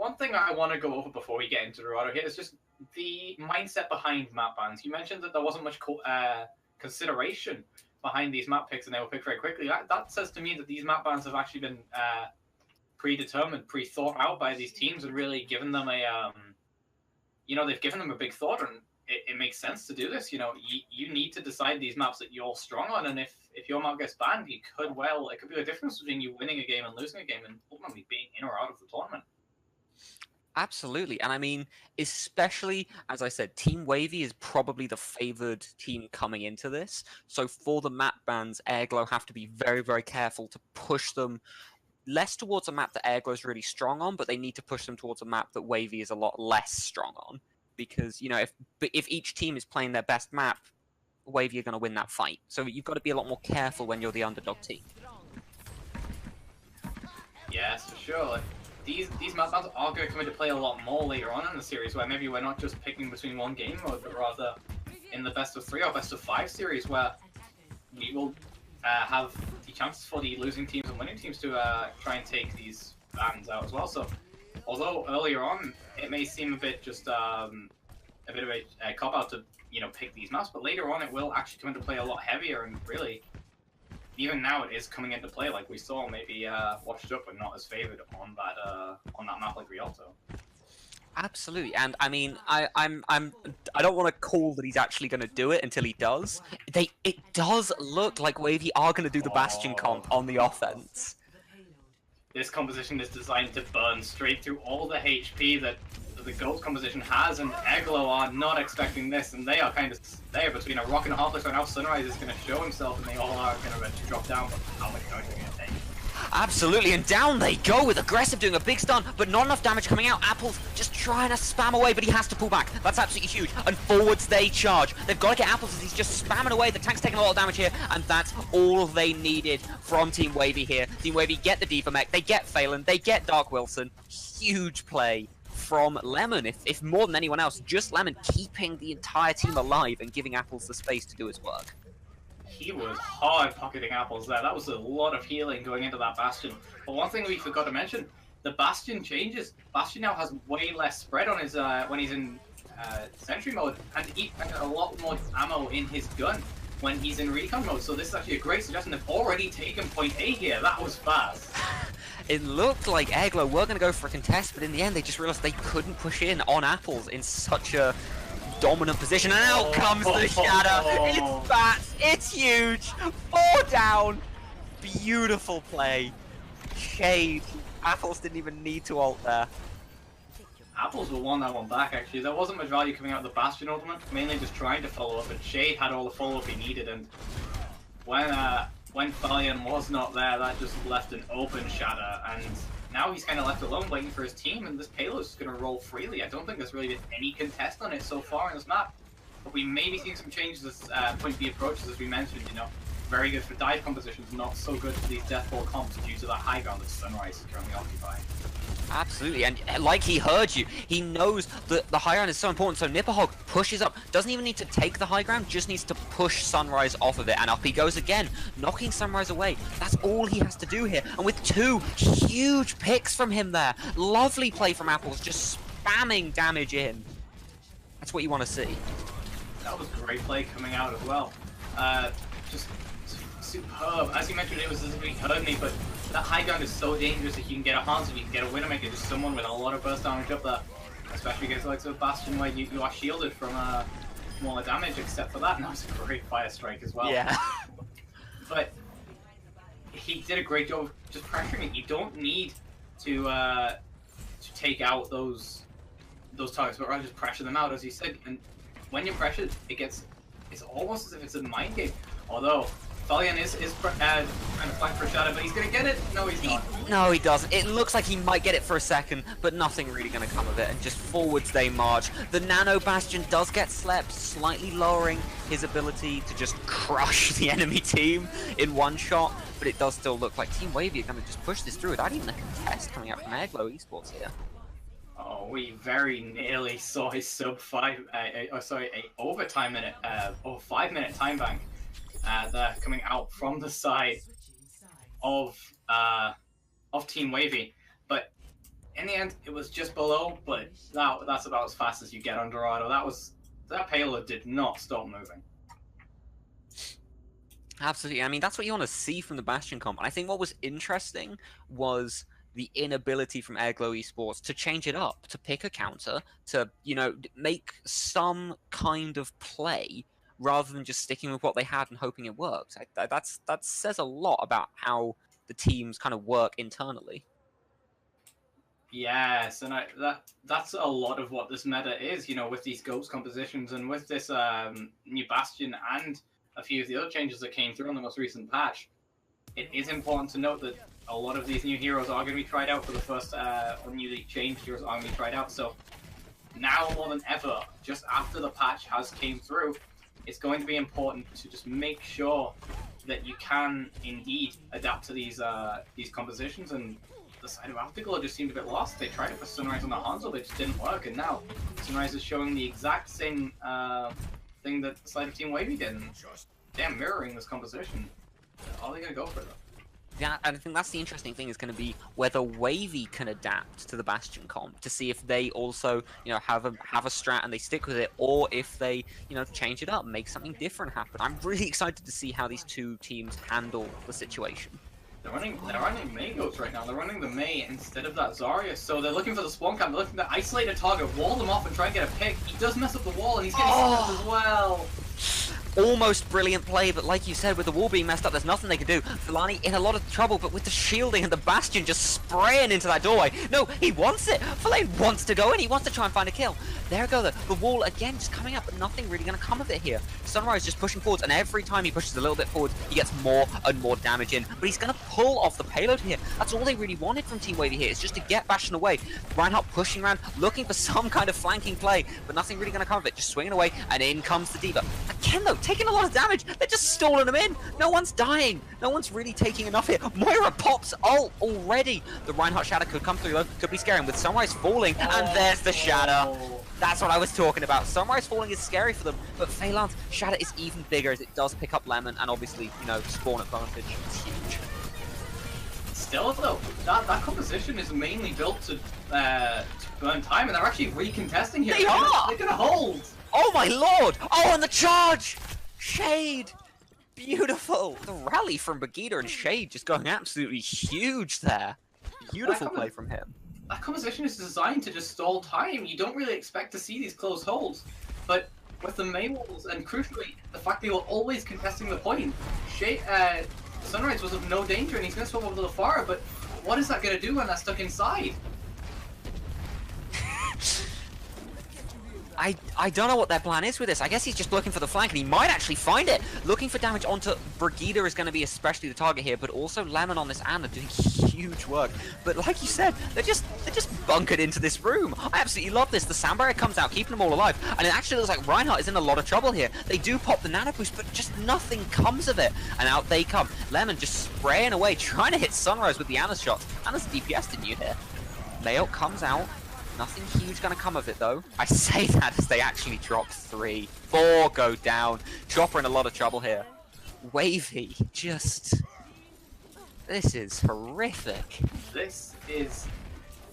one thing I want to go over before we get into Dorado here is just the mindset behind map bans. You mentioned that there wasn't much consideration behind these map picks, and they were picked very quickly. That says to me that these map bans have actually been predetermined, pre-thought out by these teams, and really given them a, they've given them a big thought, and it makes sense to do this. You need to decide these maps that you're strong on, and if your map gets banned, it could be the difference between you winning a game and losing a game, and ultimately being in or out of the tournament. Absolutely, and I mean, especially, as I said, Team Wavy is probably the favored team coming into this. So for the map bans, airglow have to be very, very careful to push them less towards a map that airglow is really strong on, but they need to push them towards a map that Wavy is a lot less strong on. Because, if each team is playing their best map, Wavy are going to win that fight. So you've got to be a lot more careful when you're the underdog team. Yes, for sure. These map bans are going to come into play a lot more later on in the series, where maybe we're not just picking between one game mode, but rather in the best of 3 or best of 5 series, where we will have the chances for the losing teams and winning teams to try and take these bans out as well. So, although earlier on it may seem a bit just a bit of a cop out to pick these maps, but later on it will actually come into play a lot heavier, and really, even now it is coming into play, like we saw, maybe washed up but not as favored on that map like Rialto. Absolutely, and I mean, I don't want to call that he's actually going to do it until he does. It does look like Wavy are going to do the Bastion comp on the offense. This composition is designed to burn straight through all the HP that the Goat composition has, and airglow are not expecting this, and they are between a rock and a hard place right now. Sunrise is going to show himself, and they all are going to eventually drop down, but how much damage are they going to take? Absolutely, and down they go with Aggressive doing a big stun, but not enough damage coming out. Apples just trying to spam away, but he has to pull back. That's absolutely huge. And forwards they charge. They've got to get Apples as he's just spamming away. The tank's taking a lot of damage here, and that's all they needed from Team Wavy here. Team Wavy get the Diva mech, they get Phelan, they get Dark Wilson. Huge play from Lemon, if more than anyone else, just Lemon keeping the entire team alive and giving Apples the space to do his work. He was hard pocketing Apples there. That was a lot of healing going into that Bastion. But one thing we forgot to mention, the Bastion changes. Bastion now has way less spread on his when he's in Sentry mode, and a lot more ammo in his gun when he's in Recon mode. So this is actually a great suggestion. They've already taken point A here. That was fast. It looked like airglow were going to go for a contest, but in the end they just realized they couldn't push in on Apples in such a dominant position, and out comes the Shatter. It's fat, it's huge, 4 down. Beautiful play. Shade. Apples didn't even need to ult there. Apples will want that one back, actually. There wasn't much value coming out of the Bastion ultimate, mainly just trying to follow up, but Shade had all the follow-up he needed, and when Thalion was not there, that just left an open Shatter, and now he's kind of left alone waiting for his team, and this payload is going to roll freely. I don't think there's really been any contest on it so far in this map, but we may be seeing some changes as point B approaches, as we mentioned. Very good for dive compositions, not so good for these Deathball comps due to that high ground that Sunrise is currently occupying. Absolutely, and like he heard you, he knows that the high ground is so important, so Nipperhog pushes up, doesn't even need to take the high ground, just needs to push Sunrise off of it, and up he goes again, knocking Sunrise away. That's all he has to do here, and with 2 huge picks from him there, lovely play from Apples, just spamming damage in. That's what you want to see. That was great play coming out as well. Just superb. As you mentioned, it was as if he heard me, but that high ground is so dangerous that you can get a Hanzo, you can get a Widowmaker, just someone with a lot of burst damage up there. Especially against the likes of Bastion, where you are shielded from smaller damage, except for that. And that was a great fire strike as well. Yeah. But he did a great job of just pressuring it. You don't need to take out those targets, but rather just pressure them out, as you said. And when you're pressured, it's almost as if it's a mind game. Although Thalion is trying to flank for a Shadow, but he's going to get it? No, he's not. No, he doesn't. It looks like he might get it for a second, but nothing really going to come of it, and just forwards they march. The Nano Bastion does get slept, slightly lowering his ability to just crush the enemy team in one shot, but it does still look like Team Wavy are going to just push this through without even a contest coming out from Airglow Esports here. Oh, we very nearly saw his overtime minute, or 5-minute time bank. They're coming out from the side of Team Wavy, but in the end, it was just below, but that's about as fast as you get on Dorado. That payload did not stop moving. Absolutely. I mean, that's what you want to see from the Bastion comp. And I think what was interesting was the inability from Airglow Esports to change it up, to pick a counter, to, you know, make some kind of play rather than just sticking with what they had and hoping it works. That says a lot about how the teams kind of work internally. Yes, and that's a lot of what this meta is, you know, with these ghost compositions and with this new Bastion and a few of the other changes that came through on the most recent patch. It is important to note that a lot of these new heroes are going to be tried out for the first, or newly changed heroes are going to be tried out. So now more than ever, just after the patch has came through, it's going to be important to just make sure that you can indeed adapt to these compositions. And the side of Afterglow just seemed a bit lost. They tried it for Sunrise on the Hanzo, but it just didn't work. And now Sunrise is showing the exact same thing that the side of Team Wavy did. And they're mirroring this composition. Are they going to go for it, though? Yeah, and I think that's the interesting thing is going to be whether Wavy can adapt to the Bastion comp to see if they also, you know, have a strat and they stick with it, or if they, you know, change it up, make something different happen. I'm really excited to see how these two teams handle the situation. They're running Mei Ghost right now. They're running the Mei instead of that Zarya, so they're looking for the spawn camp. They're looking to isolate a target, wall them off, and try and get a pick. He does mess up the wall, and he's getting stuck as well. Almost brilliant play, but like you said, with the wall being messed up, there's nothing they can do. Filani in a lot of trouble, but with the shielding and the Bastion just spraying into that doorway. No, he wants it. Filani wants to go in. He wants to try and find a kill. There we go, the wall again just coming up, but nothing really going to come of it here. Sunrise just pushing forwards, and every time he pushes a little bit forward, he gets more and more damage in. But he's going to pull off the payload here. That's all they really wanted from Team Wavy here, is just to get Bastion away. Reinhardt pushing around, looking for some kind of flanking play, but nothing really going to come of it. Just swinging away, and in comes the D.Va. Again, though, taking a lot of damage. They're just stalling him in. No one's dying. No one's really taking enough here. Moira pops ult already. The Reinhardt Shatter could come through, though. Could be scary. With Sunrise falling, and there's the Shatter. That's what I was talking about. Sunrise falling is scary for them, but Phelan's Shatter is even bigger as it does pick up Lemon, and obviously, you know, spawn advantage. It's huge. Still, though, that composition is mainly built to burn time, and they're actually recontesting here. They are! They're gonna hold! Oh my lord! Oh, and the charge! Shade! Beautiful! The rally from Bagheera and Shade just going absolutely huge there. Beautiful play from him. That composition is designed to just stall time. You don't really expect to see these close holds. But with the Mei walls, and crucially, the fact they were always contesting the point, Sunrise was of no danger, and he's going to swap over to the Pharah, but what is that going to do when that's stuck inside? I don't know what their plan is with this. I guess he's just looking for the flank, and he might actually find it. Looking for damage onto Brigida is going to be especially the target here, but also Lemon on this Anna doing huge work. But like you said, they're just bunkered into this room. I absolutely love this. The sound barrier comes out, keeping them all alive, and it actually looks like Reinhardt is in a lot of trouble here. They do pop the nano boost, but just nothing comes of it. And out they come. Lemon just spraying away, trying to hit Sunrise with the Anna's shots. Anna's DPS, didn't you hear? Mayo comes out. Nothing huge gonna come of it though. I say that as they actually drop 3. 4 go down. Chopper in a lot of trouble here. Wavy, just... This is horrific. This is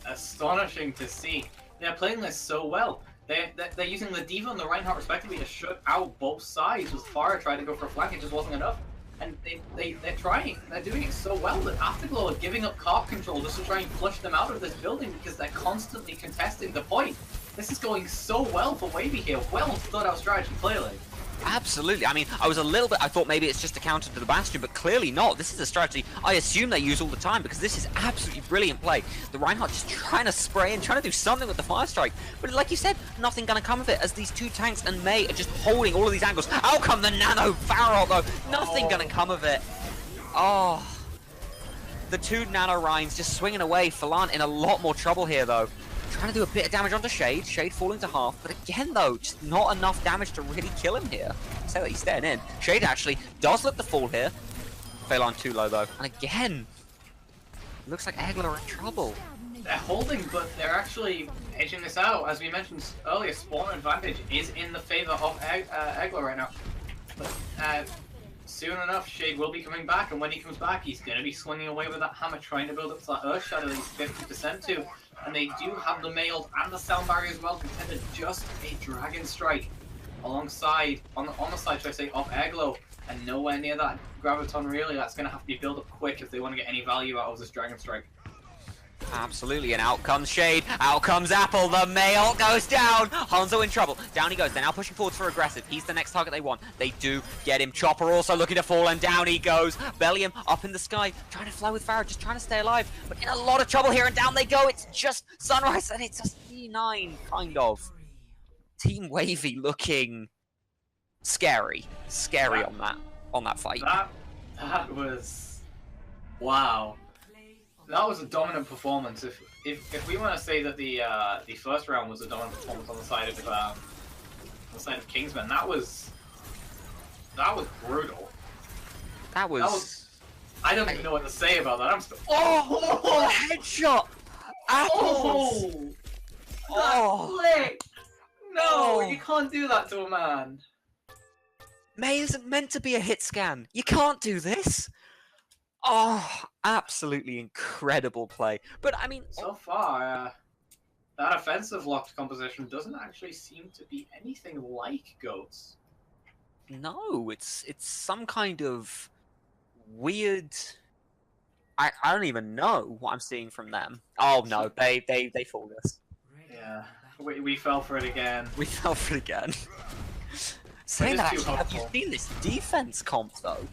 astonishing to see. They're playing this so well. They're using the D.Va and the Reinhardt respectively to shut out both sides. With Pharah trying to go for a flank, it just wasn't enough. And they're trying. They're doing it so well that Afterglow are giving up carp control just to try and flush them out of this building because they're constantly contesting the point. This is going so well for Wavy here. Well thought out strategy, clearly. Absolutely. I mean, I thought maybe it's just a counter to the Bastion, but clearly not. This is a strategy I assume they use all the time because this is absolutely brilliant play. The Reinhardt just trying to spray and trying to do something with the Fire Strike. But like you said, nothing gonna come of it as these two tanks and Mei are just holding all of these angles. Out come the Nano Barrel though. Nothing gonna come of it. Oh. The two Nano Rhines just swinging away. Falan in a lot more trouble here though. Trying to do a bit of damage onto Shade. Shade falling to half. But again, though, just not enough damage to really kill him here. Say that he's staying in. Shade actually does look to fall here. Phelan too low, though. And again, looks like Airglow are in trouble. They're holding, but they're actually edging this out. As we mentioned earlier, spawn advantage is in the favor of Airglow right now. But soon enough, Shade will be coming back, and when he comes back, he's going to be swinging away with that hammer, trying to build up to that Earth Shadow that he's 50% to. And they do have the mailed and the sound barrier as well, contended just a Dragon Strike alongside, on the side, should I say, of airglow, and nowhere near that Graviton really. That's going to have to be built up quick if they want to get any value out of this Dragon Strike. Absolutely, and out comes Shade, out comes Apple, the mail goes down, Hanzo in trouble, down he goes, they're now pushing forwards for aggressive, he's the next target they want, they do get him, Chopper also looking to fall, and down he goes, Bellium up in the sky, trying to fly with Farah, just trying to stay alive, but in a lot of trouble here, and down they go, it's just Sunrise, and it's a C9, kind of. Team Wavy looking scary on that fight. That was, wow. That was a dominant performance. If we want to say that the first round was a dominant performance on the side of Kingsman, that was brutal. That was I don't even know what to say about that. I'm still. Oh, headshot! Apples! Oh, flick! No, you can't do that to a man. May isn't meant to be a hit scan. You can't do this. Oh, absolutely incredible play. But I mean, so far, that offensive locked composition doesn't actually seem to be anything like Goats. No, it's some kind of weird. I don't even know what I'm seeing from them. Oh no, they fooled us. Yeah, we fell for it again. We fell for it again. Saying that, actually, have you seen this defense comp though?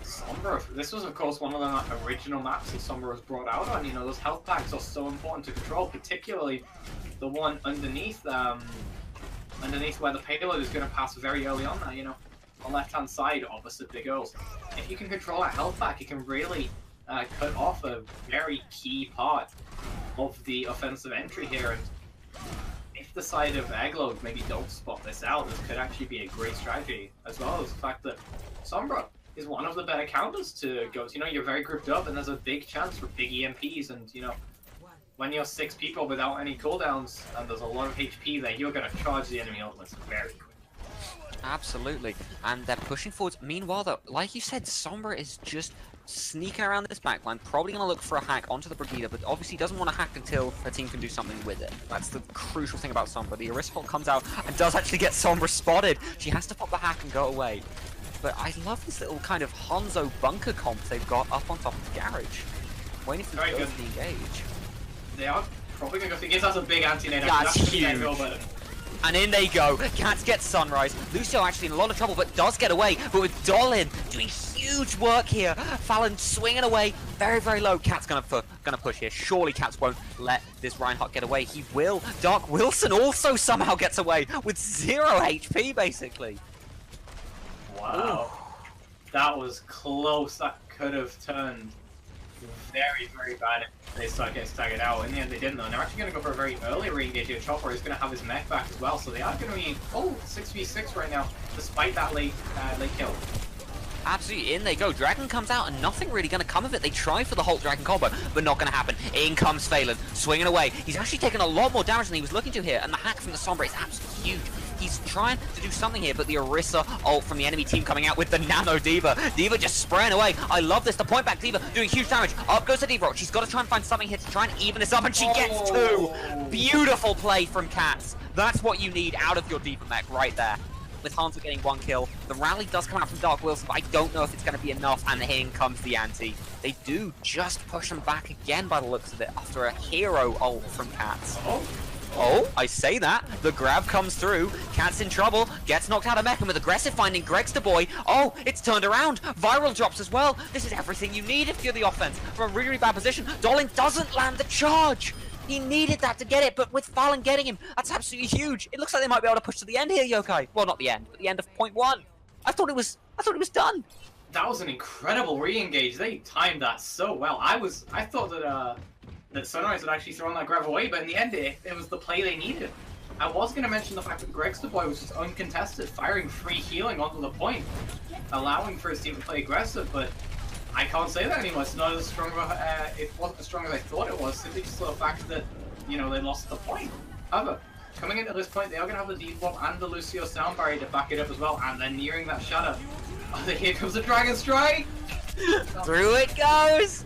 Sombra, this was of course one of the original maps that Sombra was brought out on. You know, those health packs are so important to control, particularly the one underneath where the payload is going to pass very early on there, you know, on the left-hand side opposite Big O's. If you can control that health pack, you can really cut off a very key part of the offensive entry here. And if the side of airglow maybe don't spot this out, this could actually be a great strategy, as well as the fact that Sombra is one of the better counters to Ghost. You know, you're very grouped up, and there's a big chance for big EMPs, and, you know, when you're 6 people without any cooldowns, and there's a lot of HP there, you're going to charge the enemy ultimates very quickly. Absolutely, and they're pushing forwards. Meanwhile, though, like you said, Sombra is just sneaking around this backline, probably going to look for a hack onto the Brigida, but obviously doesn't want to hack until her team can do something with it. That's the crucial thing about Sombra. The Aristocrat comes out and does actually get Sombra spotted. She has to pop the hack and go away. But I love this little kind of Hanzo bunker comp they've got up on top of the garage. Waiting for them to engage. They are probably going to go for the engage. That's a big anti-nade. That's huge. And in they go. Cats get Sunrise. Lucio actually in a lot of trouble, but does get away. But with Dolin doing huge work here. Fallon swinging away. Very, very low. Cat's gonna push here. Surely Cats won't let this Reinhardt get away. He will. Dark Wilson also somehow gets away with 0 HP, basically. Wow. Ooh. That was close. That could have turned very, very bad if they start getting staggered out. In the end, they didn't, though. And they're actually going to go for a very early re-engage here. Chopper is going to have his mech back as well, so they are going to be 6v6 right now, despite that late kill. Absolutely, in they go. Dragon comes out and nothing really going to come of it. They try for the Hulk Dragon combo, but not going to happen. In comes Phelan, swinging away. He's actually taken a lot more damage than he was looking to here, and the hack from the Sombra is absolutely huge. He's trying to do something here, but the Orisa ult from the enemy team coming out with the Nano D.Va. D.Va just spraying away. I love this. The point back D.Va doing huge damage. Up goes the D.Va. She's got to try and find something here to try and even this up, and she gets 2. Beautiful play from Cats. That's what you need out of your D.Va mech right there. With Hanzo getting 1 kill. The rally does come out from Dark Wilson, but I don't know if it's going to be enough, and in comes the anti. They do just push them back again by the looks of it after a hero ult from Cats. Oh, I say that. The grab comes through. Cat's in trouble. Gets knocked out of mech, and with aggressive finding Greg's boy. Oh, it's turned around. Viral drops as well. This is everything you need if you're the offense. From a really, really bad position, Dolin doesn't land the charge. He needed that to get it, but with Fallon getting him, that's absolutely huge. It looks like they might be able to push to the end here, Yokai. Well, not the end, but the end of point 1. I thought it was done. That was an incredible re-engage. They timed that so well. I thought that Sunrise had actually thrown that grab away, but in the end, it was the play they needed. I was going to mention the fact that Greg's boy was just uncontested, firing free healing onto the point, allowing for his team to play aggressive, but I can't say that anymore. It's not as strong of it wasn't as strong as I thought it was, simply just the fact that, you know, they lost the point. However, coming into this point, they are going to have the default and the Lucio sound barrier to back it up as well, and they're nearing that shadow. Oh, here comes the Dragon Strike! Through it goes!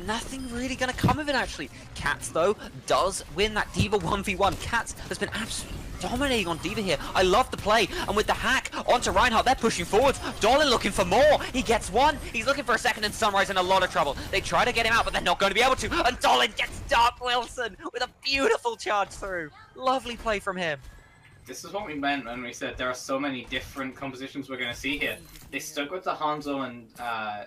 Nothing really gonna come of it, actually. Cats, though, does win that D.Va 1v1. Cats has been absolutely dominating on D.Va here. I love the play. And with the hack onto Reinhardt, they're pushing forwards. Dolan looking for more. He gets one. He's looking for a second, and Sunrise in a lot of trouble. They try to get him out, but they're not going to be able to. And Dolan gets Dark Wilson with a beautiful charge through. Lovely play from him. This is what we meant when we said there are so many different compositions we're going to see here. They stuck with the Hanzo and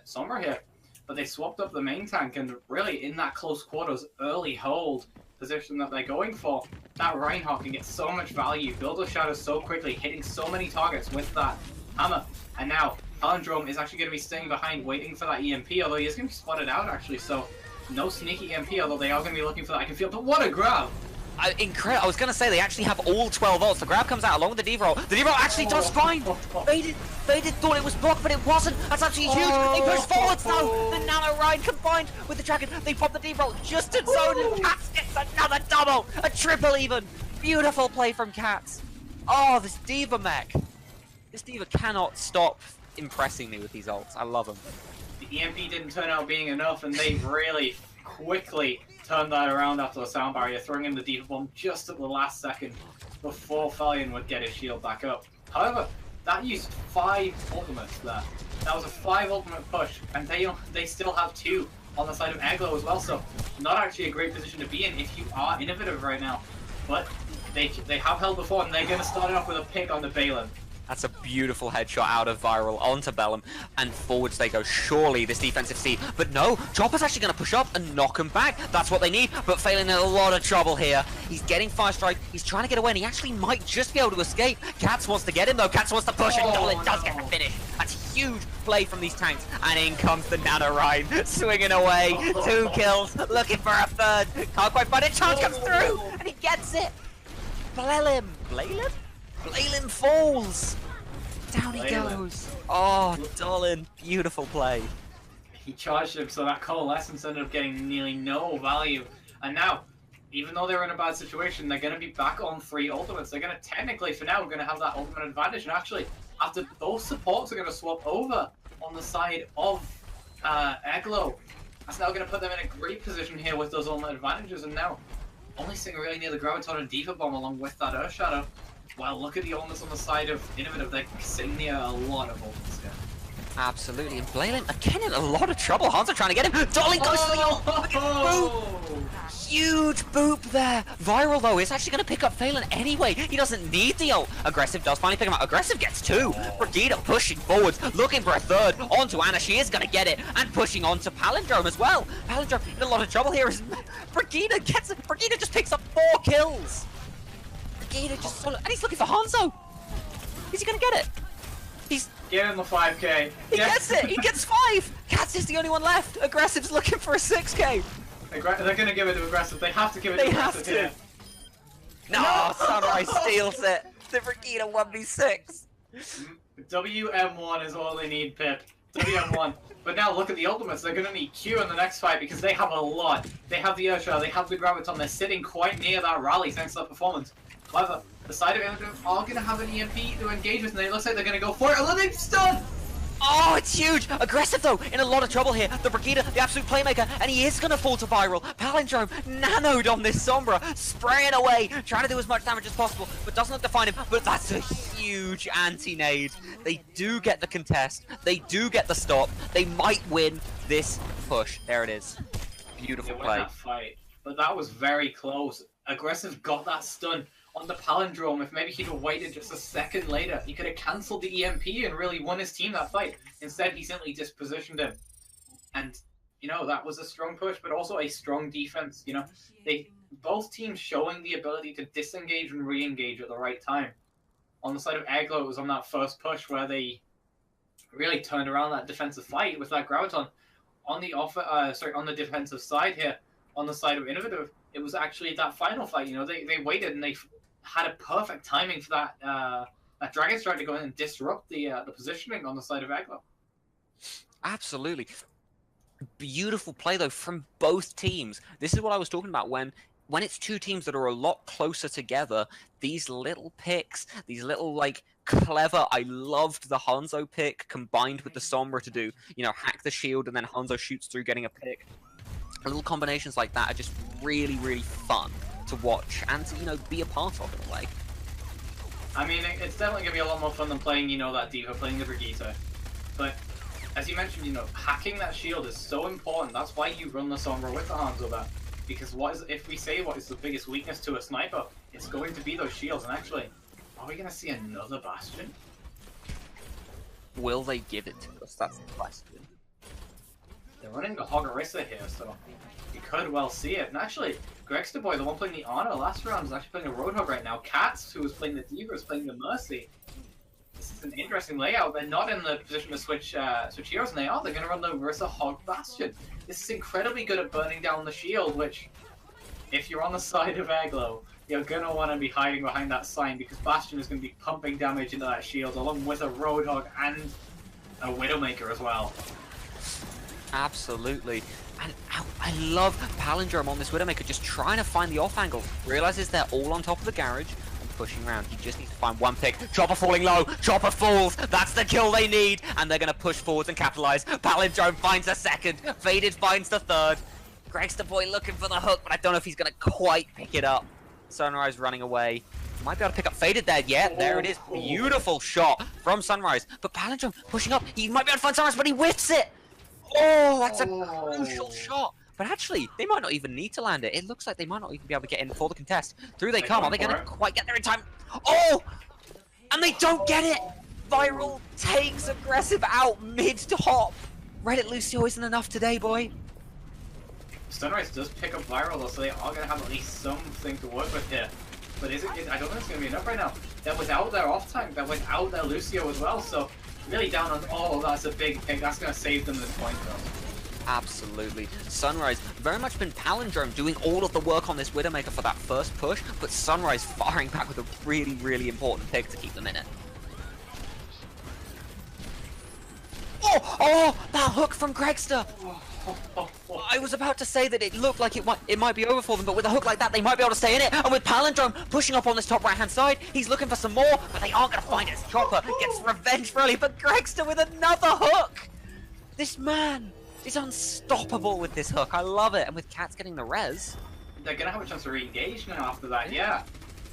Sombra here, but they swapped up the main tank, and really in that close quarters early hold position that they're going for, that Reinhardt can get so much value, build a shadow so quickly, hitting so many targets with that hammer. And now Palindrome is actually going to be staying behind, waiting for that EMP, although he is going to be spotted out actually, so no sneaky EMP, although they are going to be looking for that. I can feel, but what a grab! Incredible. I was going to say, they actually have all 12 ults. The grab comes out along with the D-roll. The D-roll actually does fine. Faded thought it was blocked, but it wasn't. That's actually huge. They push forwards, though. The Nano Rhine combined with the Dragon. They pop the D-roll just in zone, and Cats gets another double. A triple even. Beautiful play from Cats. Oh, this D.Va mech. This D.Va cannot stop impressing me with these ults. I love them. The EMP didn't turn out being enough, and they really quickly turned that around after the sound barrier, throwing in the D.Va bomb just at the last second before Fallion would get his shield back up. However, that used 5 ultimates there. That was a 5 ultimate push, and they still have 2 on the side of airglow as well, so not actually a great position to be in if you are innovative right now. But they have held before, and they're going to start it off with a pick on the Balin. That's a beautiful headshot out of Viral onto Bellum, and forwards they go. Surely this defensive C, but no, Chopper's actually going to push up and knock him back. That's what they need, but failing in a lot of trouble here. He's getting Fire Strike, he's trying to get away, and he actually might just be able to escape. Cats wants to get him though, Cats wants to push, and Dolan does get the finish. That's huge play from these tanks, and in comes the Nano Rhine, swinging away. 2 kills, looking for a 3rd. Can't quite find it, charge comes through, and he gets it. Blalim falls. Down he goes. Oh, Dolan, beautiful play. He charged him, so that Coalescence ended up getting nearly no value. And now, even though they're in a bad situation, they're going to be back on 3 ultimates. They're going to technically, for now, going to have that ultimate advantage. And actually, after both supports are going to swap over on the side of airglow, that's now going to put them in a great position here with those ultimate advantages. And now, only sitting really near the Graviton and D.Va bomb along with that Earth Shadow. Wow, look at the ultimates on the side of Innovative. They're sitting near a lot of ultimates here. Absolutely, and Blaylin again in a lot of trouble. Hanzo trying to get him. Dolan goes for the ult. Boop. Huge boop there. Viral though is actually going to pick up Phelan anyway. He doesn't need the ult. Aggressive does finally pick him up. Aggressive gets 2. Brigida pushing forwards, looking for a 3rd. Onto Anna, she is going to get it, and pushing onto Palindrome as well. Palindrome in a lot of trouble here. Brigida gets it. Brigida just picks up 4 kills. Brigida just and he's looking for Hanzo. Is he going to get it? He's Get him the 5k. He gets it! He gets 5! Cats is the only one left! Aggressive's looking for a 6k! They're gonna give it to Aggressive. They have to give it to Aggressive here. No! Sunrise steals it! The Brigida 1v6! WM1 is all they need, Pip. WM1. But now look at the ultimates. They're gonna need Q in the next fight because they have a lot. They have the Ursha, they have the Graviton. They're sitting quite near that rally thanks to that performance. However, the side of Innovative are going to have an EMP to engage with, and it looks like they're going to go for it. And they've stunned! Oh, it's huge! Aggressive, though, in a lot of trouble here. The Brigida, the absolute playmaker, and he is going to fall to Viral. Palindrome, nanoed on this Sombra, spraying away, trying to do as much damage as possible, but doesn't have to find him. But that's a huge anti-nade. They do get the contest. They do get the stop. They might win this push. There it is. Beautiful play. That fight. But that was very close. Aggressive got that stun on the Palindrome. If maybe he'd have waited just a second later, he could have cancelled the EMP and really won his team that fight. Instead, he simply dispositioned him. And, you know, that was a strong push, but also a strong defense. You know, both teams showing the ability to disengage and re-engage at the right time. On the side of airglow, it was on that first push where they really turned around that defensive fight with that Graviton. On the on the defensive side here, on the side of Innovative, it was actually that final fight. You know, they waited and they had a perfect timing for that Dragon Strike to go in and disrupt the positioning on the side of agglo. Absolutely. Beautiful play, though, from both teams. This is what I was talking about when it's 2 teams that are a lot closer together, these little picks, these little, like, clever. I loved the Hanzo pick combined with the Sombra to do, you know, hack the shield and then Hanzo shoots through getting a pick. Little combinations like that are just really, really fun to watch and to, you know, be a part of in a way. I mean, it's definitely going to be a lot more fun than playing, you know, that D.Va, playing the Brigitte. But, as you mentioned, you know, hacking that shield is so important. That's why you run the Sombra with the Hanzo there. Because if we say what is the biggest weakness to a sniper, it's going to be those shields. And actually, are we going to see another Bastion? Will they give it to us? That's the question. They're running the Hogarissa here, so you could well see it. And actually, Gregsterboy, the one playing the Honor last round, is actually playing a Roadhog right now. Katz, who was playing the D.Va, is playing the Mercy. This is an interesting layout. They're not in the position to switch heroes, and they are. They're going to run the Orisa Hog Bastion. This is incredibly good at burning down the shield, which, if you're on the side of airglow, you're going to want to be hiding behind that sign, because Bastion is going to be pumping damage into that shield, along with a Roadhog and a Widowmaker as well. Absolutely. And I love Palindrome on this Widowmaker, just trying to find the off angle. Realizes they're all on top of the garage and pushing around. He just needs to find one pick. Chopper falling low. Chopper falls. That's the kill they need. And they're going to push forwards and capitalize. Palindrome finds a second. Faded finds the third. Gregsterboy looking for the hook, but I don't know if he's going to quite pick it up. Sunrise running away. Might be able to pick up Faded there. Yeah, there it is. Beautiful shot from Sunrise. But Palindrome pushing up. He might be able to find Sunrise, but he whiffs it. Oh, that's a crucial shot. But actually, they might not even need to land it. It looks like they might not even be able to get in for the contest. Through they come. Are they going to quite get there in time? Oh! And they don't get it! Viral takes Aggressive out mid-hop. Reddit Lucio isn't enough today, boy. Sunrise does pick up Viral, though, so they are going to have at least something to work with here. But I don't think it's going to be enough right now. They're without their off-tank. They're without their Lucio as well, so really down on all of that's a big pick. That's going to save them this point, though. Absolutely. Sunrise very much been Palindrome doing all of the work on this Widowmaker for that first push, but Sunrise firing back with a really, really important pick to keep them in it. Oh, that hook from Gregster! I was about to say that it looked like it might be over for them, but with a hook like that, they might be able to stay in it. And with Palindrome pushing up on this top right-hand side, he's looking for some more, but they aren't going to find it. Chopper gets revenge early, but Gregster with another hook! This man is unstoppable with this hook. I love it. And with Katz getting the res, they're going to have a chance to re-engage now after that, yeah.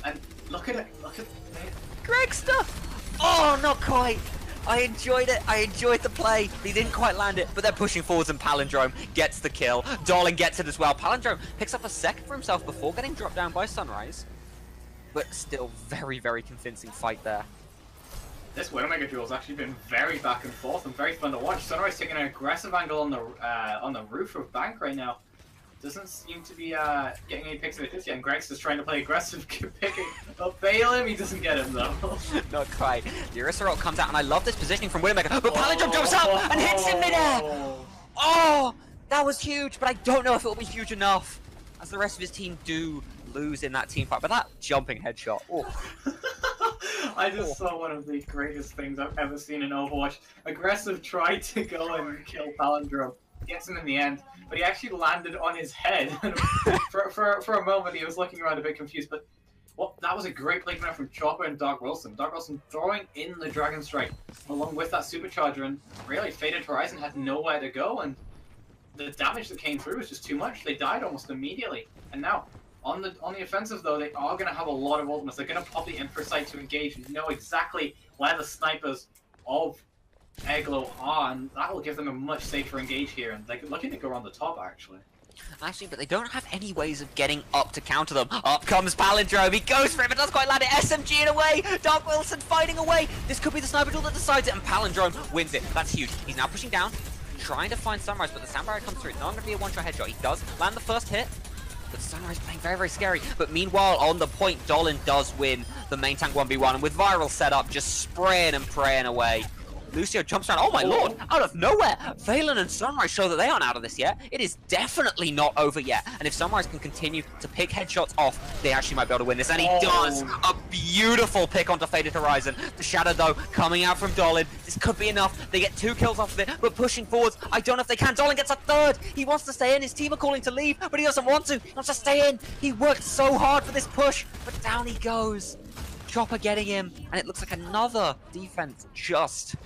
And look at it. Gregster! Oh, not quite. I enjoyed it. I enjoyed the play. He didn't quite land it, but they're pushing forwards and Palindrome gets the kill. Darling gets it as well. Palindrome picks up a second for himself before getting dropped down by Sunrise. But still very, very convincing fight there. This Widowmaker duel has actually been very back and forth and very fun to watch. Sunrise taking an aggressive angle on the roof of Bank right now. Doesn't seem to be getting any picks of it this yet, and Greg's just trying to play aggressive, picking up Balaam. He doesn't get him though. Not quite. The Orisa ult comes out, and I love this positioning from Widowmaker, but Palindrome jumps up and hits him midair! Oh, that was huge, but I don't know if it'll be huge enough, as the rest of his team do lose in that team fight. But that jumping headshot, oh. I just saw one of the greatest things I've ever seen in Overwatch. Aggressive tried to go and kill Palindrome. Gets him in the end, but he actually landed on his head. for a moment, he was looking around a bit confused, but that was a great play from Chopper and Dark Wilson. Dark Wilson throwing in the Dragon Strike along with that Supercharger, and really Faded Horizon had nowhere to go, and the damage that came through was just too much. They died almost immediately, and now on the offensive though, they are going to have a lot of ultimates. They're going to pop the Emperor site to engage and know exactly where the snipers of airglow on. That will give them a much safer engage here, and they're looking to go on the top actually. But they don't have any ways of getting up to counter them. Up comes Palindrome, he goes for it, but doesn't quite land it. SMG it away, Dark Wilson fighting away. This could be the sniper duel that decides it, and Palindrome wins it. That's huge. He's now pushing down, trying to find Sunrise, but the Samurai comes through. It's not going to be a one-shot headshot. He does land the first hit, but Sunrise playing very, very scary. But meanwhile, on the point, Dolan does win the main tank 1v1, and with Viral set up, just spraying and praying away. Lucio jumps around, oh my lord, out of nowhere! Valen and Sunrise show that they aren't out of this yet. It is definitely not over yet. And if Sunrise can continue to pick headshots off, they actually might be able to win this. And he does! A beautiful pick onto Faded Horizon. The shadow, though, coming out from Dolan. This could be enough. They get 2 kills off of it, but pushing forwards. I don't know if they can. Dolan gets a 3rd! He wants to stay in. His team are calling to leave, but he doesn't want to. He wants to stay in. He worked so hard for this push, but down he goes. Chopper getting him, and it looks like another defense just.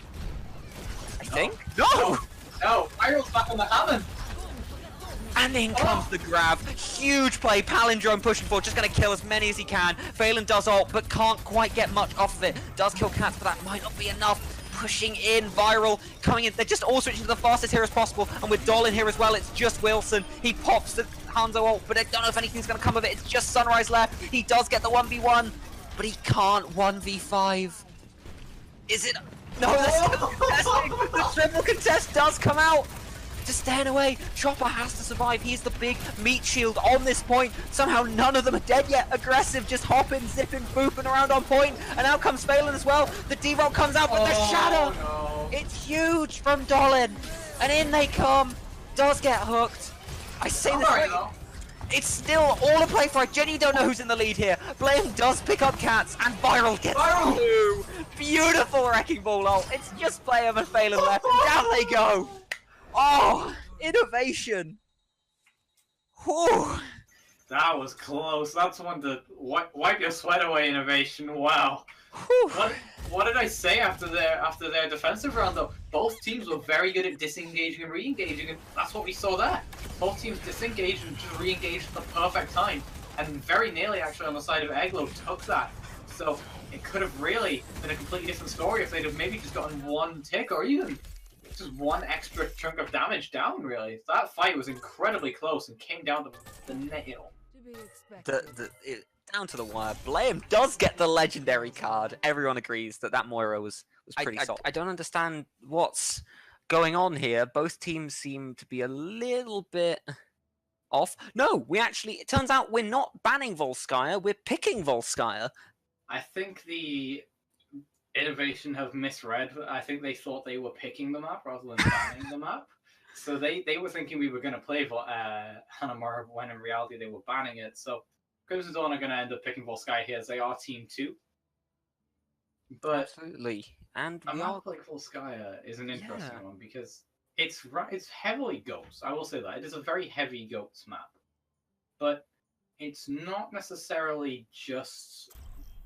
I think. No! No, Viral's back on the cannon. And in comes the grab. Huge play. Palindrome pushing forward. Just going to kill as many as he can. Phelan does ult, but can't quite get much off of it. Does kill Cats, but that might not be enough. Pushing in. Viral coming in. They're just all switching to the fastest here as possible. And with Doll in here as well, it's just Wilson. He pops the Hanzo ult, but I don't know if anything's going to come of it. It's just Sunrise left. He does get the 1v1, but he can't 1v5. Is it? No, they're still contesting. The triple contest does come out. Just staying away. Chopper has to survive. He's the big meat shield on this point. Somehow none of them are dead yet. Aggressive, just hopping, zipping, booping around on point. And out comes Phelan as well. The D-roll comes out with the shadow. No. It's huge from Dolan. And in they come. Does get hooked. I say this right. It's still all a play for. I genuinely don't know who's in the lead here. Blame does pick up Cats, and Viral gets two. Beautiful wrecking ball ult. It's just Playham and Phelan left, and down they go. Oh, innovation. Whew. That was close. That's one to wipe your sweat away, innovation. Wow. What did I say after their defensive round though? Both teams were very good at disengaging and re-engaging, and that's what we saw there. Both teams disengaged and just re-engaged at the perfect time, and very nearly actually on the side of airglow took that. So it could have really been a completely different story if they'd have maybe just gotten one tick or even just one extra chunk of damage down. Really, that fight was incredibly close and came down to the nail. Down to the wire. Blame does get the legendary card. Everyone agrees that Moira was pretty solid. I don't understand what's going on here. Both teams seem to be a little bit off. No, it turns out we're not banning Volskaya, we're picking Volskaya. I think the innovation have misread. I think they thought they were picking the map rather than banning the map. So they were thinking we were going to play Hanamura when in reality they were banning it. So Crimson Dawn are going to end up picking Volskaya here as they are Team 2. But absolutely. And a map like Volskaya is an interesting one because it's heavily goats. I will say that. It is a very heavy goats map. But it's not necessarily just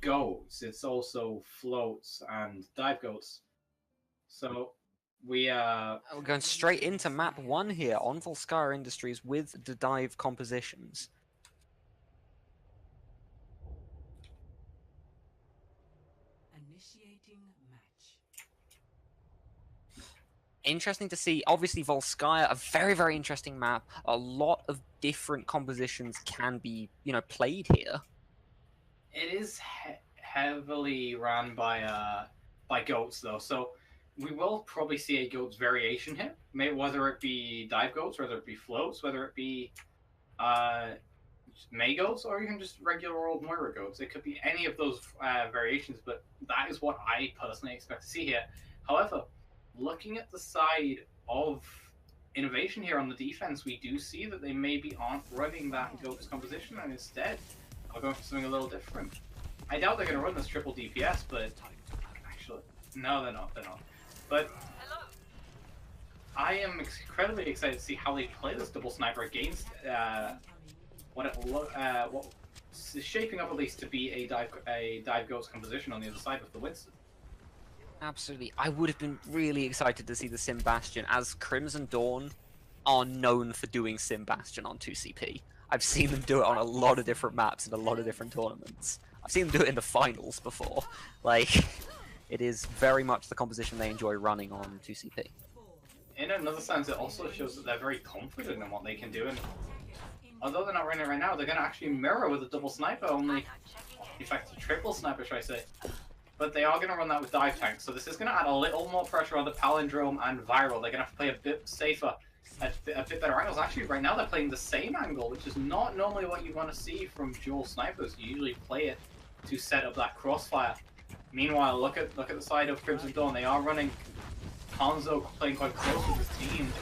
goats. It's also floats and dive goats. So we're going straight into map 1 here on Volskaya Industries with the dive compositions. Interesting to see. Obviously, Volskaya, a very, very interesting map. A lot of different compositions can be, played here. It is heavily ran by goats, though. So we will probably see a goats variation here. Whether it be dive goats, whether it be floats, whether it be May goats, or even just regular old Moira goats. It could be any of those variations, but that is what I personally expect to see here. However, looking at the side of innovation here on the defense, we do see that they maybe aren't running that goats composition and instead are going for something a little different. I doubt they're going to run this triple DPS, but actually, no, they're not. But I am incredibly excited to see how they play this double sniper against what is shaping up at least to be a dive goats composition on the other side with the Winston. Absolutely. I would have been really excited to see the Sim Bastion, as Crimson Dawn are known for doing Sim Bastion on 2CP. I've seen them do it on a lot of different maps in a lot of different tournaments. I've seen them do it in the finals before. It is very much the composition they enjoy running on 2CP. In another sense, it also shows that they're very confident in what they can do, and although they're not running it right now, they're going to actually mirror with a double sniper, only, in fact, a triple sniper, should I say. But they are going to run that with dive tanks, so this is going to add a little more pressure on the Palindrome and Viral. They're going to have to play a bit safer, at a bit better angles. Actually, right now they're playing the same angle, which is not normally what you want to see from dual snipers. You usually play it to set up that crossfire. Meanwhile, look at the side of Crimson Dawn. They are running Hanzo playing quite close with his team.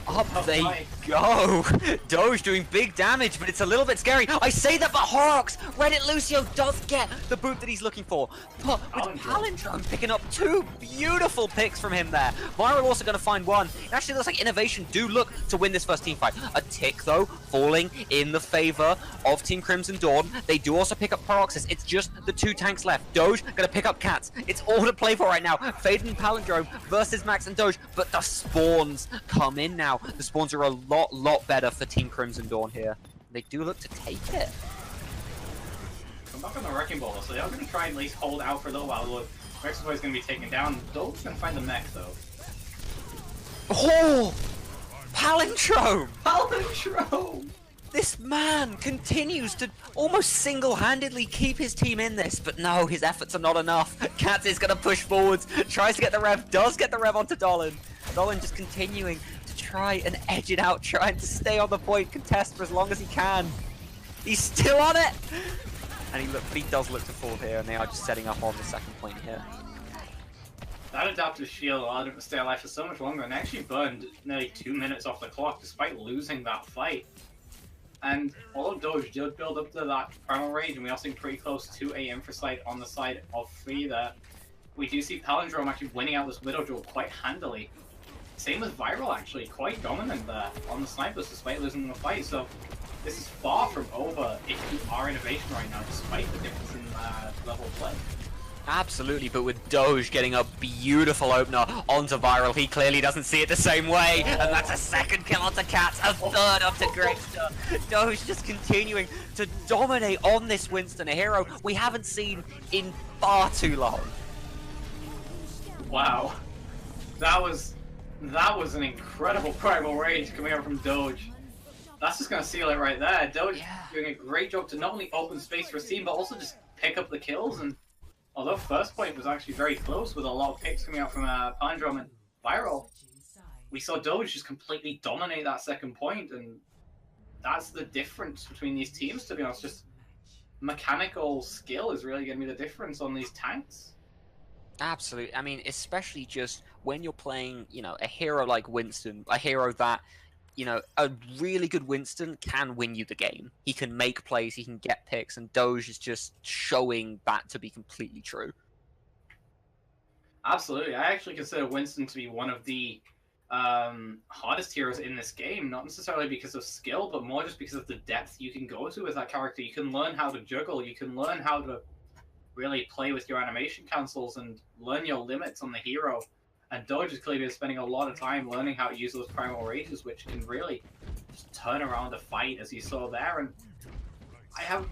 Up they go! Doge doing big damage, but it's a little bit scary. I say that, but Horrocks, Reddit Lucio does get the boot that he's looking for. But with Palindrome picking up 2 beautiful picks from him there. Viral also going to find 1. It actually looks like Innovation do look to win this first team fight. A tick, though, falling in the favor of Team Crimson Dawn. They do also pick up Paroxys. It's just the 2 tanks left. Doge going to pick up Cats. It's all to play for right now. Faden and Palindrome versus Max and Doge, but the spawns come in now. The spawns are a lot better for Team Crimson Dawn here. They do look to take it. I'm back on the Wrecking Ball, so they're going to try and at least hold out for a little while. Look, Rex is going to be taken down. Doge's going to find the mech, though. Oh! Palindrome! Palindrome! This man continues to almost single-handedly keep his team in this, but no, his efforts are not enough. Cats is going to push forwards, tries to get the rev, does get the rev onto Dolan. Dolan just continuing to try and edge it out, trying to stay on the point, contest for as long as he can. He's still on it! And he does look to fall here, and they are just setting up on the second point here. That adaptive shield allowed him to stay alive for so much longer, and actually burned nearly 2 minutes off the clock, despite losing that fight. And although Doge did build up to that primal rage, and we are seeing pretty close to a Infrasight on the side of Free there, we do see Palindrome actually winning out this Widow duel quite handily. Same with Viral, actually, quite dominant there on the snipers despite losing the fight, so this is far from over if you are Innovation right now, despite the difference in level of play. Absolutely, but with Doge getting a beautiful opener onto Viral, he clearly doesn't see it the same way, and that's a second kill onto Cats, a third onto Gregster. Doge just continuing to dominate on this Winston, a hero we haven't seen in far too long. Wow, that was an incredible primal rage coming out from Doge. That's just gonna seal it right there. Doge doing a great job to not only open space for his team, but also just pick up the kills. And although first point was actually very close with a lot of picks coming out from Palindrome and Viral, we saw Doge just completely dominate that second point, and that's the difference between these teams, to be honest. Just mechanical skill is really going to be the difference on these tanks. Absolutely. I mean, especially just when you're playing, you know, a hero like Winston, a hero that, you know, a really good Winston can win you the game. He can make plays, he can get picks, and Doge is just showing that to be completely true. Absolutely. I actually consider Winston to be one of the hardest heroes in this game, not necessarily because of skill, but more just because of the depth you can go to with that character. You can learn how to juggle, you can learn how to really play with your animation cancels and learn your limits on the hero. And Doge has clearly been spending a lot of time learning how to use those primal rages, which can really just turn around a fight, as you saw there. And I have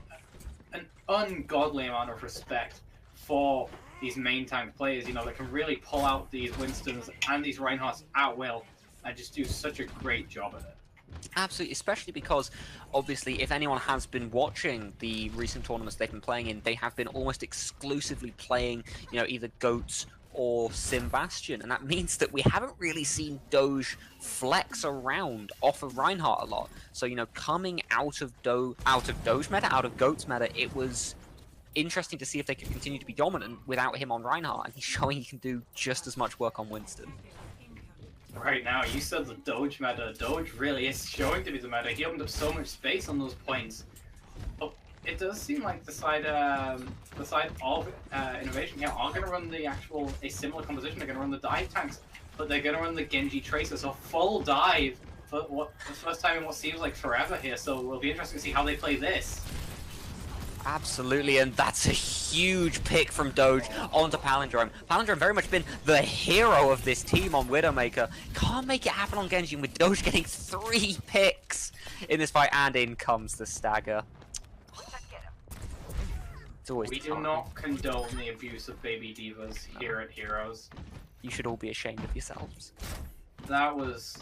an ungodly amount of respect for these main tank players, you know, that can really pull out these Winstons and these Reinhardts at will and just do such a great job at it. Absolutely, especially because, obviously, if anyone has been watching the recent tournaments they've been playing in, they have been almost exclusively playing, you know, either Goats or Bastion, and that means that we haven't really seen Doge flex around off of Reinhardt a lot. So, you know, coming out of Doge meta, out of Goats meta, it was interesting to see if they could continue to be dominant without him on Reinhardt, and he's showing he can do just as much work on Winston. Right now, you said the Doge meta. Doge really is showing to be the meta. He opened up so much space on those points. But it does seem like the side of Innovation here are going to run a similar composition. They're going to run the dive tanks, but they're going to run the Genji Tracer. So full dive for the first time in what seems like forever here. So it'll be interesting to see how they play this. Absolutely, and that's a huge pick from Doge onto Palindrome. Palindrome very much been the hero of this team on Widowmaker. Can't make it happen on Genji, with Doge getting 3 picks in this fight, and in comes the stagger. It's always we do not condone the abuse of baby divas here at Heroes. You should all be ashamed of yourselves. That was...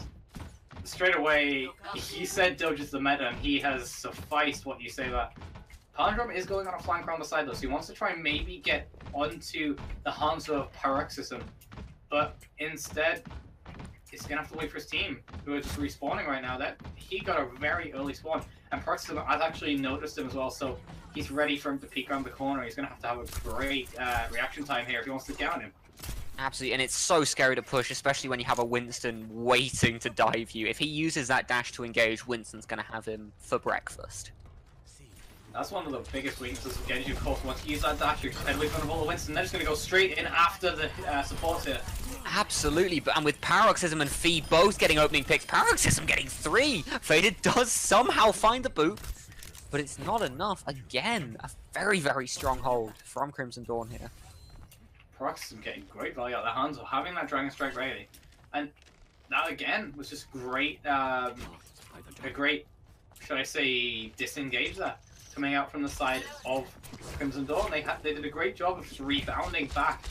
Straight away, he said Doge is the meta, and he has sufficed what you say that. Palindrome is going on a flank around the side though, so he wants to try and maybe get onto the hands of Paroxysm, but instead, he's gonna have to wait for his team, who are just respawning right now. That he got a very early spawn, and Paroxysm, I've actually noticed him as well, so he's ready for him to peek around the corner. He's gonna have a great reaction time here if he wants to down him. Absolutely, and it's so scary to push, especially when you have a Winston waiting to dive you. If he uses that dash to engage, Winston's going to have him for breakfast. That's one of the biggest weaknesses of Genji, of course. Once you use that dash, you're heavily vulnerable to Winston. They're just going to go straight in after the supports here. Absolutely, and with Paroxysm and Fee both getting opening picks, Paroxysm getting 3! Faded does somehow find the boop, but it's not enough. Again, a very, very strong hold from Crimson Dawn here. Paroxysm getting great value out of their hands of having that Dragon Strike ready. And that, again, was just great, a great, should I say, disengage there. Coming out from the side of Crimson Dawn, they did a great job of just rebounding back,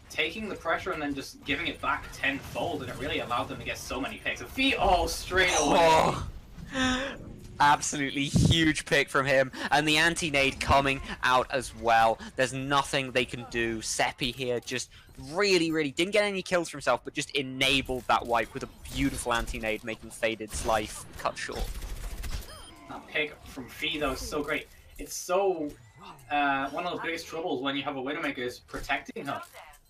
taking the pressure and then just giving it back tenfold, and it really allowed them to get so many picks. And Fee, straight away. Oh, absolutely huge pick from him, and the anti-nade coming out as well. There's nothing they can do. Seppi here just really, really didn't get any kills for himself, but just enabled that wipe with a beautiful anti-nade, making Faded's life cut short. That pick from Fee, though, is so great. It's so one of the biggest troubles when you have a Widowmaker is protecting her.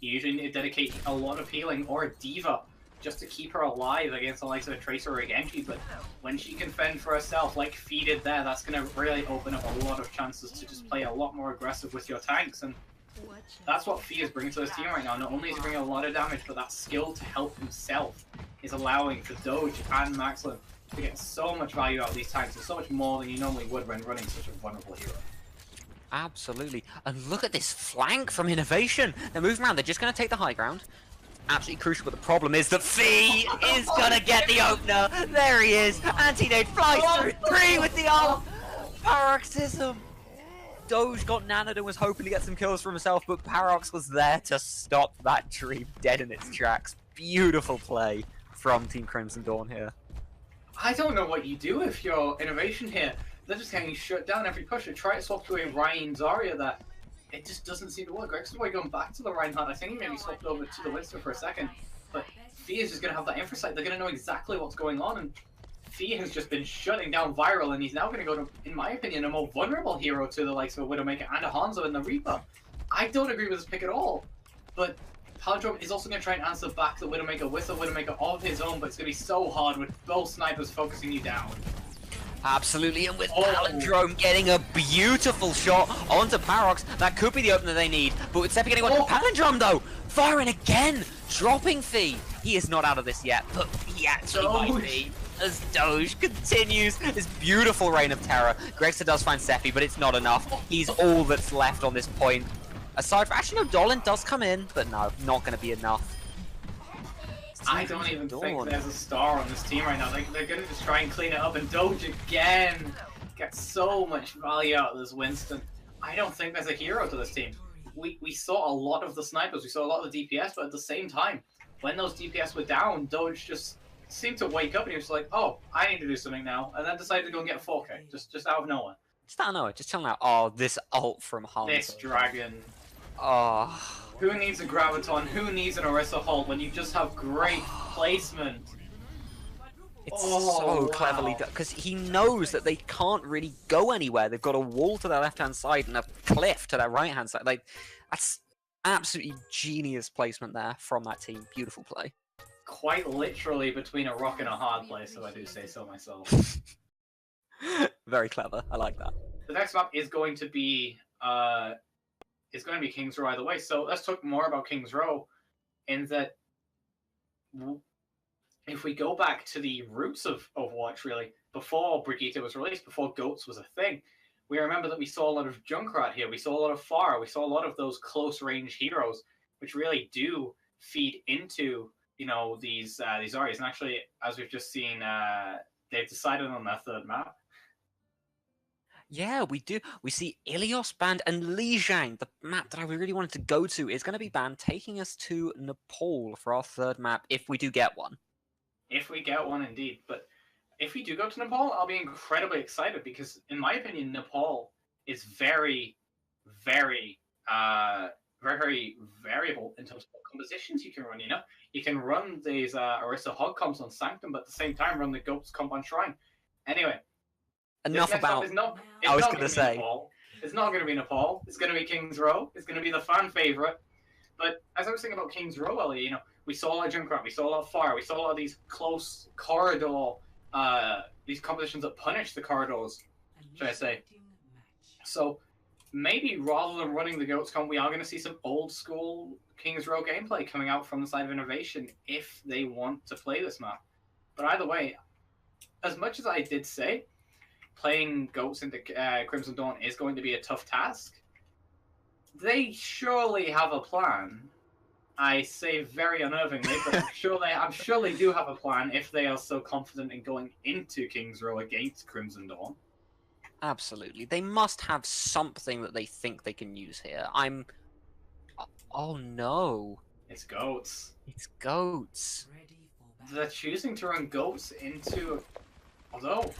You usually need to dedicate a lot of healing or a Diva just to keep her alive against the likes of a Tracer or a Genji, but when she can fend for herself like Fee did there, that's going to really open up a lot of chances to just play a lot more aggressive with your tanks, and that's what Fee is bringing to this team right now. Not only is he bringing a lot of damage, but that skill to help himself is allowing for Doge and Maxlin to get so much value out of these tanks, and so much more than you normally would when running such a vulnerable hero. Absolutely. And look at this flank from Innovation. They're moving around. They're just going to take the high ground. Absolutely crucial, but the problem is that Fee is going to get the opener. There he is. Anti-nade flies through 3 with the ult. Paroxysm. Doge got nanoed and was hoping to get some kills for himself, but Parox was there to stop that dream dead in its tracks. Beautiful play from Team Crimson Dawn here. I don't know what you do if you're Innovation here. They're just getting shut down every push. They try to swap to a Ryan Zarya there. It just doesn't seem to work. Gregson going back to the Reinhardt. I think he maybe swapped over to the Winston for a second. But Fee is just going to have that infrasight. They're going to know exactly what's going on. And Fee has just been shutting down Viral. And he's now going to go to, in my opinion, a more vulnerable hero to the likes of a Widowmaker and a Hanzo in the Reaper. I don't agree with this pick at all. But Palindrome is also going to try and answer back the Widowmaker with a Widowmaker of his own. But it's going to be so hard with both snipers focusing you down. Absolutely, and with Palindrome getting a beautiful shot onto Parox, that could be the opener they need. But with Seppi getting one, Palindrome though, firing again, dropping Fee. He is not out of this yet, but he actually might be. As Doge continues this beautiful reign of terror. Gregster does find Seppi, but it's not enough. He's all that's left on this point. Aside from, actually no, Dolan does come in, but no, not going to be enough. I don't even think there's a star on this team right now. They're going to just try and clean it up, and Doge again gets so much value out of this Winston. I don't think there's a hero to this team. We saw a lot of the snipers, we saw a lot of the DPS, but at the same time, when those DPS were down, Doge just seemed to wake up and he was like, oh, I need to do something now, and then decided to go and get a 4K, just out of nowhere. Just out of nowhere, just chilling out. Oh, this ult from Hanzo. This dragon. Oh. Who needs a Graviton? Who needs an Orisa Hold when you just have great placement? It's so cleverly done, because he knows that they can't really go anywhere. They've got a wall to their left-hand side and a cliff to their right-hand side. Like, that's absolutely genius placement there from that team. Beautiful play. Quite literally between a rock and a hard place, if I do say so myself. Very clever. I like that. The next map is going to be King's Row either way. So let's talk more about King's Row, in that if we go back to the roots of Overwatch, really, before Brigitte was released, before GOATS was a thing, we remember that we saw a lot of Junkrat here, we saw a lot of Pharah, we saw a lot of those close-range heroes, which really do feed into, you know, these Aryas. And actually, as we've just seen, they've decided on their third map. Yeah, we do. We see Ilios banned, and Lijiang, the map that I really wanted to go to, is going to be banned, taking us to Nepal for our third map, if we do get one. If we get one, indeed. But if we do go to Nepal, I'll be incredibly excited, because, in my opinion, Nepal is very, very, very variable in terms of what compositions you can run, you know? You can run these Orisa Hog comps on Sanctum, but at the same time run the GOATS comp on Shrine. Anyway. Enough about. I was going to say. It's not going to be Nepal. It's going to be King's Row. It's going to be the fan favorite. But as I was thinking about King's Row earlier, you know, we saw a lot of Junkrat, we saw a lot of fire, we saw a lot of these close corridor, these competitions that punish the corridors, should I say. So maybe rather than running the GoatsCon, we are going to see some old school King's Row gameplay coming out from the side of Innovation if they want to play this map. But either way, as much as I did say, playing Goats into Crimson Dawn is going to be a tough task, they surely have a plan. I say very unnervingly, but I'm sure they do have a plan if they are so confident in going into King's Row against Crimson Dawn. Absolutely. They must have something that they think they can use here. Oh no. It's Goats. It's Goats. They're choosing to run Goats into... Although,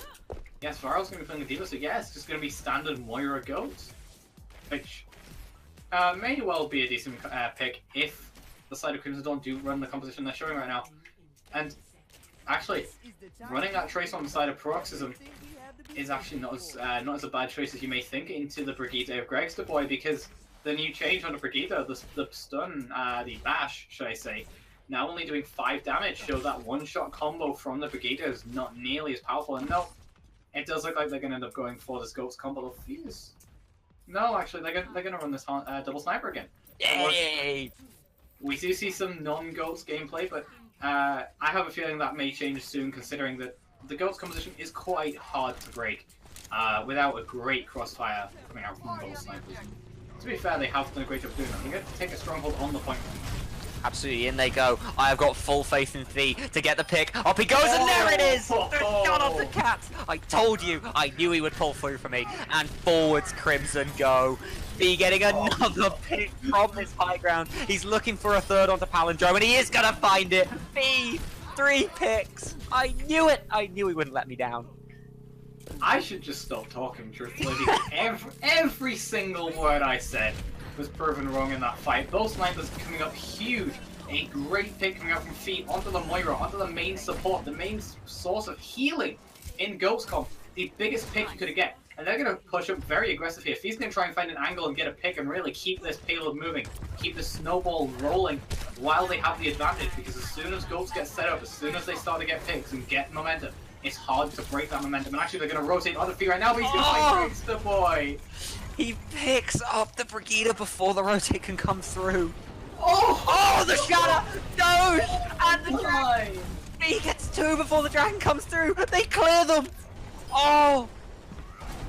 yes, Varro's going to be playing the Diva, so yeah, it's just going to be standard Moira Goats. Which may well be a decent pick if the side of Crimson Dawn do run the composition they're showing right now. And actually, running that Trace on the side of Paroxysm is actually not as a bad choice as you may think into the Brigitte of Gregster Boy, because the new change on the Brigitte, the stun, the bash, should I say, now only doing 5 damage, so that one-shot combo from the Brigitte is not nearly as powerful. And no, it does look like they're going to end up going for this Ghost combo of Fuse. No, actually, they're going to run this double sniper again. Yay! We do see some non-Goats gameplay, but I have a feeling that may change soon, considering that the Goats composition is quite hard to break without a great crossfire coming out from both snipers. To be fair, they have done a great job doing that. They're going to take a stronghold on the point. Absolutely, in they go. I have got full faith in Thee to get the pick. Up he goes, and there it is! The shot off the Cats! I told you, I knew he would pull through for me. And forwards Crimson go. Thee getting another pick from this high ground. He's looking for a third onto Palindrome, and he is going to find it. Thee, 3 picks. I knew it. I knew he wouldn't let me down. I should just stop talking, truthfully, because every single word I said was proven wrong in that fight. Those snipers coming up huge. A great pick coming out from Fee onto the Moira, onto the main support, the main source of healing in GhostCom. The biggest pick you could get. And they're going to push up very aggressive here. Fee's going to try and find an angle and get a pick and really keep this payload moving. Keep the snowball rolling while they have the advantage, because as soon as Ghosts get set up, as soon as they start to get picks and get momentum, it's hard to break that momentum. And actually they're going to rotate onto Fee right now, but he's going to find the boy. He picks up the Brigitte before the rotate can come through. Oh, the shatter! Doge! And the dragon! He gets 2 before the dragon comes through! They clear them! Oh!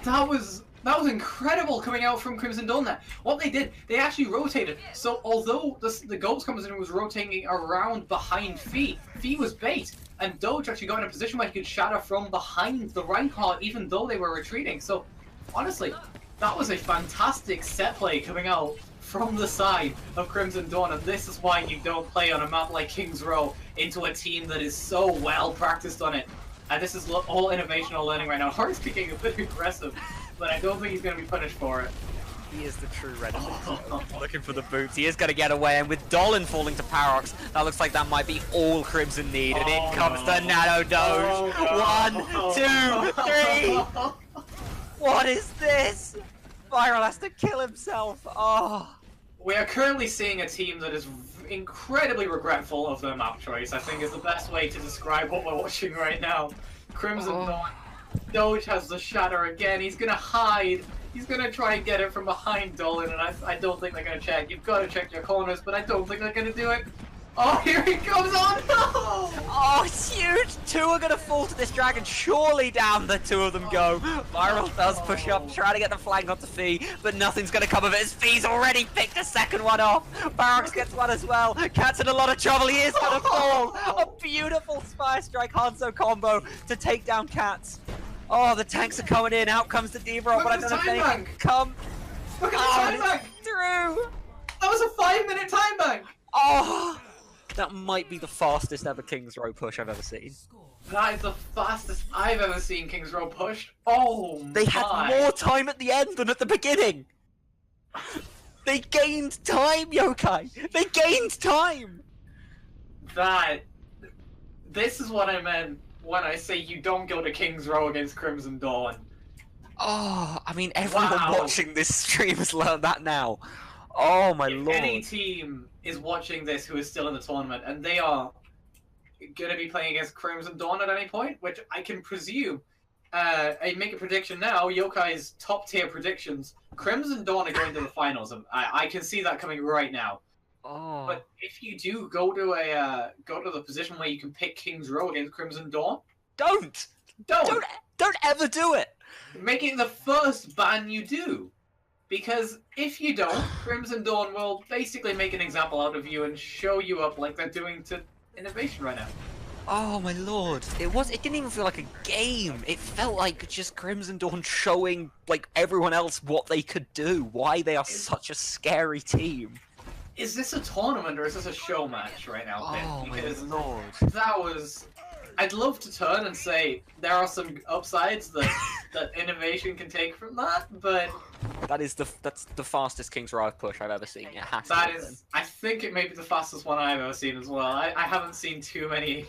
That was incredible coming out from Crimson Dawn there. What they did, they actually rotated. So although the Ghost composition was rotating around behind Fee was bait. And Doge actually got in a position where he could shatter from behind the Reinhardt even though they were retreating. So honestly, that was a fantastic set play coming out from the side of Crimson Dawn, and this is why you don't play on a map like King's Row into a team that is so well practiced on it. And this is all innovation, all learning right now. Hard's kicking a bit aggressive, but I don't think he's going to be punished for it. He is the true Renaissance. Looking for the boots. He is going to get away, and with Dolan falling to Parox, that looks like that might be all Crimson need. And in comes the Nano Doge. 1, 2, 3. What is this? Viral has to kill himself. Oh. We are currently seeing a team that is incredibly regretful of their map choice, I think is the best way to describe what we're watching right now. Crimson Dawn. Doge has the shatter again. He's going to hide. He's going to try and get it from behind Dolan, and I don't think they're going to check. You've got to check your corners, but I don't think they're going to do it. Oh, here he comes on! No! Oh, it's huge! 2 are gonna fall to this dragon. Surely down the 2 of them go. Viral does push up, trying to get the flank onto Fee, but nothing's gonna come of it as Fee's already picked the second one off. Barox gets one as well. Cat's in a lot of trouble. He is gonna fall. A beautiful Spire Strike Hanzo combo to take down Cats. Oh, the tanks are coming in. Out comes the Diva, but I don't know if they can come. Look at the time bank! Through! That was a 5-minute time bank! Oh! That might be the fastest ever King's Row push I've ever seen. That is the fastest I've ever seen King's Row pushed. Oh my. They had more time at the end than at the beginning! They gained time, Yokai! They gained time! This is what I meant when I say you don't go to King's Row against Crimson Dawn. Oh, I mean everyone watching this stream has learned that now. Oh my If lord. any team is watching this who is still in the tournament and they are going to be playing against Crimson Dawn at any point, which I can presume, I make a prediction now, Yokai's top tier predictions, Crimson Dawn are going to the finals. I can see that coming right now. Oh. But if you do go to the position where you can pick King's Row against Crimson Dawn, Don't ever do it. make it the first ban you do. Because if you don't, Crimson Dawn will basically make an example out of you and show you up like they're doing to Innovation right now. Oh my lord. It didn't even feel like a game. It felt like just Crimson Dawn showing like everyone else what they could do, why they are such a scary team. Is this a tournament or is this a show match right now, Ben? Oh Because my lord. that was... I'd love to turn and say there are some upsides that Innovation can take from that, but... That's the fastest King's Row push I've ever seen. It has to That have is... been. I think it may be the fastest one I've ever seen as well. I haven't seen too many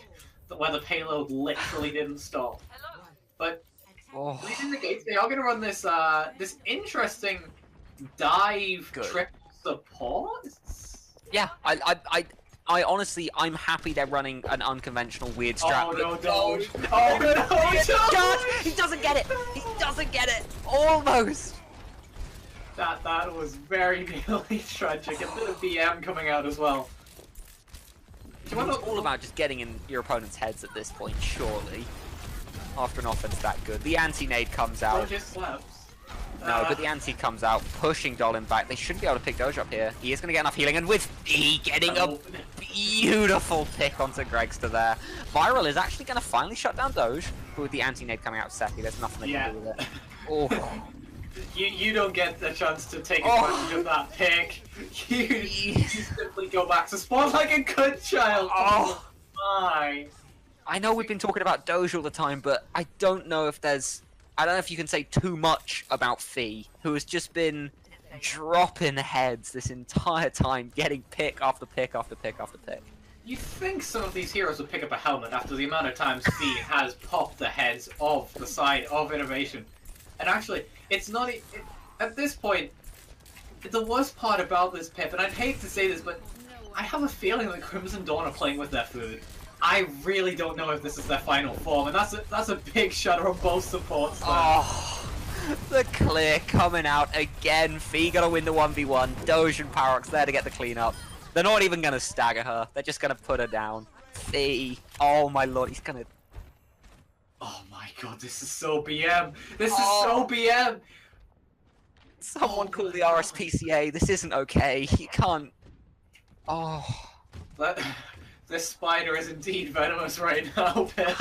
where the payload literally didn't stop. But leading the gates, they are going to run this this interesting dive trip support. Yeah, I honestly, I'm happy they're running an unconventional weird strat. Oh no, Doge! Oh no, Doge! He doesn't get it! He doesn't get it! Almost! That was very nearly tragic. A bit of BM coming out as well. It's all about just getting in your opponent's heads at this point, surely. After an offense that good. The anti-nade comes out. No, but the anti comes out, pushing Dolan back. They shouldn't be able to pick Doge up here. He is going to get enough healing, and with E getting a beautiful pick onto Gregster there. Viral is actually going to finally shut down Doge, but with the anti-nade coming out Seki, there's nothing they can do with it. Oh. You don't get the chance to take advantage of that pick. You simply go back to spawn like a good child. Oh my. I know we've been talking about Doge all the time, but I don't know if you can say too much about Fee, who has just been dropping heads this entire time, getting pick after pick after pick after pick. You think some of these heroes would pick up a helmet after the amount of times Fee has popped the heads of the side of Innovation. And actually, it's not... at this point, the worst part about this Pip, and I'd hate to say this, but I have a feeling that Crimson Dawn are playing with their food. I really don't know if this is their final form, and that's a big shudder on both supports there. Oh, the clear coming out again. Fee gotta win the 1v1. Doge and Parox there to get the cleanup. They're not even gonna stagger her. They're just gonna put her down. Fee. Oh my lord, he's gonna... Oh my god, this is so BM. This is so BM. Someone call the RSPCA. This isn't okay. You can't... Oh... This spider is indeed venomous right now, Pip.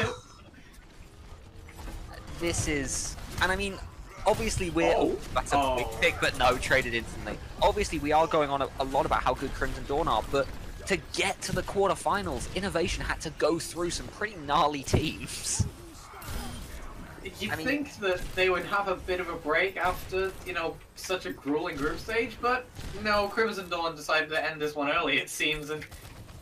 This is... And I mean, obviously we're... that's a big pick, but no, traded instantly. Obviously we are going on a lot about how good Crimson Dawn are, but to get to the quarterfinals, Innovation had to go through some pretty gnarly teams. You'd think that they would have a bit of a break after, you know, such a grueling group stage, but no, Crimson Dawn decided to end this one early, it seems, and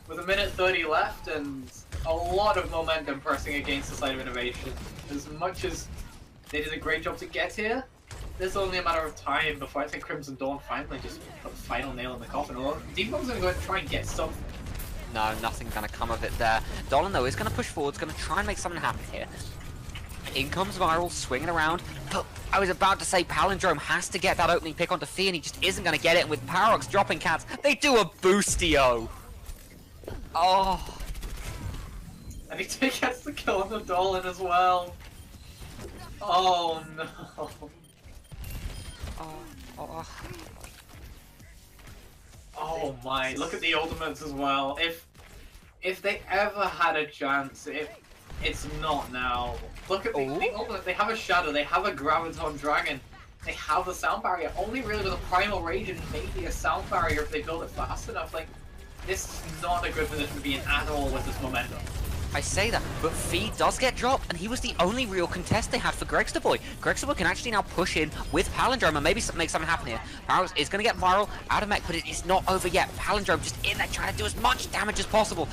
with a minute 30 left and a lot of momentum pressing against the side of Innovation. As much as they did a great job to get here, there's only a matter of time before I think Crimson Dawn finally just put the final nail in the coffin. Although Deepom's going to go and try and get something. No, nothing's going to come of it there. Dolan, though, is going to push forward, is going to try and make something happen here. In comes Viral, swinging around, but I was about to say Palindrome has to get that opening pick onto Fee, and he just isn't going to get it, and with Parox dropping cats, they do a boostio! Oh. And he gets the kill on the Dolan as well. Oh no. Oh my, look at the ultimates as well. If they ever had a chance, it's not now. Look at the ultimate, they have a Shadow, they have a Graviton Dragon, they have the Sound Barrier, only really with a Primal Rage and maybe a Sound Barrier if they build it fast enough. Like, this is not a good position to be in at all with this momentum. I say that, but Fee does get dropped, and he was the only real contest they had for Gregster Boy. Gregster Boy can actually now push in with Palindrome and maybe make something happen here. Parox is going to get Viral out of mech, but it is not over yet. Palindrome just in there trying to do as much damage as possible.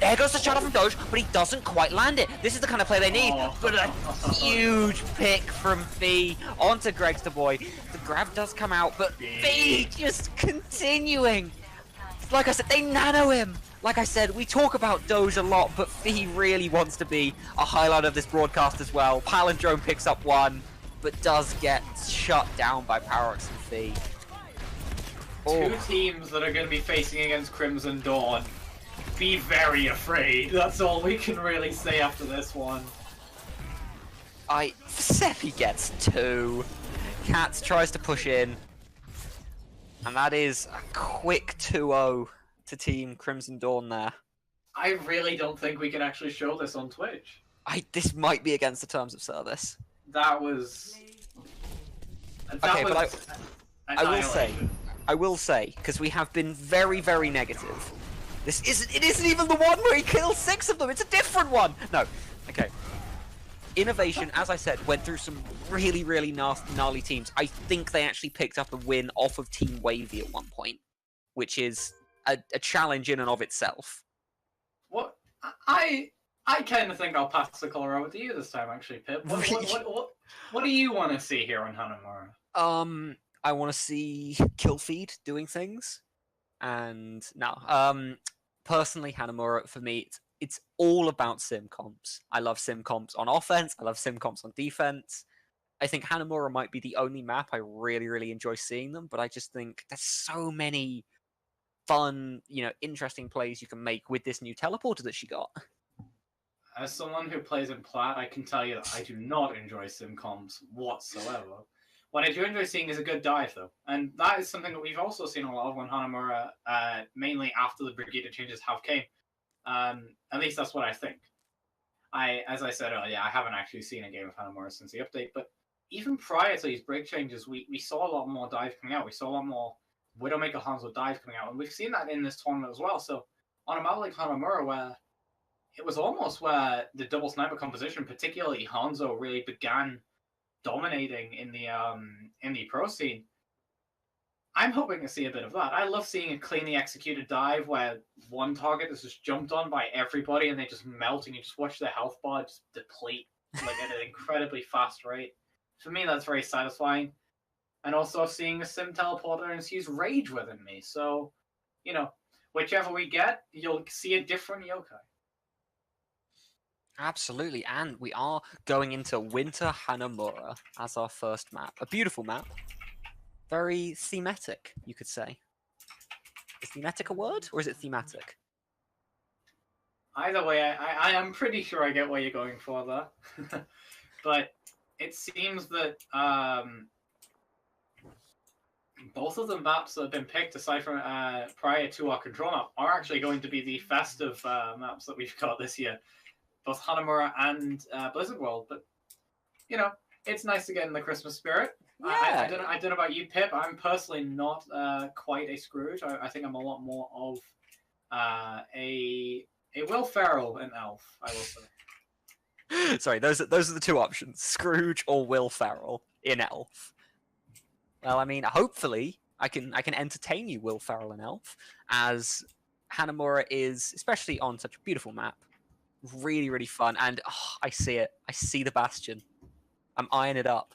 There goes the shadow from Doge, but he doesn't quite land it. This is the kind of play they need. But a huge pick from Fee onto Greg's the boy. The grab does come out, but Fee just continuing. Like I said, they nano him. Like I said, we talk about Doge a lot, but Fee really wants to be a highlight of this broadcast as well. Palindrome picks up one, but does get shut down by Paradox and Fee. Two teams that are going to be facing against Crimson Dawn. Be very afraid. That's all we can really say after this one. Seppi gets 2. Cats tries to push in. And that is a quick 2-0 to Team Crimson Dawn there. I really don't think we can actually show this on Twitch. This might be against the terms of service. That was... Okay, but I will say, because we have been very, very negative. It isn't even the one where he kills 6 of them, it's a different one! No, okay. Innovation, as I said, went through some really, really gnarly teams. I think they actually picked up a win off of Team Wavy at one point, which is a challenge in and of itself. What? I kind of think I'll pass the call over to you this time, actually, Pip. What do you want to see here on Hanamura? I want to see Killfeed doing things, and personally, Hanamura, for me, it's all about sim comps. I love sim comps on offense, I love sim comps on defense. I think Hanamura might be the only map I really, really enjoy seeing them, but I just think there's so many fun, interesting plays you can make with this new teleporter that she got. As someone who plays in Plat, I can tell you that I do not enjoy sim comps whatsoever. What I do enjoy seeing is a good dive, though. And that is something that we've also seen a lot of on Hanamura, mainly after the Brigida changes have came. At least that's what I think. As I said earlier, I haven't actually seen a game of Hanamura since the update, but even prior to these break changes, we saw a lot more dive coming out. We saw a lot more Widowmaker Hanzo dive coming out, and we've seen that in this tournament as well. So on a map like Hanamura, where it was almost where the double sniper composition, particularly Hanzo, really began dominating in the pro scene. I'm hoping to see a bit of that. I love seeing a cleanly executed dive where one target is just jumped on by everybody and they just melt and you just watch their health bar just deplete like at an incredibly fast rate. For me, that's very satisfying. And also seeing a sim teleporter infuse rage within me. So, whichever we get, you'll see a different yokai. Absolutely, and we are going into Winter Hanamura as our first map. A beautiful map. Very thematic, you could say. Is thematic a word, or is it thematic? Either way, I am pretty sure I get what you're going for there. But it seems that both of the maps that have been picked, aside from prior to our control map, are actually going to be the festive maps that we've got this year. Both Hanamura and Blizzard World, but it's nice to get in the Christmas spirit. Yeah. I don't know about you, Pip. I'm personally not quite a Scrooge. I think I'm a lot more of a Will Ferrell in Elf, I will say. Sorry, those are the two options: Scrooge or Will Ferrell in Elf. Well, I mean, hopefully, I can entertain you, Will Ferrell in Elf, as Hanamura is, especially on such a beautiful map, really, really fun. And I see it. I see the Bastion. I'm eyeing it up.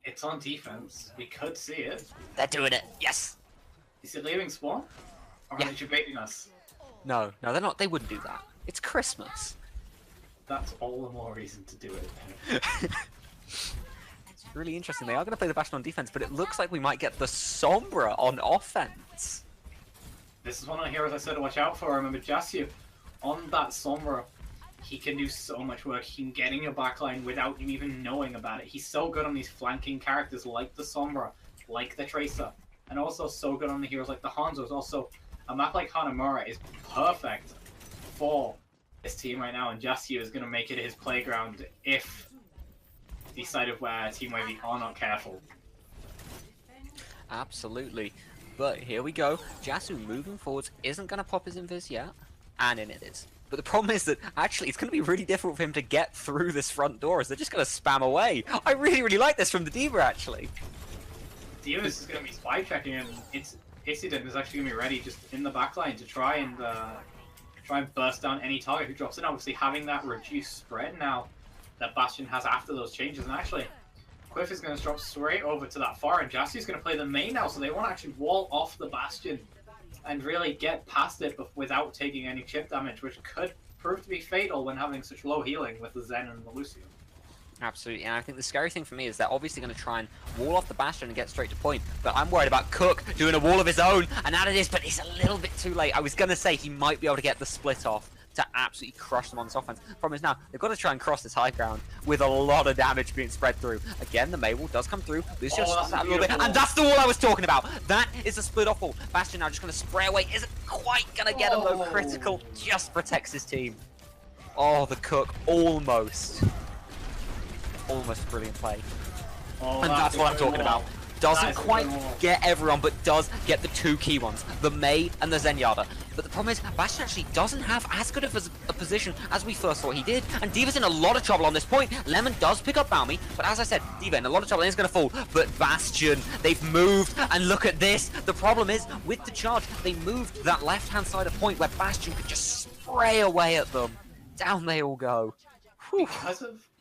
It's on defense. We could see it. They're doing it. Yes. Is it leaving spawn? Or are they debating us? No, they're not. They wouldn't do that. It's Christmas. That's all the more reason to do it. It's really interesting. They are going to play the Bastion on defense, but it looks like we might get the Sombra on offense. This is one of the heroes I said to watch out for. I remember Jasyu on that Sombra. He can do so much work. He can get in your backline without you even knowing about it. He's so good on these flanking characters like the Sombra, like the Tracer, and also so good on the heroes like the Hanzos. Also, a map like Hanamura is perfect for this team right now, and Jasyu is going to make it his playground if the side of where Team Wavy are not careful. Absolutely. But here we go. Jasyu moving forwards isn't going to pop his invis yet, and in it is. But the problem is that, actually, it's going to be really difficult for him to get through this front door, as they're just going to spam away. I really, really like this from the D.Va, actually. D.Va is going to be spy checking, and Isiden is actually going to be ready just in the backline to try and try and burst down any target who drops in. Obviously, having that reduced spread now that Bastion has after those changes. And actually, Quiff is going to drop straight over to that far, and Jassie's going to play the main now, so they want to actually wall off the Bastion and really get past it without taking any chip damage, which could prove to be fatal when having such low healing with the Zen and the Lucio. Absolutely, and I think the scary thing for me is they're obviously going to try and wall off the Bastion and get straight to point, but I'm worried about Cook doing a wall of his own, and out it is, but it's a little bit too late. I was going to say he might be able to get the split off to absolutely crush them on this offense. Problem is now, they've got to try and cross this high ground with a lot of damage being spread through. Again, the May wall does come through. Lucio stops out a little bit, and that's the wall I was talking about. That is the split off wall. Bastion now just going to spray away. Isn't quite going to get him though. Critical just protects his team. Oh, the Cook almost brilliant play. Oh, And that's what I'm talking about. Doesn't quite get everyone, but does get the two key ones, the May and the Zenyatta. But the problem is, Bastion actually doesn't have as good of a position as we first thought he did, and D.Va's in a lot of trouble on this point. Lemon does pick up Balmy, but as I said, D.Va in a lot of trouble and is going to fall. But Bastion, they've moved, and look at this. The problem is, with the charge, they moved that left-hand side of point where Bastion could just spray away at them. Down they all go. Whew.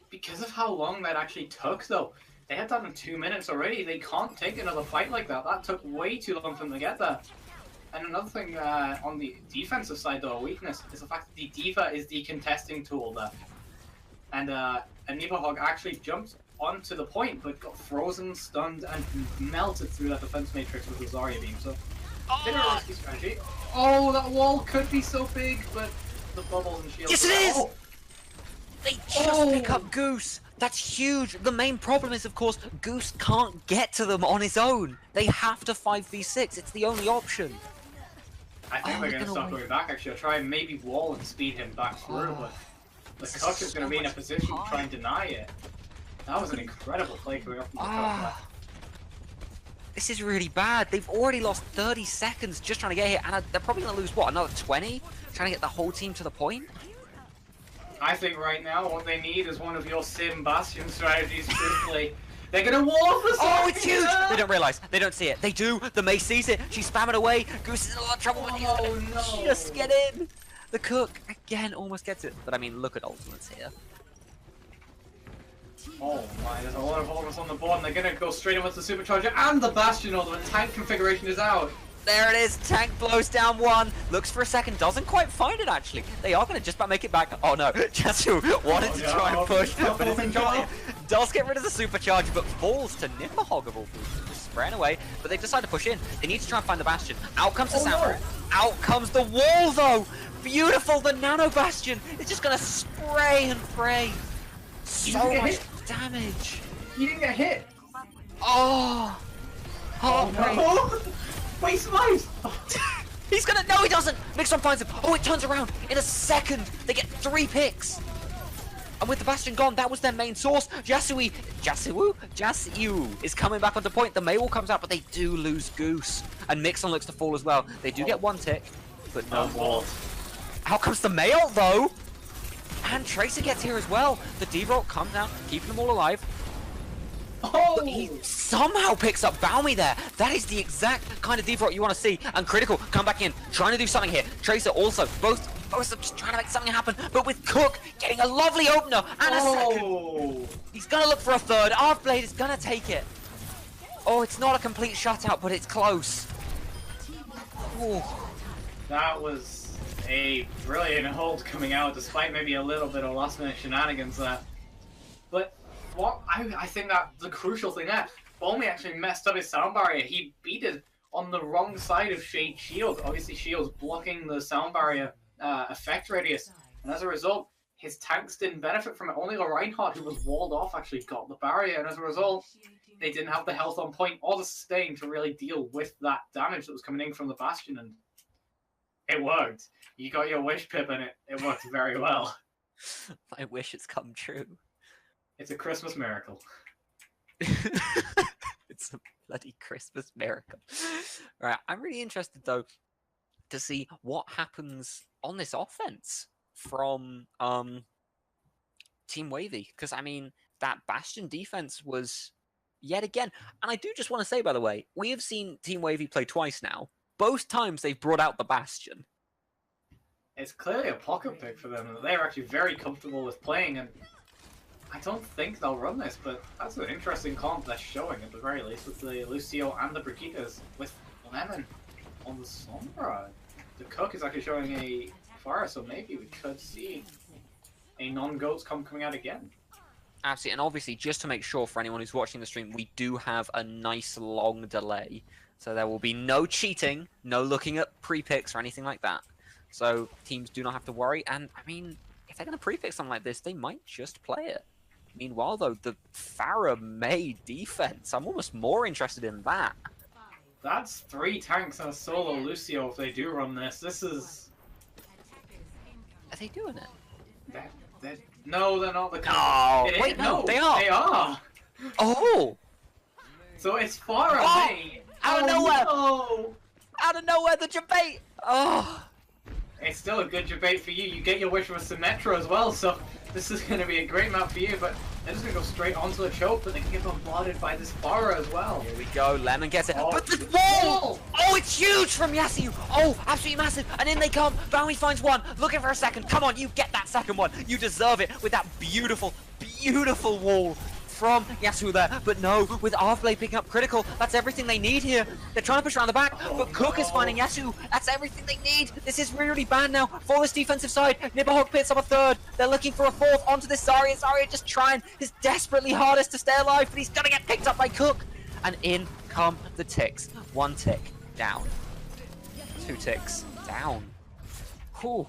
Because of how long that actually took, though. They had that in 2 minutes already. They can't take another fight like that. That took way too long for them to get there. And another thing on the defensive side, though, a weakness, is the fact that the D.Va is the contesting tool there. And Nibelhog actually jumped onto the point, but got frozen, stunned, and melted through that defense matrix with the Zarya beam. So, bit of a risky strategy. Oh, that wall could be so big, but the bubbles and shields. Yes, it is! Oh. They just pick up Goose. That's huge. The main problem is, of course, Goose can't get to them on his own. They have to 5v6. It's the only option. I think they're going to start going back, actually. I'll try and maybe wall and speed him back through, but the Cook is going to be in a position to try and deny it. That was an incredible play coming off from the Cook. This is really bad. They've already lost 30 seconds just trying to get here, and they're probably going to lose, what, another 20? Trying to get the whole team to the point? I think right now what they need is one of your Sim Bastion strategies, truthfully. They're gonna wall for Oh, it's huge! They don't realize. They don't see it. They do. The May sees it. She's spamming away. Goose is in a lot of trouble, but he's gonna just get in. The Cook, again, almost gets it. But I mean, look at ultimates here. Oh my, there's a lot of ultimates on the board, and they're gonna go straight in with the Supercharger and the Bastion ultimate. Tank configuration is out. There it is, tank blows down one, looks for a second, doesn't quite find it actually. They are going to just about make it back. Oh no, Jassu wanted to try and push, but isn't trying. Does get rid of the supercharger, but falls to Nibelhog of all people, just spraying away. But they decide to push in. They need to try and find the Bastion. Out comes the Samurai. Out comes the wall though. Beautiful, the Nano Bastion is just going to spray and pray. So much damage. He didn't get hit. Oh. No. Wait, Slice! He's gonna. No, he doesn't! Mixon finds him. Oh, it turns around in a second. They get 3 picks. And with the Bastion gone, that was their main source. Jassu is coming back onto point. The May wall comes out, but they do lose Goose. And Mixon looks to fall as well. They do get 1 tick, but no more. Out comes the May ult, though. And Tracer gets here as well. The D-Roll comes down, keeping them all alive. Oh! But he somehow picks up Balmy there. That is the exact kind of default you want to see. And Critical come back in, trying to do something here. Tracer also, both of them just trying to make something happen. But with Cook getting a lovely opener and a second. He's going to look for a third. Arfblade is going to take it. Oh, it's not a complete shutout, but it's close. Ooh. That was a brilliant hold coming out, despite maybe a little bit of last-minute shenanigans there. But what I think that the crucial thing there, Balmy actually messed up his sound barrier. He beat it on the wrong side of Shade's shield. Obviously, Shield's blocking the sound barrier effect radius, and as a result, his tanks didn't benefit from it. Only the Reinhardt, who was walled off, actually got the barrier, and as a result, they didn't have the health on point or the sustain to really deal with that damage that was coming in from the Bastion, and it worked. You got your wish, Pip, and it worked very well. My wish has come true. It's a Christmas miracle. It's a bloody Christmas miracle. Right, I'm really interested though to see what happens on this offense from Team Wavy, because I mean that Bastion defense was yet again, and I do just want to say, by the way, we have seen Team Wavy play twice now. Both times they've brought out the Bastion. It's clearly a pocket pick for them, and they're actually very comfortable with playing, and I don't think they'll run this, but that's an interesting comp they're showing at the very least with the Lucio and the Brigidas with Lemon on the Sombra. The Cook is actually showing a Fire, so maybe we could see a non-GOATS comp coming out again. Absolutely, and obviously, just to make sure for anyone who's watching the stream, we do have a nice long delay. So there will be no cheating, no looking at pre-picks or anything like that. So teams do not have to worry, and I mean, if they're going to pre-pick something like this, they might just play it. Meanwhile, though, the Pharah May defense, I'm almost more interested in that. That's 3 tanks and a solo Lucio if they do run this. This is... Are they doing it? No, they're not. Wait, no, they are. They are. Oh! So it's Pharah May. Out of nowhere! No. Out of nowhere, the debate! Oh! It's still a good debate for you. You get your wish from a Symmetra as well, so this is going to be a great map for you, but they're just going to go straight onto the choke, but they can get bombarded by this Pharah as well. Here we go, Lemon gets it. Oh, but the wall! Oh, it's huge from Yasuo! Oh, absolutely massive! And in they come! Bowie finds one, looking for a second. Come on, you get that second one! You deserve it with that beautiful, beautiful wall from Yasuo there. But no, with Arfblade picking up critical, that's everything they need here. They're trying to push around the back, but Cook is finding Yasuo. That's everything they need. This is really bad now for this defensive side. Nibberhog picks up a third. They're looking for a fourth onto this Zarya. Zarya just trying his desperately hardest to stay alive, but he's gonna get picked up by Cook. And in come the ticks. 1 tick down. 2 ticks down. Whew.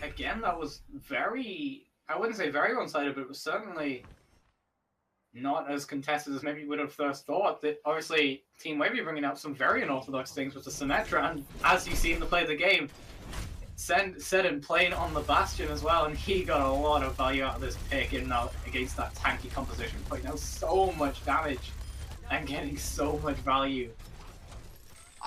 Again, that was very... I wouldn't say very one-sided, but it was certainly not as contested as maybe you would have first thought. That obviously Team Wavy bringing out some very unorthodox things with the Symmetra, and as you see in the play of the game, set him playing on the Bastion as well, and he got a lot of value out of this pick in against that tanky composition, putting out so much damage and getting so much value.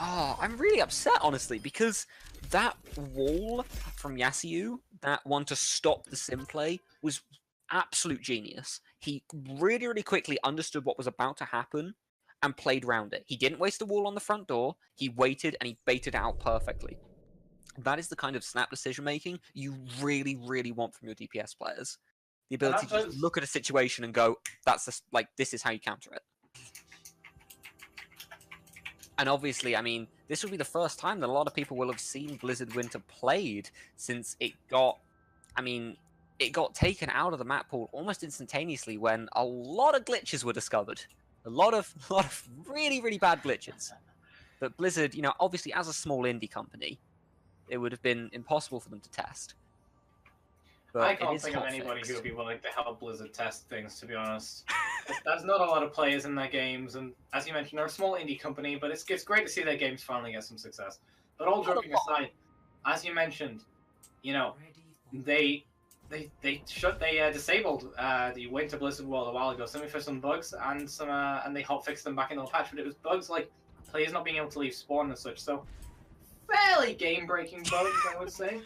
Oh, I'm really upset, honestly, because that wall from Yasuo, that one to stop the sim play, was absolute genius. He really, really quickly understood what was about to happen and played around it. He didn't waste the wall on the front door. He waited and he baited it out perfectly. That is the kind of snap decision-making you really, really want from your DPS players. The ability to just look at a situation and go, this is how you counter it. And obviously, I mean, this will be the first time that a lot of people will have seen Blizzard Winter played since it got taken out of the map pool almost instantaneously when a lot of glitches were discovered. A lot of really, really bad glitches. But Blizzard, you know, obviously as a small indie company, it would have been impossible for them to test. But I can't think of anybody who would be willing to help Blizzard test things, to be honest. There's not a lot of players in their games, and as you mentioned, they're a small indie company, but it's great to see their games finally get some success. But all joking aside, as you mentioned, you know, they disabled the Winter Blizzard World a while ago, simply for some bugs, and they hotfixed them back in the patch, but it was bugs like players not being able to leave spawn and such, so fairly game-breaking bugs, I would say.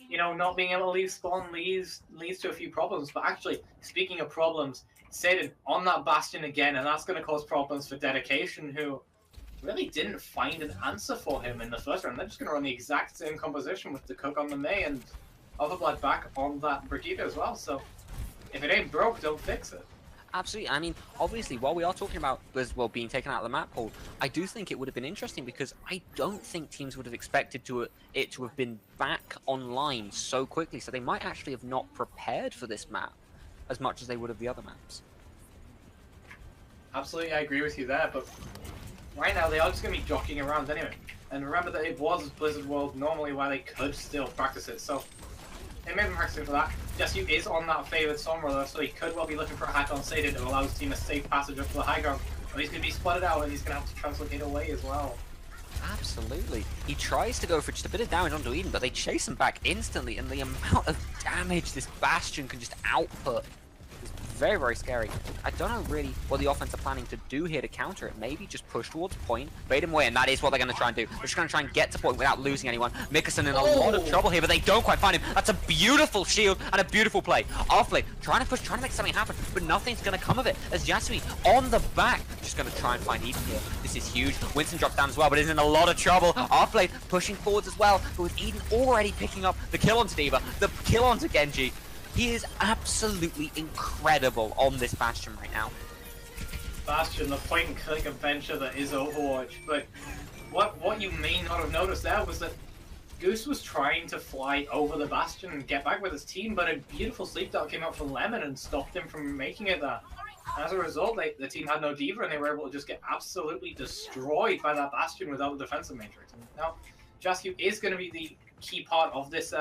You know, not being able to leave spawn leads to a few problems, but actually, speaking of problems, Satan on that Bastion again, and that's going to cause problems for Dedication, who really didn't find an answer for him in the first round. They're just going to run the exact same composition with the Cook on the May and Overblood back on that Brigida as well, so if it ain't broke, don't fix it. Absolutely. I mean, obviously, while we are talking about Blizzard being taken out of the map pool, I do think it would have been interesting because I don't think teams would have expected it to have been back online so quickly, so they might actually have not prepared for this map as much as they would have the other maps. Absolutely, I agree with you there, but right now they are just going to be jockeying around anyway. And remember that it was Blizzard World normally where they could still practice it, so they may be practicing for that. Yasuo is on that favoured Sombra though, so he could well be looking for a hack on Satan to allow his team a safe passage up to the high ground. But he's going to be spotted out and he's going to have to translocate away as well. Absolutely. He tries to go for just a bit of damage onto Eden, but they chase him back instantly, and the amount of damage this Bastion can just output is very, very scary. I don't know really what the offense are planning to do here to counter it. Maybe just push towards point, bait him away, and that is what they're going to try and do. They're just going to try and get to point without losing anyone. Mickelson in a lot of trouble here, but they don't quite find him. That's a beautiful shield and a beautiful play. Offlane trying to push, trying to make something happen, but nothing's going to come of it. As Yasumi on the back, just going to try and find Eden here. This is huge. Winston drops down as well, but is in a lot of trouble. Offlane pushing forwards as well, but with Eden already picking up the kill onto D.Va, the kill onto Genji. He is absolutely incredible on this Bastion right now. Bastion, the point-and-click adventure that is Overwatch. But what you may not have noticed there was that Goose was trying to fly over the Bastion and get back with his team, but a beautiful sleep dart came out from Lemon and stopped him from making it there. As a result, the team had no D.Va and they were able to just get absolutely destroyed by that Bastion without the defensive matrix. And now, Jascu is going to be the key part of this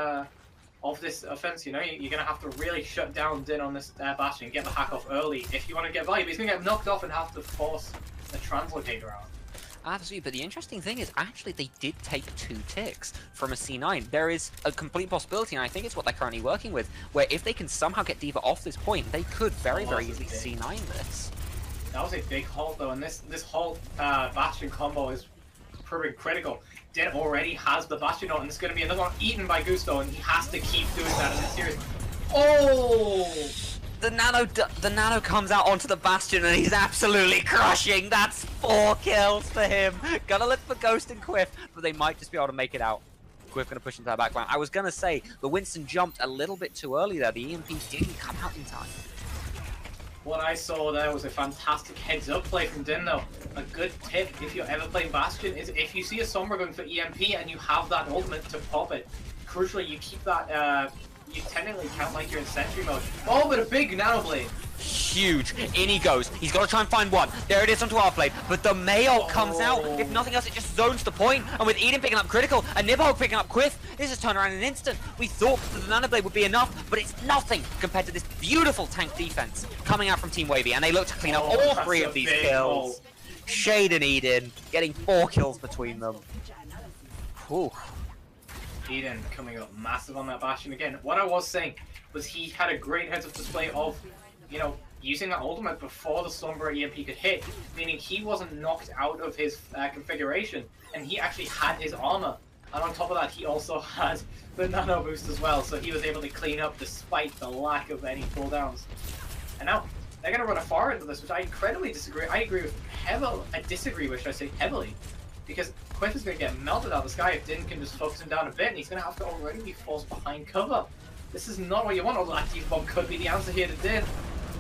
offense. You know, you're going to have to really shut down Din on this Bastion and get the hack off early if you want to get value. But he's going to get knocked off and have to force the translocator out. Absolutely, but the interesting thing is actually they did take 2 ticks from a C9. There is a complete possibility, and I think it's what they're currently working with, where if they can somehow get D.Va off this point, they could very, very easily C9 this. That was a big halt though, and this whole Bastion combo is proving critical. Din already has the Bastion ult, and it's going to be another one eaten by Gusto, and he has to keep doing that in this series. Oh! The nano comes out onto the Bastion, and he's absolutely crushing. That's 4 kills for him. Gonna look for Ghost and Quiff, but they might just be able to make it out. Quiff gonna push into that background. I was gonna say, the Winston jumped a little bit too early there. The EMP didn't come out in time. What I saw there was a fantastic heads-up play from Din, though. A good tip if you're ever playing Bastion is if you see a Sombra going for EMP and you have that ultimate to pop it, crucially you keep that, you technically count like you're in sentry mode. Oh, but a big nano blade. Huge. In he goes. He's got to try and find one. There it is onto our blade. But the Mayo comes out. If nothing else, it just zones the point. And with Eden picking up critical and Nibhogg picking up Quiff, this is turned around in an instant. We thought that the nano blade would be enough, but it's nothing compared to this beautiful tank defense coming out from Team Wavy. And they look to clean up all 3 of these kills. Shade and Eden getting 4 kills between them. Whew. Eden coming up massive on that Bastion again. What I was saying was he had a great heads-up display of, you know, using that ultimate before the Sombra EMP could hit, meaning he wasn't knocked out of his configuration, and he actually had his armor. And on top of that, he also had the nano boost as well, so he was able to clean up despite the lack of any cooldowns. And now, they're going to run a far into this, which I incredibly disagree. I disagree with, should I say, heavily. Because Quiff is going to get melted out of the sky if Din can just focus him down a bit, and he's going to have to already be forced behind cover. This is not what you want, although that Deep Bomb could be the answer here to Din.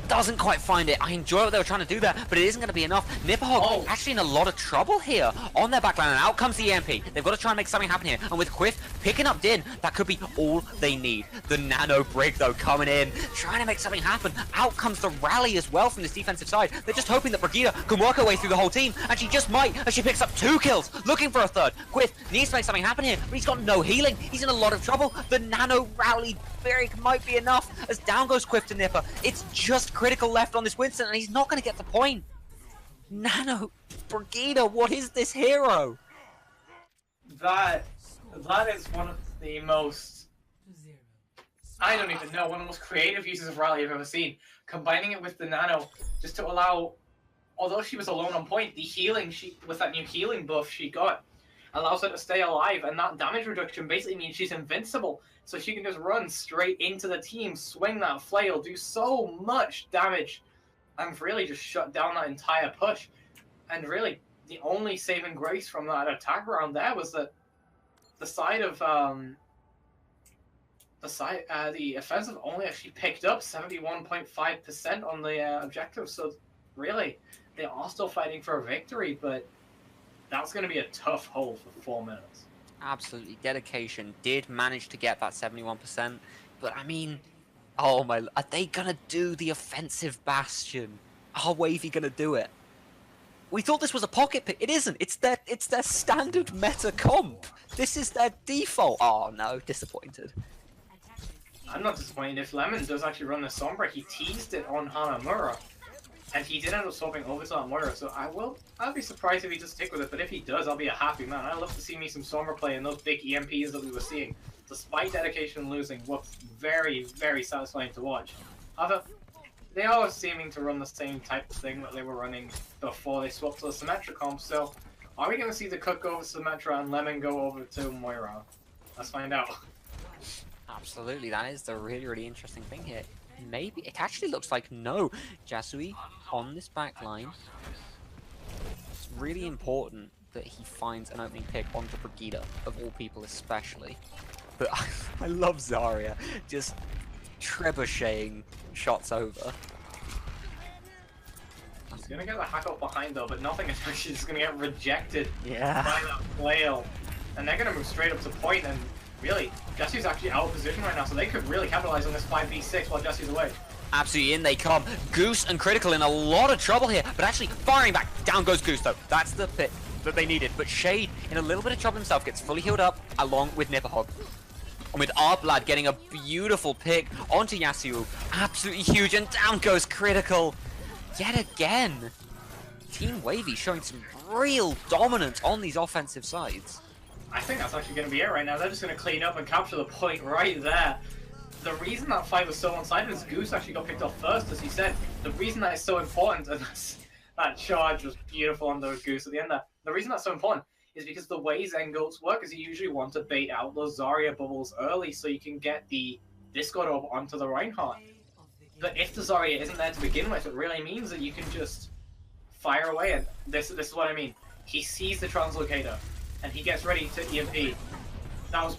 Doesn't quite find it. I enjoy what they were trying to do there, but it isn't going to be enough. Nibhogg actually in a lot of trouble here on their backline, and out comes the EMP. They've got to try and make something happen here, and with Quiff picking up Din, that could be all they need. The nano brig, though, coming in, trying to make something happen. Out comes the rally as well from this defensive side. They're just hoping that Brigida can work her way through the whole team, and she just might, as she picks up 2 kills, looking for a 3rd. Quiff needs to make something happen here, but he's got no healing. He's in a lot of trouble. The nano rally might be enough, as down goes Quiff to Nipper. It's just critical left on this Winston, and he's not going to get the point. Nano, Brigida, what is this hero? That is one of the most, I don't even know, one of the most creative uses of rally I've ever seen. Combining it with the nano, just to allow, although she was alone on point, the healing with that new healing buff she got, allows her to stay alive, and that damage reduction basically means she's invincible. So she can just run straight into the team, swing that flail, do so much damage, and really just shut down that entire push. And really, the only saving grace from that attack round there was that the side of the offensive only actually picked up 71.5% on the objective. So really, they are still fighting for a victory, but that's going to be a tough hold for 4 minutes. Absolutely. Dedication did manage to get that 71%, but I mean, oh my, are they going to do the offensive Bastion? Are Wavy going to do it? We thought this was a pocket pick. It isn't. It's their standard meta comp. This is their default. Oh no, disappointed. I'm not disappointed. If Lemon does actually run the Sombra, he teased it on Hanamura, and he did end up swapping over to Hanamura, so I'll be surprised if he just stick with it, but if he does, I'll be a happy man. I'd love to see me some Sombra play and those big EMPs that we were seeing, despite dedication losing, were very, very satisfying to watch. However, they are seeming to run the same type of thing that they were running before they swapped to the Symmetra comp, so are we going to see the Cook go over to Symmetra and Lemon go over to Moira? Let's find out. Absolutely, that is the really, really interesting thing here. Maybe, it actually looks like no. Jasui on this back line. It's really important that he finds an opening pick onto Brigida, of all people especially. But I love Zarya, just trebucheting shots over. He's gonna get the hack up behind though, but nothing is actually just gonna get rejected by that flail. And they're gonna move straight up to point, and really, Jesse's actually out of position right now, so they could really capitalize on this 5v6 while Jesse's away. Absolutely, in they come. Goose and Critical in a lot of trouble here, but actually firing back. Down goes Goose though. That's the pick that they needed. But Shade, in a little bit of trouble himself, gets fully healed up along with Nipperhog. And with Arblad getting a beautiful pick onto Yasuo. Absolutely huge, and down goes Critical. Yet again. Team Wavy showing some real dominance on these offensive sides. I think that's actually going to be it right now. They're just going to clean up and capture the point right there. The reason that fight was so one-sided is Goose actually got picked off first, as he said. The reason that is so important, and that charge was beautiful on those Goose at the end there. The reason that's so important is because the way Zengoats work is you usually want to bait out those Zarya bubbles early so you can get the Discord Orb onto the Reinhardt. But if the Zarya isn't there to begin with, it really means that you can just fire away. And this is what I mean. He sees the Translocator, and he gets ready to EMP. That was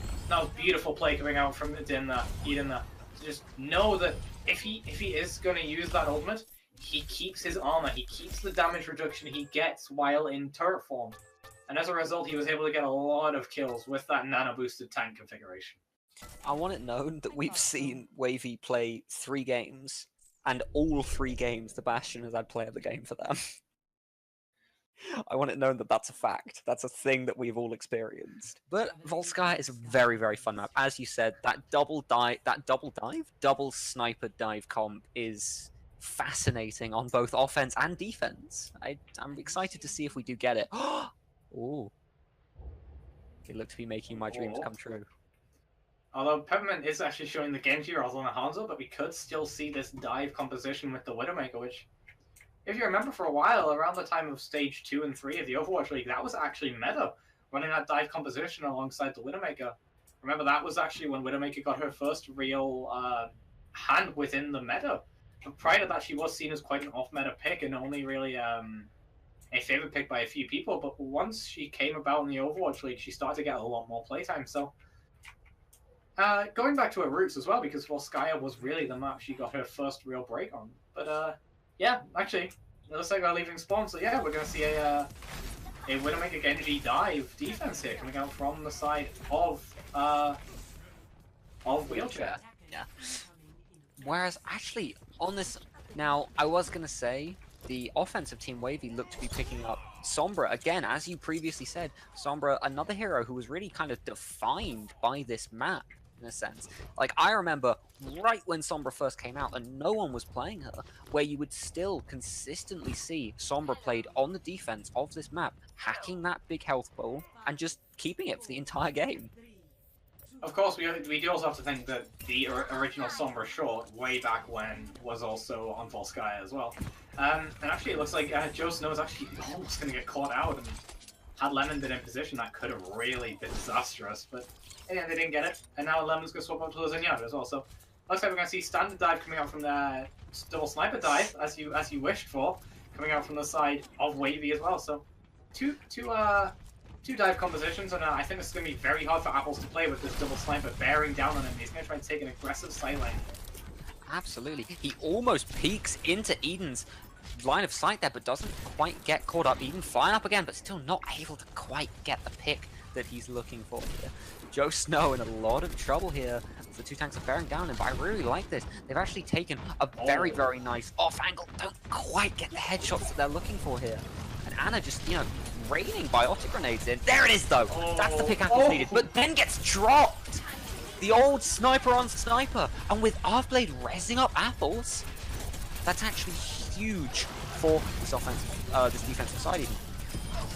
beautiful play coming out from Eden there. So just know that if he is going to use that ultimate, he keeps his armor, he keeps the damage reduction he gets while in turret form. And as a result, he was able to get a lot of kills with that nano-boosted tank configuration. I want it known that we've seen Wavy play 3 games, and all 3 games the Bastion has had player of the game for them. I want it known that that's a fact. That's a thing that we've all experienced. But Volskaya is a very, very fun map. As you said, that double sniper dive comp is fascinating on both offense and defense. I'm excited to see if we do get it. Ooh. They look to be making my dreams come true. Although Peppermint is actually showing the Genji rather than a Hanzo, but we could still see this dive composition with the Widowmaker, which, if you remember, for a while, around the time of Stage 2 and 3 of the Overwatch League, that was actually meta, running that dive composition alongside the Widowmaker. Remember, that was actually when Widowmaker got her first real hand within the meta. But prior to that, she was seen as quite an off-meta pick, and only really a favorite pick by a few people. But once she came about in the Overwatch League, she started to get a lot more playtime. So, going back to her roots as well, because Volskaya was really the map she got her first real break on. But, yeah, actually, it looks like we're leaving spawn, so yeah, we're going to see a Widowmaker Genji dive defense here coming out from the side of Wheelchair. Yeah. Whereas, actually, on this... Now, I was going to say, the offensive team Wavy looked to be picking up Sombra. Again, as you previously said, Sombra, another hero who was really kind of defined by this map, in a sense. Like, I remember right when Sombra first came out and no one was playing her, where you would still consistently see Sombra played on the defense of this map, hacking that big health pool and just keeping it for the entire game. Of course, we do also have to think that the original Sombra short, way back when, was also on Volskaya as well. And actually, it looks like Joe Snow is actually almost going to get caught out, and had Lemon been in position, that could have really been disastrous, but yeah, they didn't get it, and now Lemon's going to swap up to the Zenyatta as well, so looks like we're going to see standard dive coming out from the double sniper dive, as you wished for, coming out from the side of Wavy as well, so two dive compositions, and I think this is going to be very hard for Apples to play with this double sniper bearing down on him. He's going to try and take an aggressive side lane. Absolutely. He almost peeks into Eden's line of sight there, but doesn't quite get caught up. Eden flying up again, but still not able to quite get the pick that he's looking for here. Joe Snow in a lot of trouble here. The 2 tanks are bearing down him, but I really like this. They've actually taken a very, very nice off angle. Don't quite get the headshots that they're looking for here. And Anna just, you know, raining biotic grenades in. There it is, though. That's the pick Apples needed, but then gets dropped. The old sniper on sniper. And with Arfblade rezzing up Apples, that's actually huge for this offensive, this defensive side even.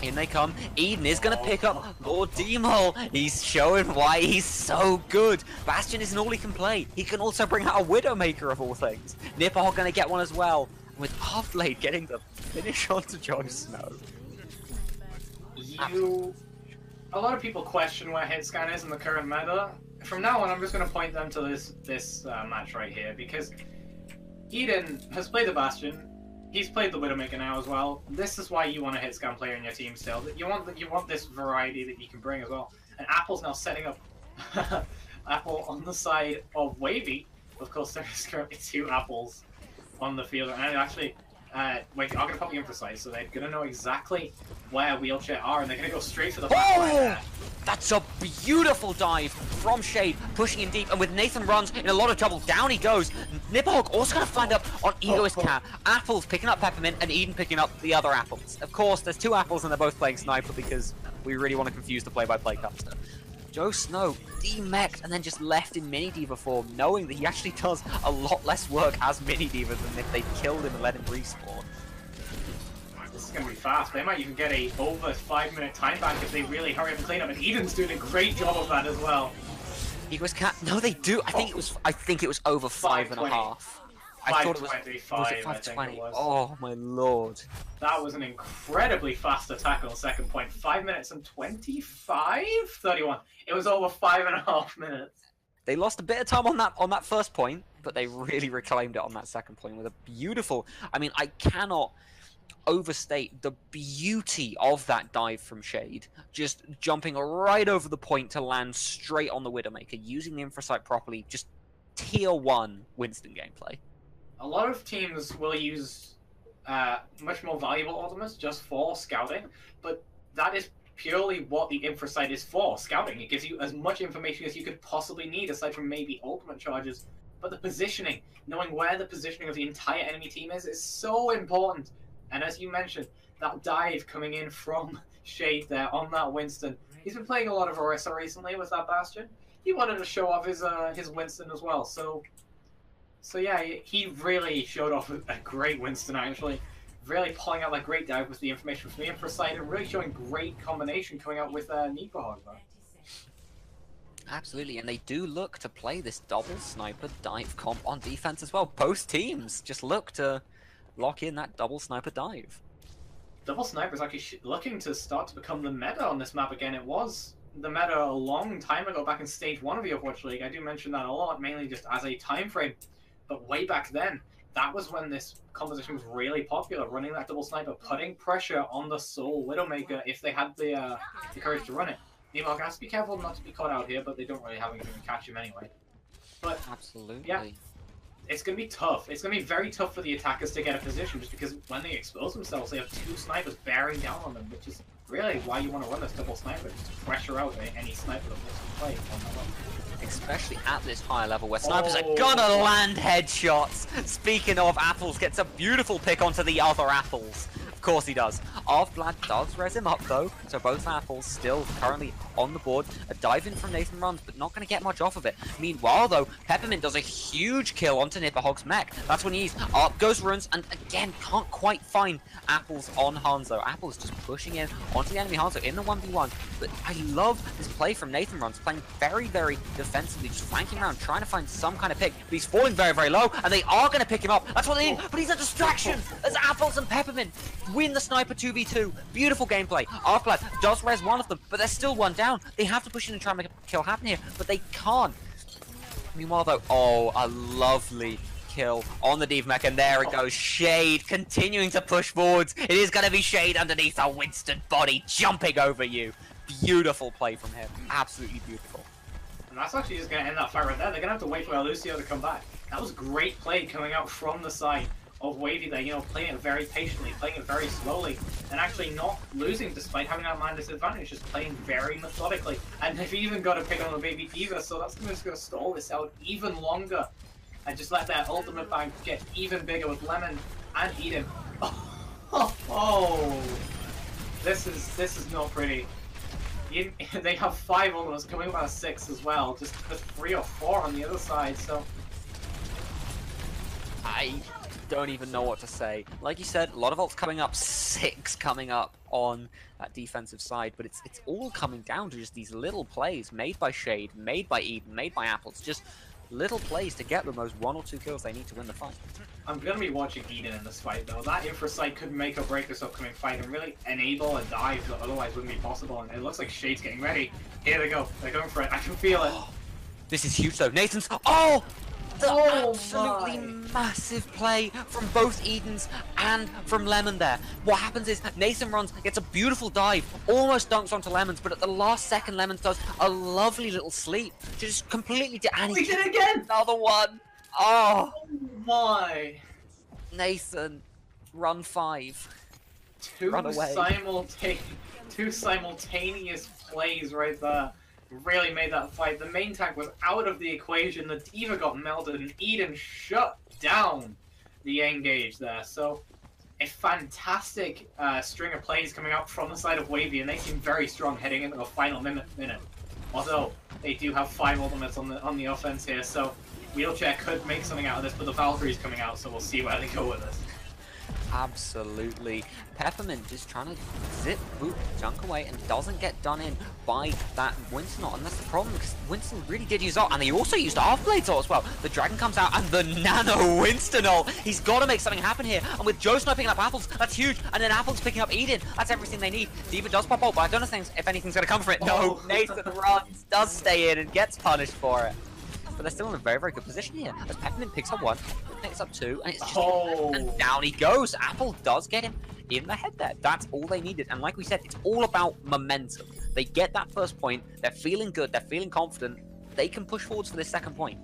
In they come. Eden is going to pick up Lord Demo. He's showing why he's so good. Bastion isn't all he can play. He can also bring out a Widowmaker of all things. Nipperhog going to get one as well. With Halfblade getting the finish onto Jon Snow. A lot of people question where Hitscan is in the current meta. From now on, I'm just going to point them to this match right here, because Eden has played the Bastion. He's played the Widowmaker now as well. This is why you want a Hitscan player in your team still. You want this variety that you can bring as well. And Apple's now setting up Apple on the side of Wavy. Of course, there is currently 2 Apples on the field, and actually, wait, I'm gonna pop the imprecise, so they're gonna know exactly where Wheelchair are, and they're gonna go straight for the back line there. That's a beautiful dive from Shade, pushing in deep, and with Nathan runs in a lot of trouble, down he goes. Nipperhog also gonna find up on Egoist Cat. Apples picking up Peppermint, and Eden picking up the other Apples. Of course, there's 2 Apples, and they're both playing Sniper because we really want to confuse the play-by-play caster. Jon Snow demech'd and then just left in Mini Diva form, knowing that he actually does a lot less work as Mini Diva than if they killed him and let him respawn. This is going to be fast. They might even get a over 5-minute time back if they really hurry up and clean up, and Eden's doing a great job of that as well. Egoist Cat, no they do. I think it was over 5.5. I thought it was 5:20. Oh my lord. That was an incredibly fast attack on the second point. 5 minutes and 31. It was over 5.5 minutes. They lost a bit of time on that first point, but they really reclaimed it on that second point with a beautiful. I mean, I cannot overstate the beauty of that dive from Shade, just jumping right over the point to land straight on the Widowmaker, using the infrasight properly. Just tier 1 Winston gameplay. A lot of teams will use much more valuable ultimates just for scouting, but that is purely what the infrasight is for, scouting. It gives you as much information as you could possibly need, aside from maybe ultimate charges. But the positioning, knowing where the positioning of the entire enemy team is so important. And as you mentioned, that dive coming in from Shade there on that Winston. He's been playing a lot of Orisa recently with that Bastion. He wanted to show off his Winston as well, so yeah, he really showed off a great Winston, actually. Really pulling out that great dive with the information from the infrasight, and really showing great combination coming out with Nipperhog. Absolutely, and they do look to play this double sniper dive comp on defense as well. Both teams just look to lock in that double sniper dive. Double sniper is actually looking to start to become the meta on this map again. It was the meta a long time ago, back in Stage 1 of the Overwatch League. I do mention that a lot, mainly just as a time frame. But way back then, that was when this composition was really popular, running that double sniper, putting pressure on the sole Widowmaker if they had the courage to run it. Nipperhog has to be careful not to be caught out here, but they don't really have anything to catch him anyway. But absolutely, yeah, it's going to be tough. It's going to be very tough for the attackers to get a position, just because when they expose themselves, they have 2 snipers bearing down on them, which is really why you want to run this double sniper, just to pressure out any sniper that wants to play on the level. Especially at this higher level where snipers are gonna land headshots. Speaking of Apples, gets a beautiful pick onto the other Apples. Of course he does. Arvblad does res him up though, so both Apples still currently on the board. A dive in from Nathan runs, but not going to get much off of it. Meanwhile though, Peppermint does a huge kill onto Nipperhog's mech. That's when he's up goes runs, and again can't quite find Apples on Hanzo. Apples just pushing in onto the enemy Hanzo in the 1v1. But I love this play from Nathan runs, playing very, very defensively, just flanking around, trying to find some kind of pick. But he's falling very, very low, and they are going to pick him up. That's what they need, but he's a distraction as Apples and Peppermint win the sniper 2v2. Beautiful gameplay. Arvblad does res one of them, but there's still one down. They have to push in and try and make a kill happen here, but they can't. Meanwhile though, oh, a lovely kill on the Div mech, and there it goes. Shade continuing to push forwards. It is going to be Shade underneath a Winston body jumping over you. Beautiful play from him. Absolutely beautiful. And that's actually just going to end that fight right there. They're going to have to wait for Lucio to come back. That was great play coming out from the side of Wavy there, you know, playing it very patiently, playing it very slowly, and actually not losing despite having that man disadvantage, just playing very methodically. And they've even got to pick on the baby Diva, so that's just going to stall this out even longer and just let their ultimate bank get even bigger with Lemon and Eden. Oh, this is not pretty. They have 5 ultimates coming out of 6 as well, just 3 or 4 on the other side, so don't even know what to say. Like you said, a lot of ults coming up, 6 coming up on that defensive side, but it's all coming down to just these little plays made by Shade, made by Eden, made by Apples, just little plays to get them those 1 or 2 kills they need to win the fight. I'm going to be watching Eden in this fight, though. That infra site could make or break this upcoming fight and really enable a dive that otherwise wouldn't be possible. And it looks like Shade's getting ready. Here they go. They're going for it. I can feel it. This is huge, though. Nathan's... Oh! The absolutely my. massive play from both Edens and from Lemon there. What happens is Nathan runs, gets a beautiful dive, almost dunks onto Lemons, but at the last second Lemons does a lovely little sleep. Just completely... And We did it again! Another one! Oh! My! Nathan, run 5. Two Run away. simultaneous plays right there. Really made that fight. The main tank was out of the equation. The D.Va got melted, and Eden shut down the engage there. So, a fantastic string of plays coming out from the side of Wavy, and they seem very strong heading into the final minute. Although they do have 5 ultimates on the offense here, so Wheelchair could make something out of this. But the Valkyrie's coming out, so we'll see where they go with this. Absolutely. Peppermint just trying to zip, boop, junk away and doesn't get done in by that Winston ult. And that's the problem because Winston really did use ult, and he also used Half-Blade's ult as well. The Dragon comes out and the Nano Winston ult. He's got to make something happen here. And with Joe Snow picking up Apples, that's huge. And then Apples picking up Eden. That's everything they need. D.Va does pop ult, but I don't know if anything's going to come from it. No, Nathan runs, does stay in and gets punished for it. But they're still in a very, very good position here. As Peppermint picks up 1, picks up 2, and it's just... And down he goes. Apple does get him in the head there. That's all they needed. And like we said, it's all about momentum. They get that first point. They're feeling good. They're feeling confident. They can push forwards for this second point.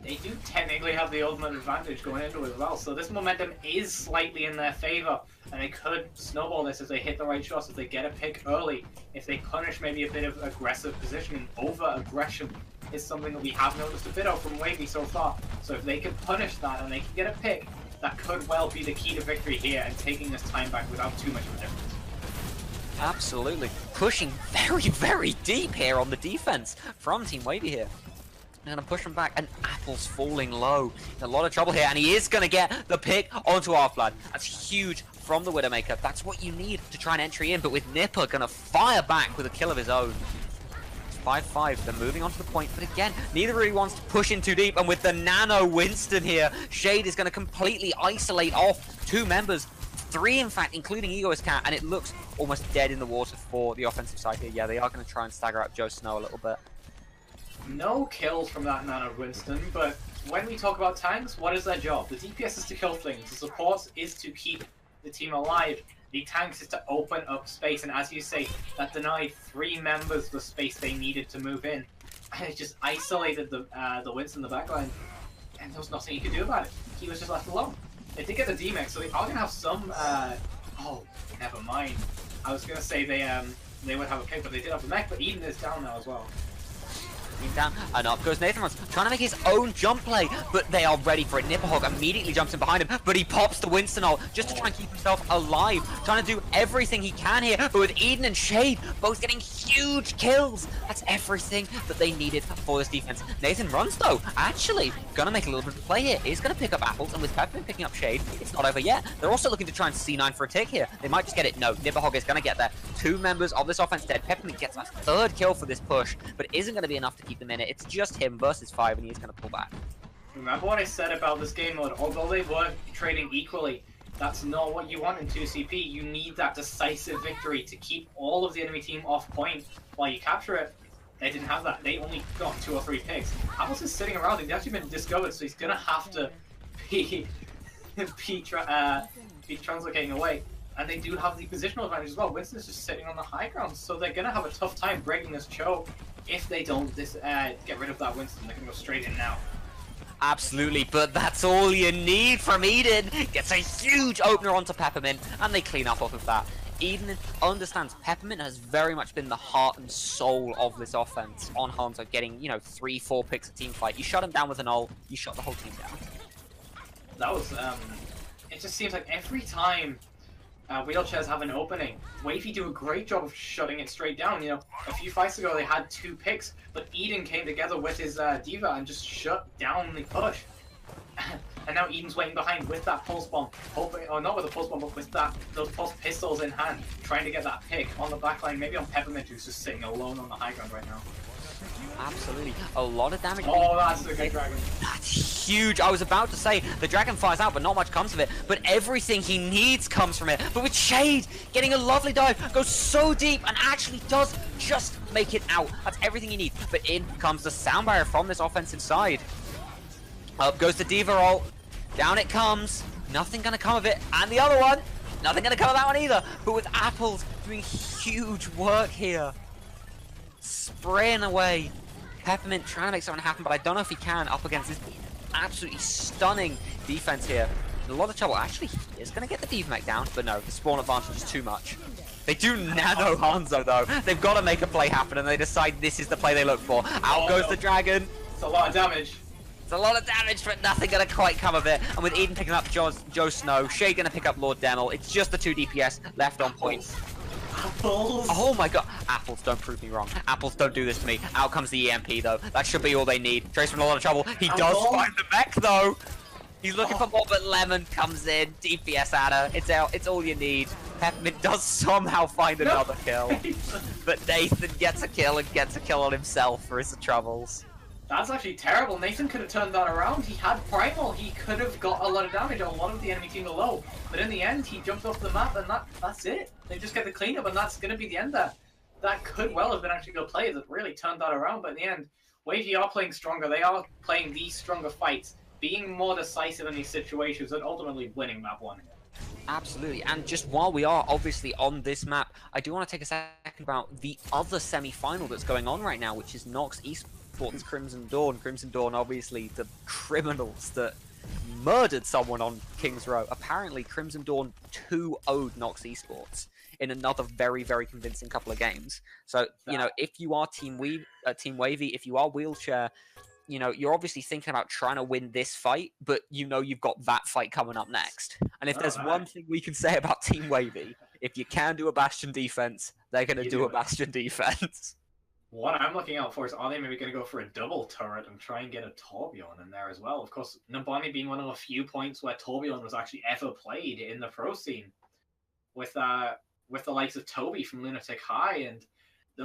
They do technically have the ultimate advantage going into it as well. So this momentum is slightly in their favor. And they could snowball this if they hit the right shots, if they get a pick early. If they punish maybe a bit of aggressive positioning, over-aggression is something that we have noticed a bit of from Wavy so far. So if they can punish that and they can get a pick, that could well be the key to victory here and taking this time back without too much of a difference. Absolutely. Pushing very, very deep here on the defense from Team Wavy here. They're going to push him back, and Apple's falling low. In a lot of trouble here, and he is going to get the pick onto Half-Blood. That's huge from the Widowmaker. That's what you need to try and entry in, but with Nipper going to fire back with a kill of his own. 5-5, they're moving on to the point, but again, neither really wants to push in too deep, and with the Nano Winston here, Shade is going to completely isolate off 2 members, 3 in fact, including Egoist Cat, and it looks almost dead in the water for the offensive side here. Yeah, they are going to try and stagger out Joe Snow a little bit. No kills from that Nano Winston, but when we talk about tanks, what is their job? The DPS is to kill things, the support is to keep the team alive. The tanks is to open up space, and as you say, that denied 3 members the space they needed to move in. And it just isolated the Winston in the backline, and there was nothing you could do about it. He was just left alone. They did get the D-Mech, so they are going to have some... oh, never mind. I was going to say they would have a pick, but they did have the mech, but Eden is down now as well. Down and up goes Nathan Runs, trying to make his own jump play, but they are ready for it. Nipperhog immediately jumps in behind him, but he pops the Winston ult just to try and keep himself alive, trying to do everything he can here, but with Eden and Shade both getting huge kills. That's everything that they needed for this defense. Nathan Runs though, actually gonna make a little bit of play here. He's gonna pick up Apples, and with Peppermint picking up Shade, it's not over yet. They're also looking to try and C9 for a tick here. They might just get it. No, Nipperhog is gonna get there. 2 members of this offense dead. Peppermint gets that 3rd kill for this push, but it isn't gonna be enough to keep them in it. It's just him versus 5, and he's going to pull back. Remember what I said about this game mode? Although they were trading equally, that's not what you want in 2CP. You need that decisive victory to keep all of the enemy team off point while you capture it. They didn't have that. They only got 2 or 3 picks. Apples is sitting around. He's actually been discovered, so he's going to have to be translocating away. And they do have the positional advantage as well. Winston's just sitting on the high ground, so they're going to have a tough time breaking this choke. If they don't get rid of that Winston, they're going to go straight in now. Absolutely, but that's all you need from Eden. Gets a huge opener onto Peppermint, and they clean up off of that. Eden understands Peppermint has very much been the heart and soul of this offense on Hunter, getting, 3-4 picks a team fight. You shut him down with an ult, you shut the whole team down. That was, it just seems like every time wheelchairs have an opening, Wavy do a great job of shutting it straight down. A few fights ago they had 2 picks, but Eden came together with his D.Va and just shut down the push. And now Eden's waiting behind with that pulse bomb, hoping, or not with a pulse bomb, but with those pulse pistols in hand, trying to get that pick on the backline, maybe on Peppermint, who's just sitting alone on the high ground right now. Absolutely. A lot of damage. Oh, that's a good dragon. That's huge. I was about to say, the dragon fires out, but not much comes of it. But everything he needs comes from it. But with Shade getting a lovely dive, goes so deep, and actually does just make it out. That's everything he needs. But in comes the sound barrier from this offensive side. Up goes the D.Va ult. Down it comes. Nothing gonna come of it. And the other one, nothing gonna come of that one either. But with Apples doing huge work here. Spraying away. Peppermint trying to make something happen, but I don't know if he can up against this absolutely stunning defense here. In a lot of trouble. Actually, he is going to get the D.Va mech down, but no, the spawn advantage is too much. They do nano Hanzo though. They've got to make a play happen, and they decide this is the play they look for. Out goes the dragon. It's a lot of damage. It's a lot of damage, but nothing going to quite come of it. And with Eden picking up Joe Snow, Shade going to pick up Lord Demel. It's just the 2 DPS left on point. Apples. Oh my god. Apples, don't prove me wrong. Apples, don't do this to me. Out comes the EMP though. That should be all they need. Trace in a lot of trouble. He does find the mech though. He's looking for more, but Lemon comes in. DPS adder. It's out. It's all you need. Peppermint does somehow find another kill. But Nathan gets a kill and gets a kill on himself for his troubles. That's actually terrible. Nathan could have turned that around. He had Primal. He could have got a lot of damage on a lot of the enemy team below. But in the end, he jumped off the map, and that's it. They just get the cleanup, and that's going to be the end there. That could well have been actually good play that really turned that around. But in the end, Wavy are playing stronger. They are playing these stronger fights, being more decisive in these situations, and ultimately winning map 1. Absolutely, and just while we are obviously on this map, I do want to take a second about the other semi-final that's going on right now, which is Nox Esports Crimson Dawn. Crimson Dawn, obviously the criminals that murdered someone on King's Row. Apparently, Crimson Dawn 2-0'd Nox Esports in another very, very convincing couple of games. So, you know, if you are Team Wavy, if you are Wheelchair, you know, you're obviously thinking about trying to win this fight, but you know you've got that fight coming up next. And if there's one thing we can say about Team Wavy, if you can do a Bastion defense, they're going to do a Bastion defense. What I'm looking out for is, are they maybe going to go for a double turret and try and get a Torbjorn in there as well? Of course, Numbani being one of a few points where Torbjorn was actually ever played in the pro scene, with the likes of Toby from Lunatic High and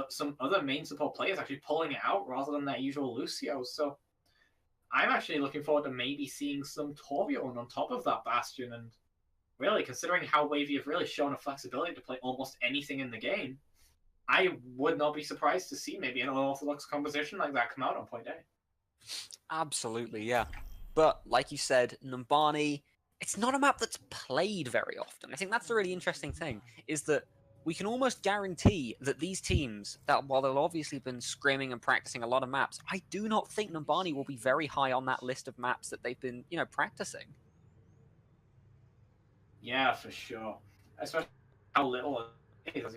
some other main support players actually pulling it out rather than their usual Lucio. So I'm actually looking forward to maybe seeing some Torbjorn on top of that Bastion. And really, considering how Wavy have really shown a flexibility to play almost anything in the game, I would not be surprised to see maybe an unorthodox composition like that come out on point A. Absolutely, yeah. But like you said, Numbani, it's not a map that's played very often. I think that's the really interesting thing, is that we can almost guarantee that these teams, that while they've obviously been scrimming and practicing a lot of maps, I do not think Numbani will be very high on that list of maps that they've been, you know, practicing. Yeah, for sure. Especially how little it is, as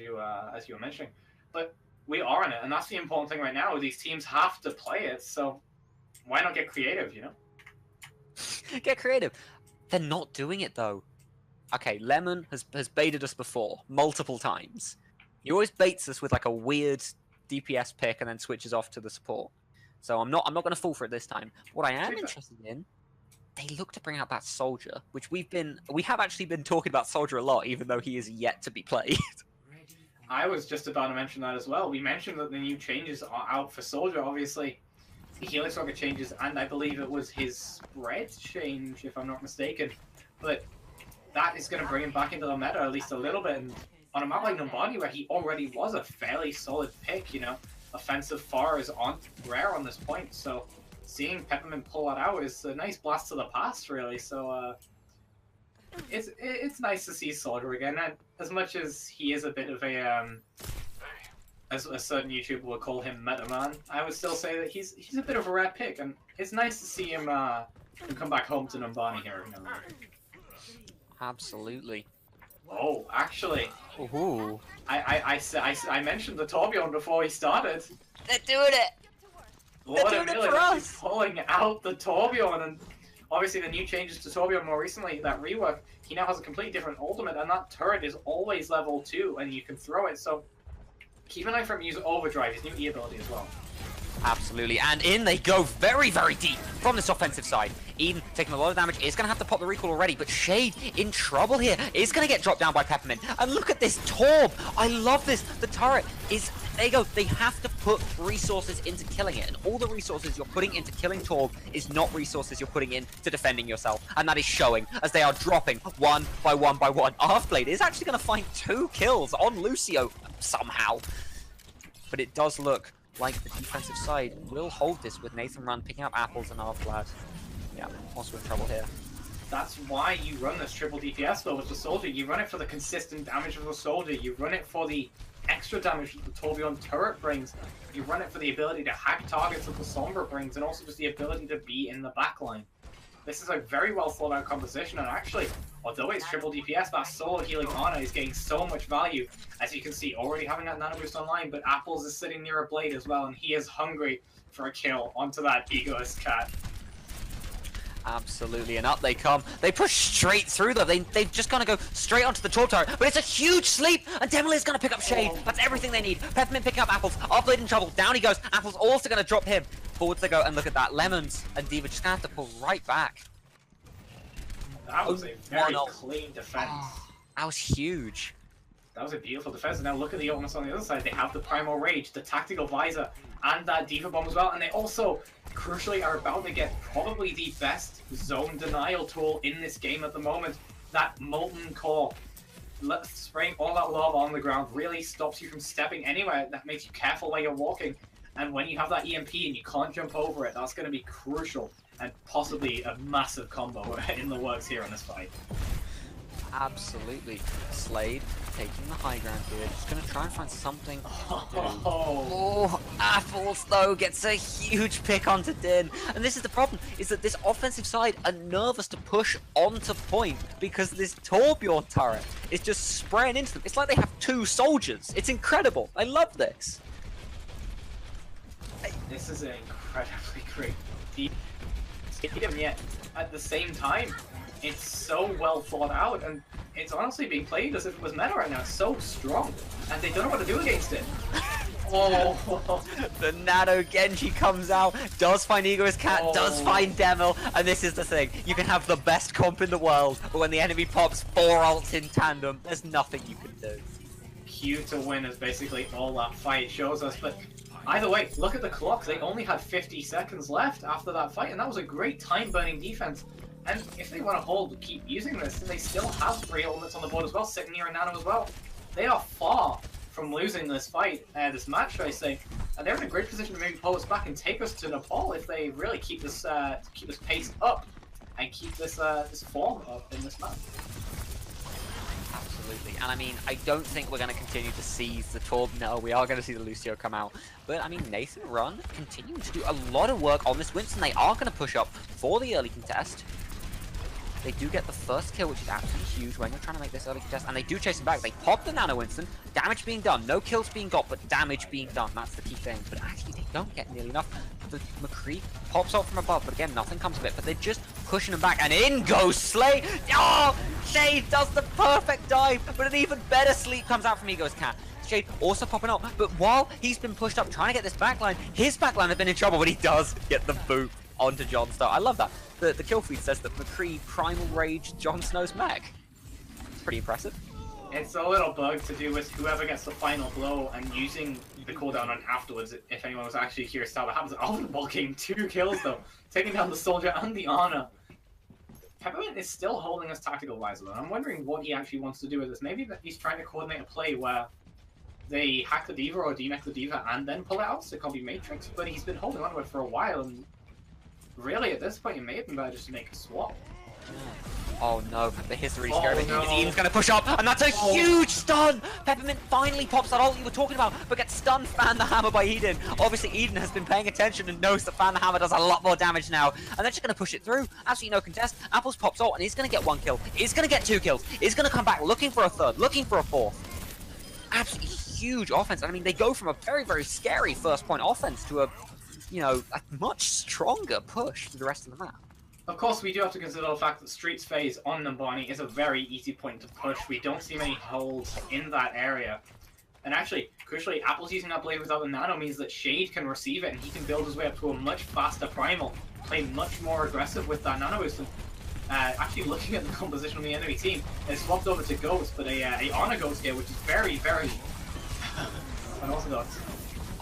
you were mentioning. But we are in it, and that's the important thing right now. These teams have to play it, so why not get creative, you know? Get creative. They're not doing it, though. Okay, Lemon has baited us before, multiple times. He always baits us with like a weird DPS pick and then switches off to the support. So I'm not going to fall for it this time. What I am interested in, they look to bring out that Soldier, which we have actually been talking about Soldier a lot, even though he is yet to be played. I was just about to mention that as well. We mentioned that the new changes are out for Soldier, obviously. The Helix Rocket changes, and I believe it was his spread change, if I'm not mistaken. But that is going to bring him back into the meta at least a little bit. And on a map like Numbani, where he already was a fairly solid pick, you know, offensive far is rare on this point. So seeing Peppermint pull that out is a nice blast to the past, really. So it's nice to see Soldier again. And as much as he is a bit of a as a certain YouTuber would call him Meta Man, I would still say that he's a bit of a rare pick, and it's nice to see him come back home to Numbani here. You know? Absolutely. Oh, actually, Ooh. I mentioned the Torbjorn before he started. They're doing it. Lord They're doing it Emilio for actually us. pulling out the Torbjorn, and obviously the new changes to Torbjorn more recently, that rework, he now has a completely different ultimate, and that turret is always level 2, and you can throw it. So keep an eye for him to use Overdrive, his new E ability as well. Absolutely, and in they go very, very deep from this offensive side. Eden taking a lot of damage, is going to have to pop the recall already, but Shade in trouble here, is going to get dropped down by Peppermint. And look at this Torb, I love this, the turret is, there you go, they have to put resources into killing it, and all the resources you're putting into killing Torb is not resources you're putting into defending yourself, and that is showing as they are dropping one by one by one. Halfblade is actually going to find 2 kills on Lucio somehow, but it does look like the defensive side will hold this with Nathan Run picking up apples and Vlad. Yeah, also in trouble here. That's why you run this triple DPS though with the soldier. You run it for the consistent damage of the soldier. You run it for the extra damage that the Tourbillon turret brings. You run it for the ability to hack targets that the Sombra brings, and also just the ability to be in the backline. This is a very well thought out composition, and actually, although it's triple DPS, that solo healing Ana is getting so much value. As you can see, already having that nano boost online, but Apples is sitting near a blade as well, and he is hungry for a kill onto that egoist cat. Absolutely, and up they come. They push straight through them. They've just gonna go straight onto the Torb turret, but it's a huge sleep, and Demolay is gonna pick up Shade. That's everything they need. Peppermint picking up Apples. Offblade in trouble. Down he goes. Apples also gonna drop him. Forwards they go, and look at that. Lemons and D.Va just gonna have to pull right back. That was a very clean defense. Oh, that was huge. That was a beautiful defense. And now look at the Ultimates on the other side. They have the Primal Rage, the Tactical Visor, and that D.Va Bomb as well. And they also, crucially, are about to get probably the best zone denial tool in this game at the moment. That Molten Core. Spraying all that lava on the ground really stops you from stepping anywhere. That makes you careful where you're walking. And when you have that EMP and you can't jump over it, that's going to be crucial. And possibly a massive combo in the works here on this fight. Absolutely. Slade taking the high ground here. Just going to try and find something to do. Oh, Apples, though, gets a huge pick onto Din. And this is the problem, is that this offensive side are nervous to push onto point because this Tourbillon turret is just spraying into them. It's like they have 2 soldiers. It's incredible. I love this. This is an incredibly great team, yet at the same time, it's so well thought out, and it's honestly being played as if it was meta right now. It's so strong, and they don't know what to do against it. Oh, the Nano Genji comes out, does find Egoist Cat, does find Demel, and this is the thing. You can have the best comp in the world, but when the enemy pops 4 ults in tandem, there's nothing you can do. Q to win is basically all that fight shows us, but either way, look at the clock. They only had 50 seconds left after that fight, and that was a great time-burning defense. And if they want to hold, keep using this, then they still have 3 ultimates on the board as well, sitting near a Nano as well. They are far from losing this fight, this match, I say. And they're in a great position to maybe pull us back and take us to Nepal if they really keep this pace up and keep this this form up in this match. Absolutely, and I mean, I don't think we're going to continue to see the Torb. No, we are going to see the Lucio come out. But I mean, Nathan Run continuing to do a lot of work on this Winston. They are going to push up for the early contest. They do get the first kill, which is absolutely huge when you're trying to make this early contest, and they do chase him back. They pop the Nano Winston, damage being done, no kills being got, but damage being done. That's the key thing. But actually, they don't get nearly enough. The McCree pops out from above, but again, nothing comes of it. But they're just pushing him back, and in goes Slay. Oh, Shade does the perfect dive, but an even better sleep comes out from Ego's Cat. Shade also popping up, but while he's been pushed up trying to get this backline, his backline has been in trouble, but he does get the boot onto Jon Snow. I love that. The kill feed says that McCree Primal Rage Jon Snow's mech. It's pretty impressive. It's a little bug to do with whoever gets the final blow and using the cooldown on afterwards, if anyone was actually curious how that happens. Overwatch getting 2 kills though, taking down the soldier and the Ana. Peppermint is still holding his tactical visor, and I'm wondering what he actually wants to do with this. Maybe that he's trying to coordinate a play where they hack the D.Va or demech the D.Va and then pull it out to copy Matrix, but he's been holding on to it for a while, and really, at this point, it may have been better just to make a swap. Oh no, the history is scary. No. Eden's gonna push up, and that's a huge stun! Peppermint finally pops that ult you were talking about, but gets stunned, Fan the Hammer by Eden. Obviously, Eden has been paying attention and knows that Fan the Hammer does a lot more damage now, and they're just gonna push it through. Absolutely no contest. Apples pops ult, and he's gonna get 1 kill. He's gonna get 2 kills. He's gonna come back looking for a 3rd, looking for a 4th. Absolutely huge offense. I mean, they go from a very, very scary first point offense to a, you know, a much stronger push to the rest of the map. Of course, we do have to consider the fact that Street's phase on Numbani is a very easy point to push. We don't see many holes in that area. And actually, Crucially, Apple's using that blade without the nano means that Shade can receive it and he can build his way up to a much faster primal, play much more aggressive with that nano boost. And, actually looking at the composition of the enemy team, they swapped over to Ghost, but a Honor Ghost here, which is very, very unorthodox.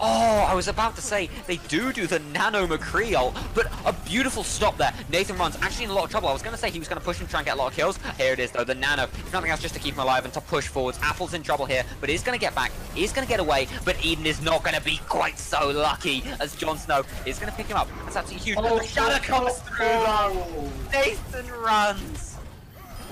Oh, I was about to say, they do the Nano McCree ult, but a beautiful stop there. Nathan runs actually in a lot of trouble. I was going to say he was going to push and try and get a lot of kills. Here it is, though, the Nano. If nothing else, just to keep him alive and to push forwards. Apple's in trouble here, but he's going to get back. He's going to get away, but Eden is not going to be quite so lucky as Jon Snow is going to pick him up. That's absolutely huge. Oh, the Shadow comes through. Nathan runs.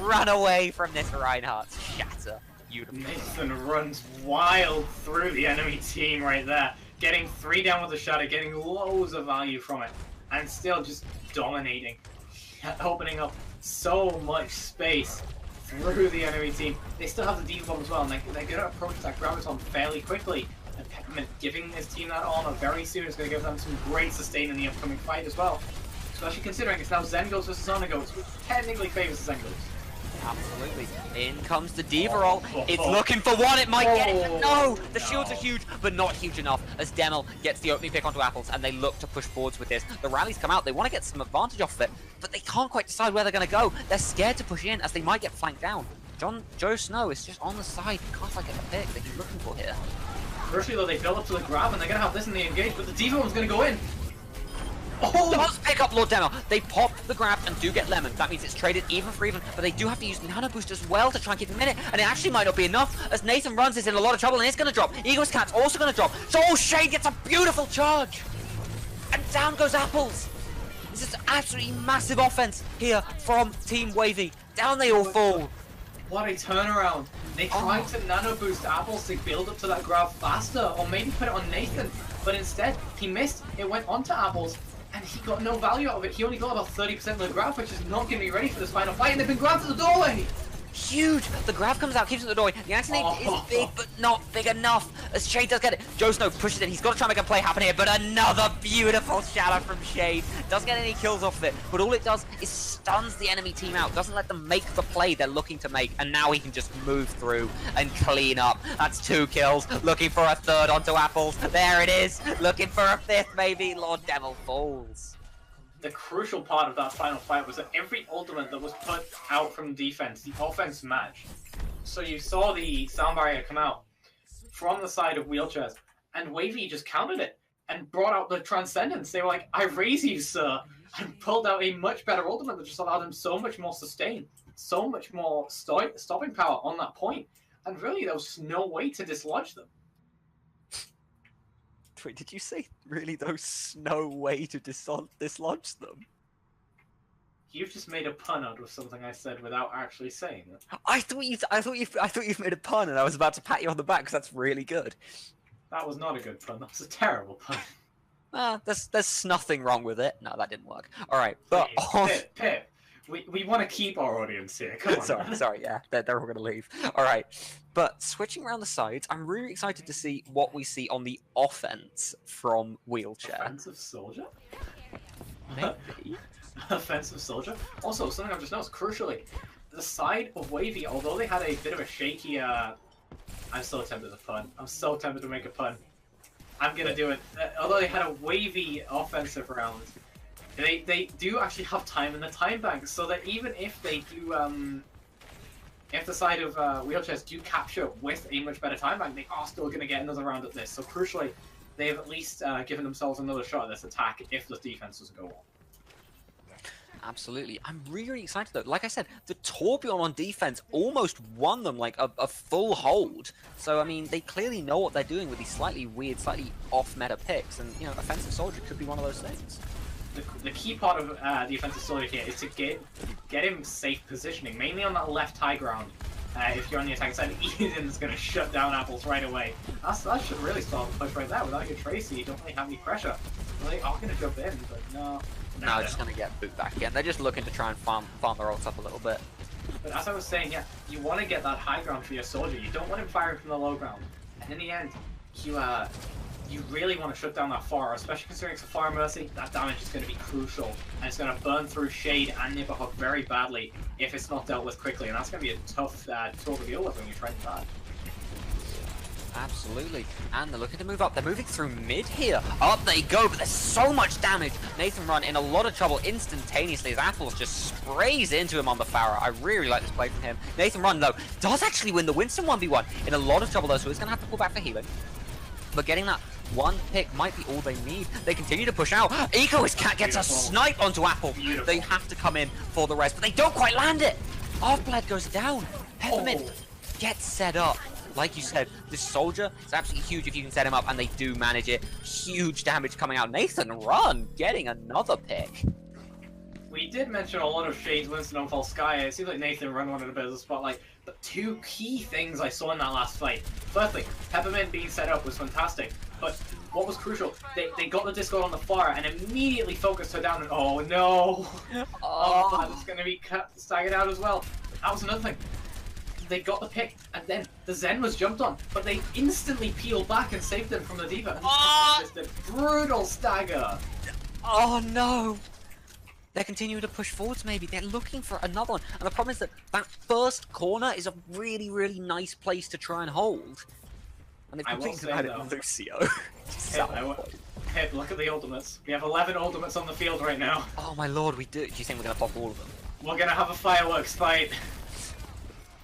Run away from this Reinhardt's shatter. Beautiful. Nathan runs wild through the enemy team right there, getting 3 down with the Shadow, getting loads of value from it, and still just dominating, opening up so much space through the enemy team. They still have the D bomb as well, and they're going to approach that Graviton fairly quickly, and Peppermint giving this team that armor very soon is going to give them some great sustain in the upcoming fight as well, especially considering it's now Zen Ghost versus Honor Ghost, which technically favors the Zen Ghost. Absolutely. In comes the Diva roll. It's looking for one. It might get it. No! The shields are huge, but not huge enough as Demel gets the opening pick onto Apples, and they look to push forwards with this. The rallies come out. They want to get some advantage off of it, but they can't quite decide where they're going to go. They're scared to push in as they might get flanked down. Joe Snow is just on the side. Can't quite get the pick that he's looking for here. Firstly, though, they build up to the grab, and they're going to have this in the engage, but the Diva one's going to go in. Oh! Does pick up Lord Demel. They pop the grab and do get Lemon. That means it's traded even for even, but they do have to use Nano Boost as well to try and keep him in it, and it actually might not be enough as Nathan runs is in a lot of trouble and it's going to drop. Eagle's Cat's also going to drop. So Shade gets a beautiful charge. And down goes Apples. This is absolutely massive offense here from Team Wavy. Down they all fall. What a turnaround. They tried to Nano Boost Apples to build up to that grab faster, or maybe put it on Nathan, but instead he missed. It went onto Apples. And he got no value out of it. He only got about 30% of the grab, which is not going to be ready for this final fight. And they've been grabbed at the doorway. Huge! The grab comes out, keeps it at the doorway. The anti-nade is big, but not big enough. As Shade does get it. Joe Snow pushes it. He's got to try and make a play happen here, but another beautiful shadow from Shade. Doesn't get any kills off of it, but all it does is stuns the enemy team out. Doesn't let them make the play they're looking to make, and now he can just move through and clean up. That's 2 kills. Looking for a 3rd onto Apples. There it is. Looking for a 5th, maybe. Lord Devil falls. The crucial part of that final fight was that every ultimate that was put out from defense, the offense matched. So you saw the sound barrier come out from the side of wheelchairs, and Wavy just countered it and brought out the Transcendence. They were like, I raise you, sir, and pulled out a much better ultimate that just allowed him so much more sustain, so much more stopping power on that point. And really, there was no way to dislodge them. Wait, did you say really there's no way to dislodge them? You've just made a pun out of something I said without actually saying it. I thought you've made a pun, and I was about to pat you on the back because that's really good. That was not a good pun. That was a terrible pun. There's nothing wrong with it. No, that didn't work. All right, but Pip, we want to keep our audience here. Come on. sorry, yeah, they're all gonna leave. All right, but switching around the sides, I'm really excited to see what we see on the offense from Wheelchair. Offensive Soldier? Maybe. Offensive Soldier? Also, something I've just noticed, crucially, the side of Wavy, although they had a bit of a shaky, I'm so tempted to pun. I'm so tempted to make a pun. I'm gonna do it. Although they had a Wavy offensive round, they do actually have time in the time bank, so that even if they do, if the side of wheelchairs do capture with a much better time bank, they are still going to get another round at this. So crucially, they've at least given themselves another shot at this attack if the defense doesn't go on. Absolutely. I'm really excited though. Like I said, the Tourbillon on defense almost won them like a full hold. So, I mean, they clearly know what they're doing with these slightly weird, slightly off-meta picks. And, you know, Offensive Soldier could be one of those things. The key part of the Offensive Soldier here is to get him safe positioning, mainly on that left high ground. If you're on the attacking side, Eden's going to shut down Apples right away. That should really start the push right there. Without your Tracy, you don't really have any pressure. Well, they are going to jump in, but no. No, just going to get boot back again. They're just looking to try and farm their ults up a little bit. But as I was saying, yeah, you want to get that high ground for your soldier. You don't want him firing from the low ground. And in the end, you really want to shut down that Pharah, especially considering it's a Pharah Mercy. That damage is going to be crucial, and it's going to burn through Shade and Nibberhook very badly if it's not dealt with quickly, and that's going to be a tough tool to deal with when you're trying to dodge. Absolutely. And they're looking to move up. They're moving through mid here. Up they go, but there's so much damage. Nathan Run in a lot of trouble instantaneously as Apples just sprays into him on the Pharah. I really like this play from him. Nathan Run, though, does actually win the Winston 1v1. In a lot of trouble, though, so he's going to have to pull back for healing. But getting that one pick might be all they need. They continue to push out. Egoist Cat gets a snipe onto Apple. Beautiful. They have to come in for the rest, but they don't quite land it. Half-Blood goes down. Peppermint gets set up. Like you said, this soldier is absolutely huge if you can set him up, and they do manage it. Huge damage coming out. Nathan Run getting another pick. We did mention a lot of Shade's Winston on Volskaya. It seems like Nathan Run wanted a bit of the spotlight. But two key things I saw in that last fight. Firstly, Peppermint being set up was fantastic. But what was crucial, they got the disco on the far and immediately focused her down. And oh no! Oh, it's going to be staggered out as well. That was another thing. They got the pick, and then the Zen was jumped on, but they instantly peeled back and saved them from the D.Va. Just a brutal stagger. Oh no! They're continuing to push forwards, maybe. They're looking for another one. And the problem is that that first corner is a really, really nice place to try and hold. And they've completely had it on Lucio. Hey, look at the ultimates. We have 11 ultimates on the field right now. Oh my lord, we do. Do you think we're going to pop all of them? We're going to have a fireworks fight.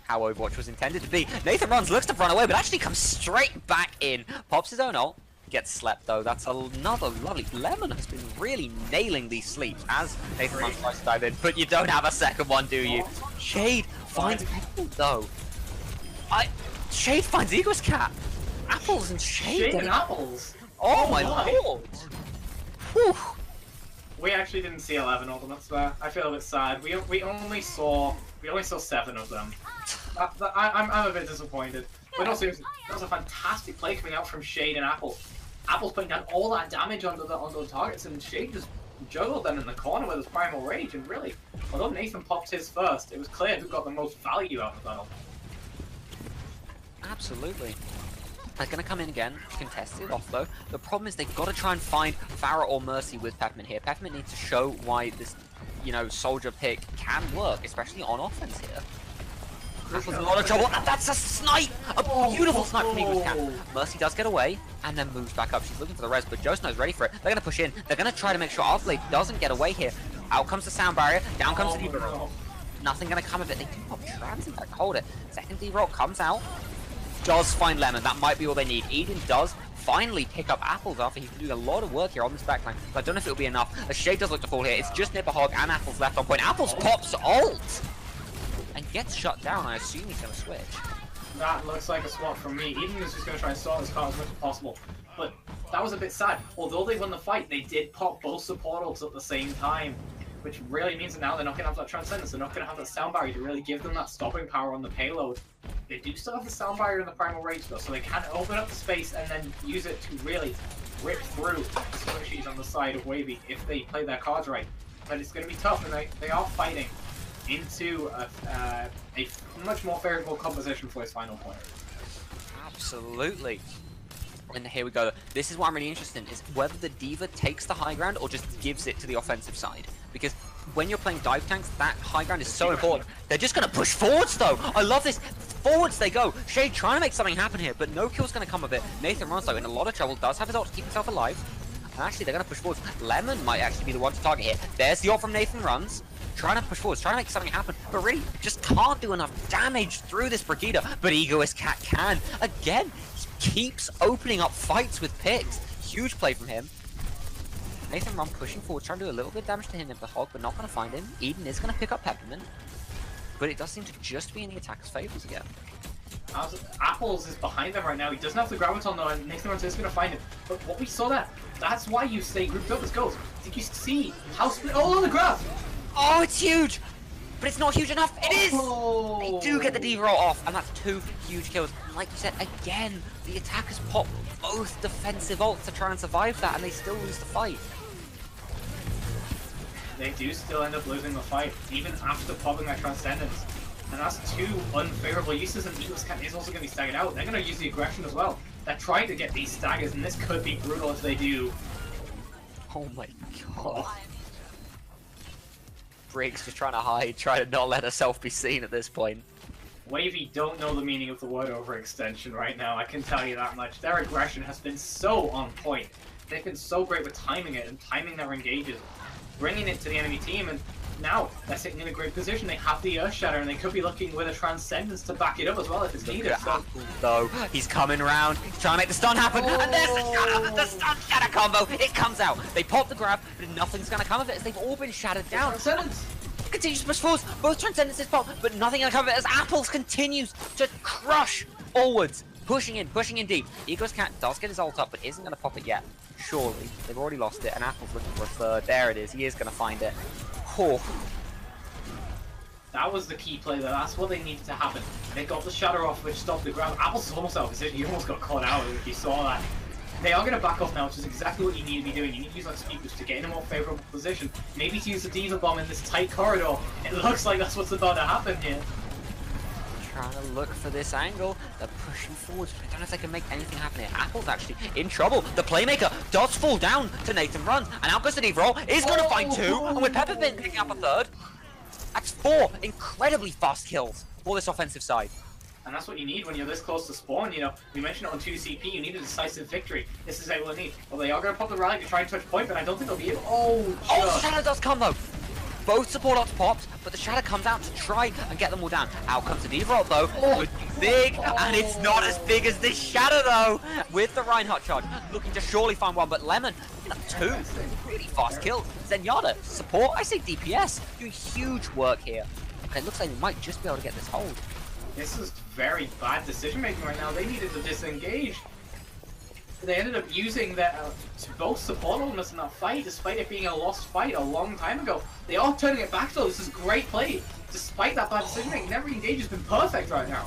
How Overwatch was intended to be. Nathan Runs, looks to run away, but actually comes straight back in. Pops his own ult. Gets slept though. That's another lovely. Lemon has been really nailing these sleeps as Nathan Runs tries to dive in, but you don't have a second one, do you? Shade finds Apple though. Shade finds Ego's Cat. Apples and Shade. Shade and Apples. Oh my lord. Whew. We actually didn't see 11 ultimates there. I feel a bit sad. We only saw 7 of them. I'm a bit disappointed. But also, that was a fantastic play coming out from Shade and Apple. Apple's putting down all that damage onto the targets, and Shade just juggled them in the corner with his Primal Rage. And really, although Nathan popped his first, it was clear who got the most value out of that. Absolutely. They're going to come in again, contest it off though. The problem is they've got to try and find Pharah or Mercy with Peppermint here. Peppermint needs to show why this, soldier pick can work, especially on offense here. Apple's in a lot of trouble. That's a snipe! A beautiful snipe from Ego's Cat. Mercy does get away, and then moves back up. She's looking for the res, but Josno's ready for it. They're going to push in. They're going to try to make sure Arthblade doesn't get away here. Out comes the sound barrier. Down comes the D.Va roll. Nothing going to come of it. They do pop traps in fact. Hold it. Second D roll comes out. Does find Lemon. That might be all they need. Eden does finally pick up Apples after he's doing a lot of work here on this backline. But I don't know if it'll be enough. A Shade does look to fall here. It's just Nipperhog and Apples left on point. Apples pops ult! And gets shut down. I assume he's going to switch. That looks like a swap from me. Eden is just going to try and stall this card as much as possible. But that was a bit sad. Although they won the fight, they did pop both support ults at the same time. Which really means that now they're not going to have that Transcendence. They're not going to have that Sound Barrier to really give them that stopping power on the payload. They do still have the Sound Barrier and the Primal Rage though, so they can open up the space and then use it to really rip through squishies on the side of Wavy if they play their cards right. But it's going to be tough, and they are fighting into a much more favorable composition for his final point. Absolutely. And here we go. This is what I'm really interested in, is whether the D.Va takes the high ground or just gives it to the offensive side. Because when you're playing dive tanks, that high ground is so important. They're just going to push forwards, though. I love this. Forwards they go. Shade trying to make something happen here, but no kill's going to come of it. Nathan Runs, though, in a lot of trouble. Does have his ult to keep himself alive. And actually, they're going to push forwards. Lemon might actually be the one to target here. There's the ult from Nathan Runs. Trying to push forwards, trying to make something happen, but really just can't do enough damage through this Brigida. But Egoist Cat can. Again, he keeps opening up fights with picks. Huge play from him. Nathan Run pushing forward, trying to do a little bit of damage to him in the hog, but not going to find him. Eden is going to pick up Peppermint, but it does seem to just be in the attacker's favors again. Apples is behind them right now. He doesn't have the Graviton though, and Nathan Run is going to find him. But what we saw there, that's why you stay grouped up as goals. Did you see how split all on the graph? Oh, it's huge! But it's not huge enough! It is! They do get the D roll off, and that's 2 huge kills. And like you said, again, the attackers pop both defensive ults to try and survive that, and they still lose the fight. They do still end up losing the fight, even after popping that Transcendence. And that's 2 unfavorable uses, and Ego's Cat is also going to be staggered out. They're going to use the aggression as well. They're trying to get these staggers, and this could be brutal if they do. Oh my god. Briggs just trying to hide, trying to not let herself be seen at this point. Wavy don't know the meaning of the word overextension right now, I can tell you that much. Their aggression has been so on point. They've been so great with timing it and timing their engages, bringing it to the enemy team, and now they're sitting in a great position. They have the Earth Shatter, and they could be looking with a Transcendence to back it up as well if it's needed. So, though, he's coming around, he's trying to make the stun happen, and there's the shatter, the stun shatter combo. It comes out. They pop the grab, but nothing's gonna come of it as they've all been shattered down. Transcendence! Continues to push forwards, both Transcendences pop, but nothing gonna come of it as Apples continues to crush forwards. Pushing in deep. Ego's Cat does get his ult up, but isn't gonna pop it yet. Surely. They've already lost it, and Apple's looking for a third. There it is. He is gonna find it. Oh. That was the key play there. That's what they needed to happen. They got the shatter off, which stopped the grab. Apple's almost out of position. He almost got caught out if you saw that. They are going to back off now, which is exactly what you need to be doing. You need to use that speed boost to get in a more favourable position. Maybe to use the Diva Bomb in this tight corridor. It looks like that's what's about to happen here. Trying to look for this angle. They're pushing forwards, but I don't know if they can make anything happen here. Apple's actually in trouble. The Playmaker does fall down to Nathan Runs, and out goes the Diva Roll. Is going to find two, and with Peppermint picking up a third, that's 4 incredibly fast kills for this offensive side. And that's what you need when you're this close to spawn, you know. We mentioned it on 2CP, you need a decisive victory. This is what they need. Well, they are going to pop the rally to try and touch point, but I don't think they'll be able. Oh, the Shadow does come though. Both support ops pops, but the Shadow comes out to try and get them all down. Out comes the Diva Ult though. Could be big, and it's not as big as this Shadow though. With the Reinhardt charge, looking to surely find one, but Lemon picking up 2 really fast kills. Zenyatta, support, I say DPS, doing huge work here. Okay, it looks like they might just be able to get this hold. This is very bad decision making right now. They needed to disengage. They ended up using their both support elements in that fight, despite it being a lost fight a long time ago. They are turning it back though. This is great play. Despite that bad decision making, every engage has been perfect right now.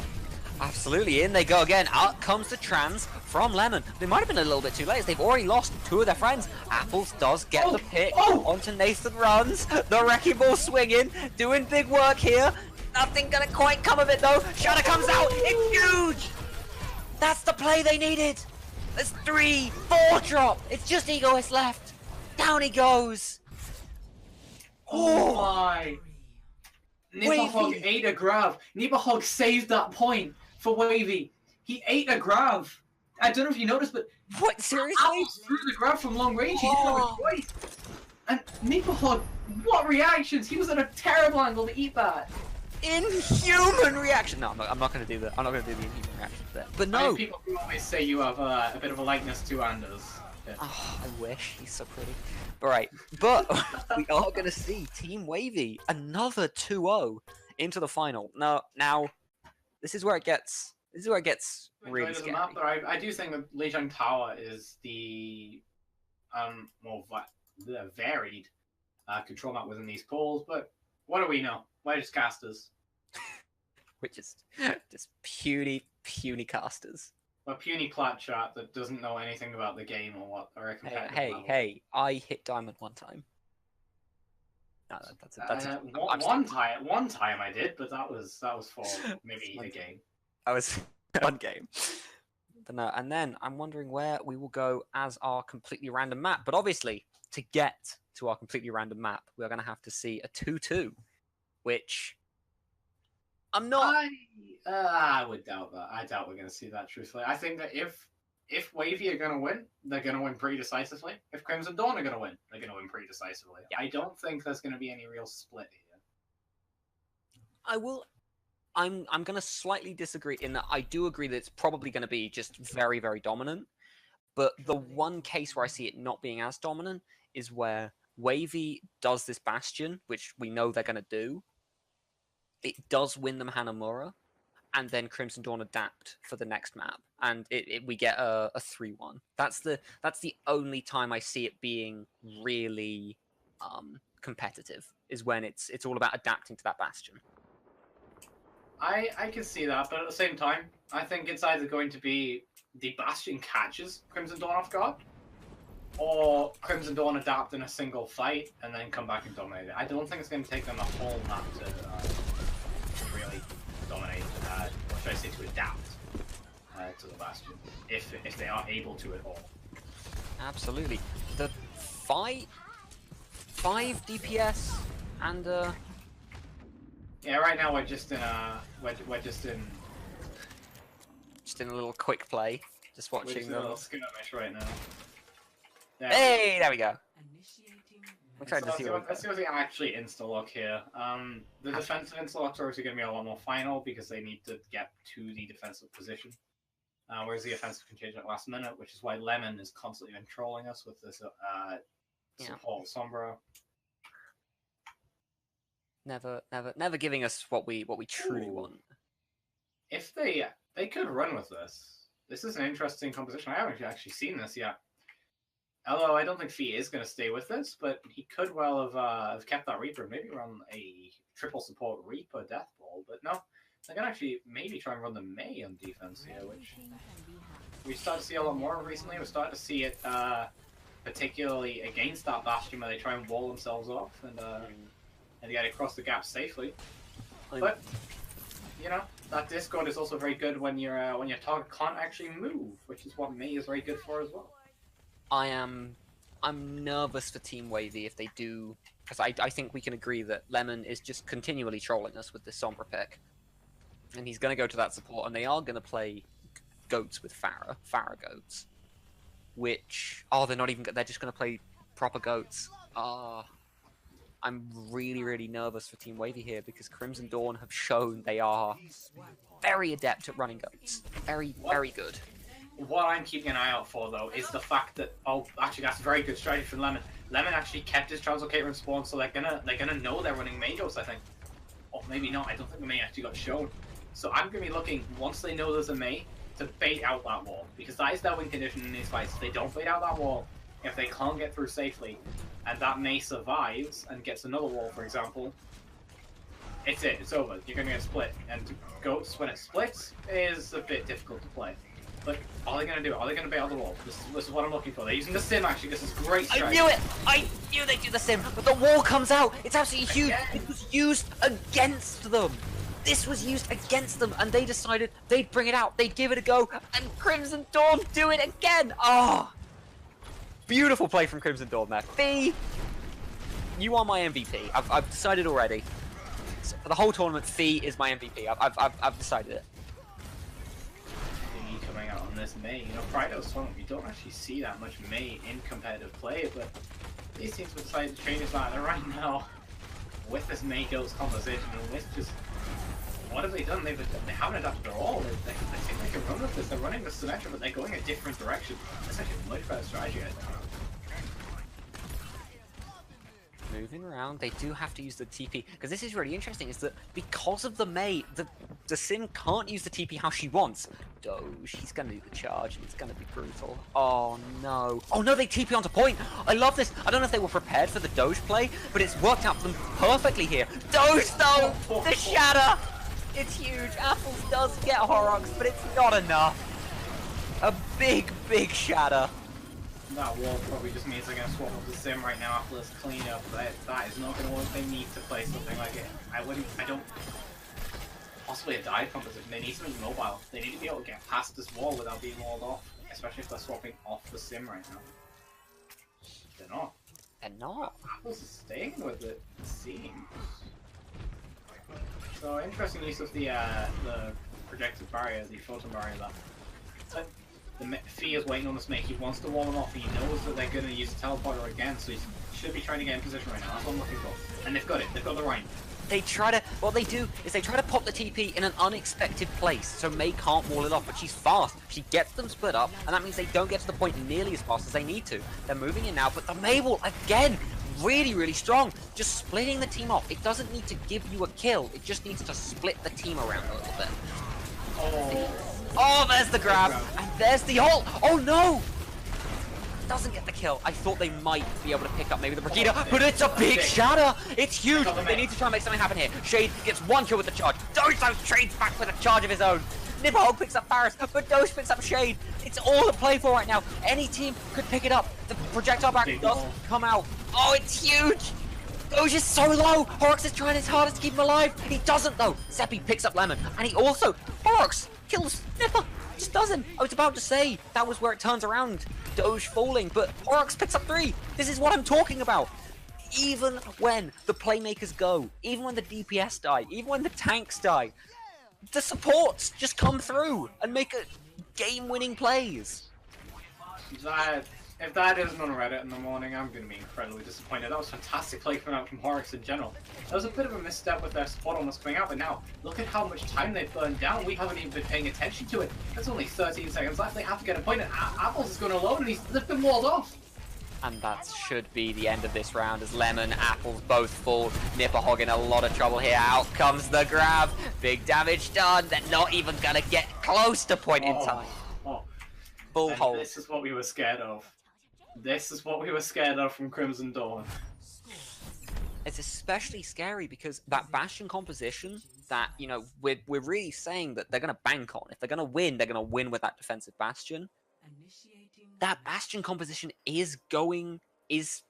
Absolutely, in they go again. Out comes the trans from Lemon. They might have been a little bit too late as they've already lost 2 of their friends. Apples does get the pick onto Nathan Runs. The Wrecking Ball swinging, doing big work here. Nothing gonna quite come of it though. Shadow comes out, it's huge! That's the play they needed. There's 3, 4 drop. It's just Egoist left. Down he goes. Oh my. Nibahog ate a grab. Nibahog saved that point for Wavy. He ate a grab. I don't know if you noticed, but what, seriously? Apples threw the grab from long range. He didn't have a choice. And Nibahog, what reactions? He was at a terrible angle to eat that. Inhuman reaction. No, I'm not going to do that. I'm not going to do the inhuman reaction there. But no. I mean, people always say you have a bit of a likeness to Anders. Yeah. Oh, I wish. He's so pretty. Right, but we are going to see Team Wavy another 2-0 into the final. Now, this is where it gets. This is where it gets really scary. Map, but I do think that Lijiang Tower is the more varied control map within these pools. But what do we know? We're just casters. We're just puny casters. A puny plat chat that doesn't know anything about the game or what or a competitive level. Hey! I hit diamond one time. No, that's one time I did, but that was for maybe a game. That was one game. But no, and then I'm wondering where we will go as our completely random map. But obviously, to get to our completely random map, we're going to have to see a 2-2. Which I'm not. I would doubt that. I doubt we're going to see that. Truthfully, I think that if Wavy are going to win, they're going to win pretty decisively. If Crimson Dawn are going to win, they're going to win pretty decisively. Yeah. I don't think there's going to be any real split here. I'm going to slightly disagree in that I do agree that it's probably going to be just very, very dominant. But the one case where I see it not being as dominant is where Wavy does this Bastion, which we know they're going to do. It does win them Hanamura, and then Crimson Dawn adapt for the next map, and we get a 3-1. That's the only time I see it being really competitive, is when it's all about adapting to that Bastion. I can see that, but at the same time, I think it's either going to be the Bastion catches Crimson Dawn off guard, or Crimson Dawn adapt in a single fight and then come back and dominate it. I don't think it's going to take them a whole map to really dominate, or should I say to adapt to the Bastion, if they are able to at all. Absolutely. The 5 DPS and Yeah, right now we're just in Just in a little quick play. Just we're just watching in a them. little skirmish right now. There Hey, there we go. I'm excited to see what let's see what they actually insta-lock here. The defensive insta-locks are obviously going to be a lot more final because they need to get to the defensive position. Whereas the offensive can change at last minute, which is why Lemon is constantly been trolling us with this support Sombra. Never giving us what we truly want. If they could run with this. This is an interesting composition. I haven't actually seen this yet. Although I don't think Fee is going to stay with this, but he could well have kept that Reaper, maybe run a triple support Reaper Death Ball, but no. They're going to actually maybe try and run the Mei on defense here, which we started to see a lot more recently. We're starting to see it particularly against that Bastion where they try and wall themselves off and get across the gap safely. But, you know, that Discord is also very good when your target can't actually move, which is what Mei is very good for as well. I'm nervous for Team Wavy if they do, because I think we can agree that Lemon is just continually trolling us with this Sombra pick. And he's going to go to that support, and they are going to play goats with Farah goats. Which, they're not even, they're just going to play proper goats. I'm really nervous for Team Wavy here, because Crimson Dawn have shown they are very adept at running goats. Very good. What I'm keeping an eye out for, though, is the fact that, actually that's a very good strategy from Lemon. Lemon actually kept his Translocator in spawn, so they're gonna know they're running Mei goats, I think. Or maybe not, I don't think the Mei actually got shown. So I'm going to be looking, once they know there's a Mei, to bait out that wall. Because that is their win condition in these fights. If they don't bait out that wall, if they can't get through safely, and that Mei survives and gets another wall, for example, it's over. You're going to get split. And Goats, when it splits, is a bit difficult to play. But all they're going to do, are they going to bait out the wall? This is what I'm looking for. They're using the sim, actually. This is great strategy. I knew it! I knew they'd do the sim, but the wall comes out! It's absolutely huge! It was used against them! This was used against them, and they decided they'd bring it out, they'd give it a go, and Crimson Dawn do it again! Beautiful play from Crimson Dawn there. Fee, you are my MVP. I've decided already. So for the whole tournament, Fee is my MVP. I've decided it. Coming out on this Mei, you know, Prido's tournament, we don't actually see that much Mei in competitive play, but these teams have decided to change that right now with this Mei Goats composition, and with just what have they done? They haven't adapted at all. They think they can run with this. They're running the Symmetra, but they're going a different direction. That's actually a much better strategy, I think. Moving around, they do have to use the TP, because this is really interesting, is that because of the Mei, the Sim can't use the TP how she wants. Doge, he's going to do the charge, and it's going to be brutal. Oh no. Oh no, they TP onto point! I love this! I don't know if they were prepared for the Doge play, but it's worked out for them perfectly here. Doge though! The shatter! It's huge! Apples does get Horrocks, but it's not enough. A big shatter. That wall probably just means they're going to swap up the Sim right now after this cleanup. That is not going to work. They need to play something like it. I don't... Possibly a dive composition. They need something mobile. They need to be able to get past this wall without being walled off. Especially if they're swapping off the Sim right now. They're not. They're not. Apples is staying with it seems. So, interesting use of the projected barrier, the photon barrier there. The Fee is waiting on this Mei. He wants to wall them off. He knows that they're going to use the teleporter again, so he should be trying to get in position right now. That's what I'm looking for. And they've got it. They've got the Rhine. They try to... What they do is they try to pop the TP in an unexpected place, so Mei can't wall it off, but she's fast. She gets them split up, and that means they don't get to the point nearly as fast as they need to. They're moving in now, but the Mei wall, again, really strong. Just splitting the team off. It doesn't need to give you a kill. It just needs to split the team around a little bit. Oh, there's the grab, and there's the ult. Oh no! Doesn't get the kill. I thought they might be able to pick up maybe the Brigida, but it's a big shatter. It's huge. They need to try and make something happen here. Shade gets one kill with the charge. Doge trades back with a charge of his own. Nibhogg picks up Paris, but Doge picks up Shade. It's all at play for right now. Any team could pick it up. The projectile back does come out. Oh, it's huge. Doge is so low. Horrocks is trying his hardest to keep him alive. He doesn't though. Seppi picks up Lemon, and he also Horrocks kills Nipper. Just doesn't. I was about to say that was where it turns around. Doge falling, but Horrocks picks up 3. This is what I'm talking about. even when the playmakers go, even when the DPS die, even when the tanks die, the supports just come through and make a game-winning plays. If that isn't on Reddit in the morning, I'm going to be incredibly disappointed. That was fantastic play coming out from Horrocks in general. That was a bit of a misstep with their support almost coming out, but now, look at how much time they've burned down. We haven't even been paying attention to it. There's only 13 seconds left. They have to get a point, and Apples is going alone, and they've been walled off. And that should be the end of this round as Lemon, Apples both fall. Nipperhog in a lot of trouble here. Out comes the grab. Big damage done. They're not even going to get close to point in time. Full hold. This is what we were scared of. This is what we were scared of from Crimson Dawn. It's especially scary because that Bastion composition that, you know, we're really saying that they're going to bank on. If they're going to win with that defensive Bastion. That Bastion composition it's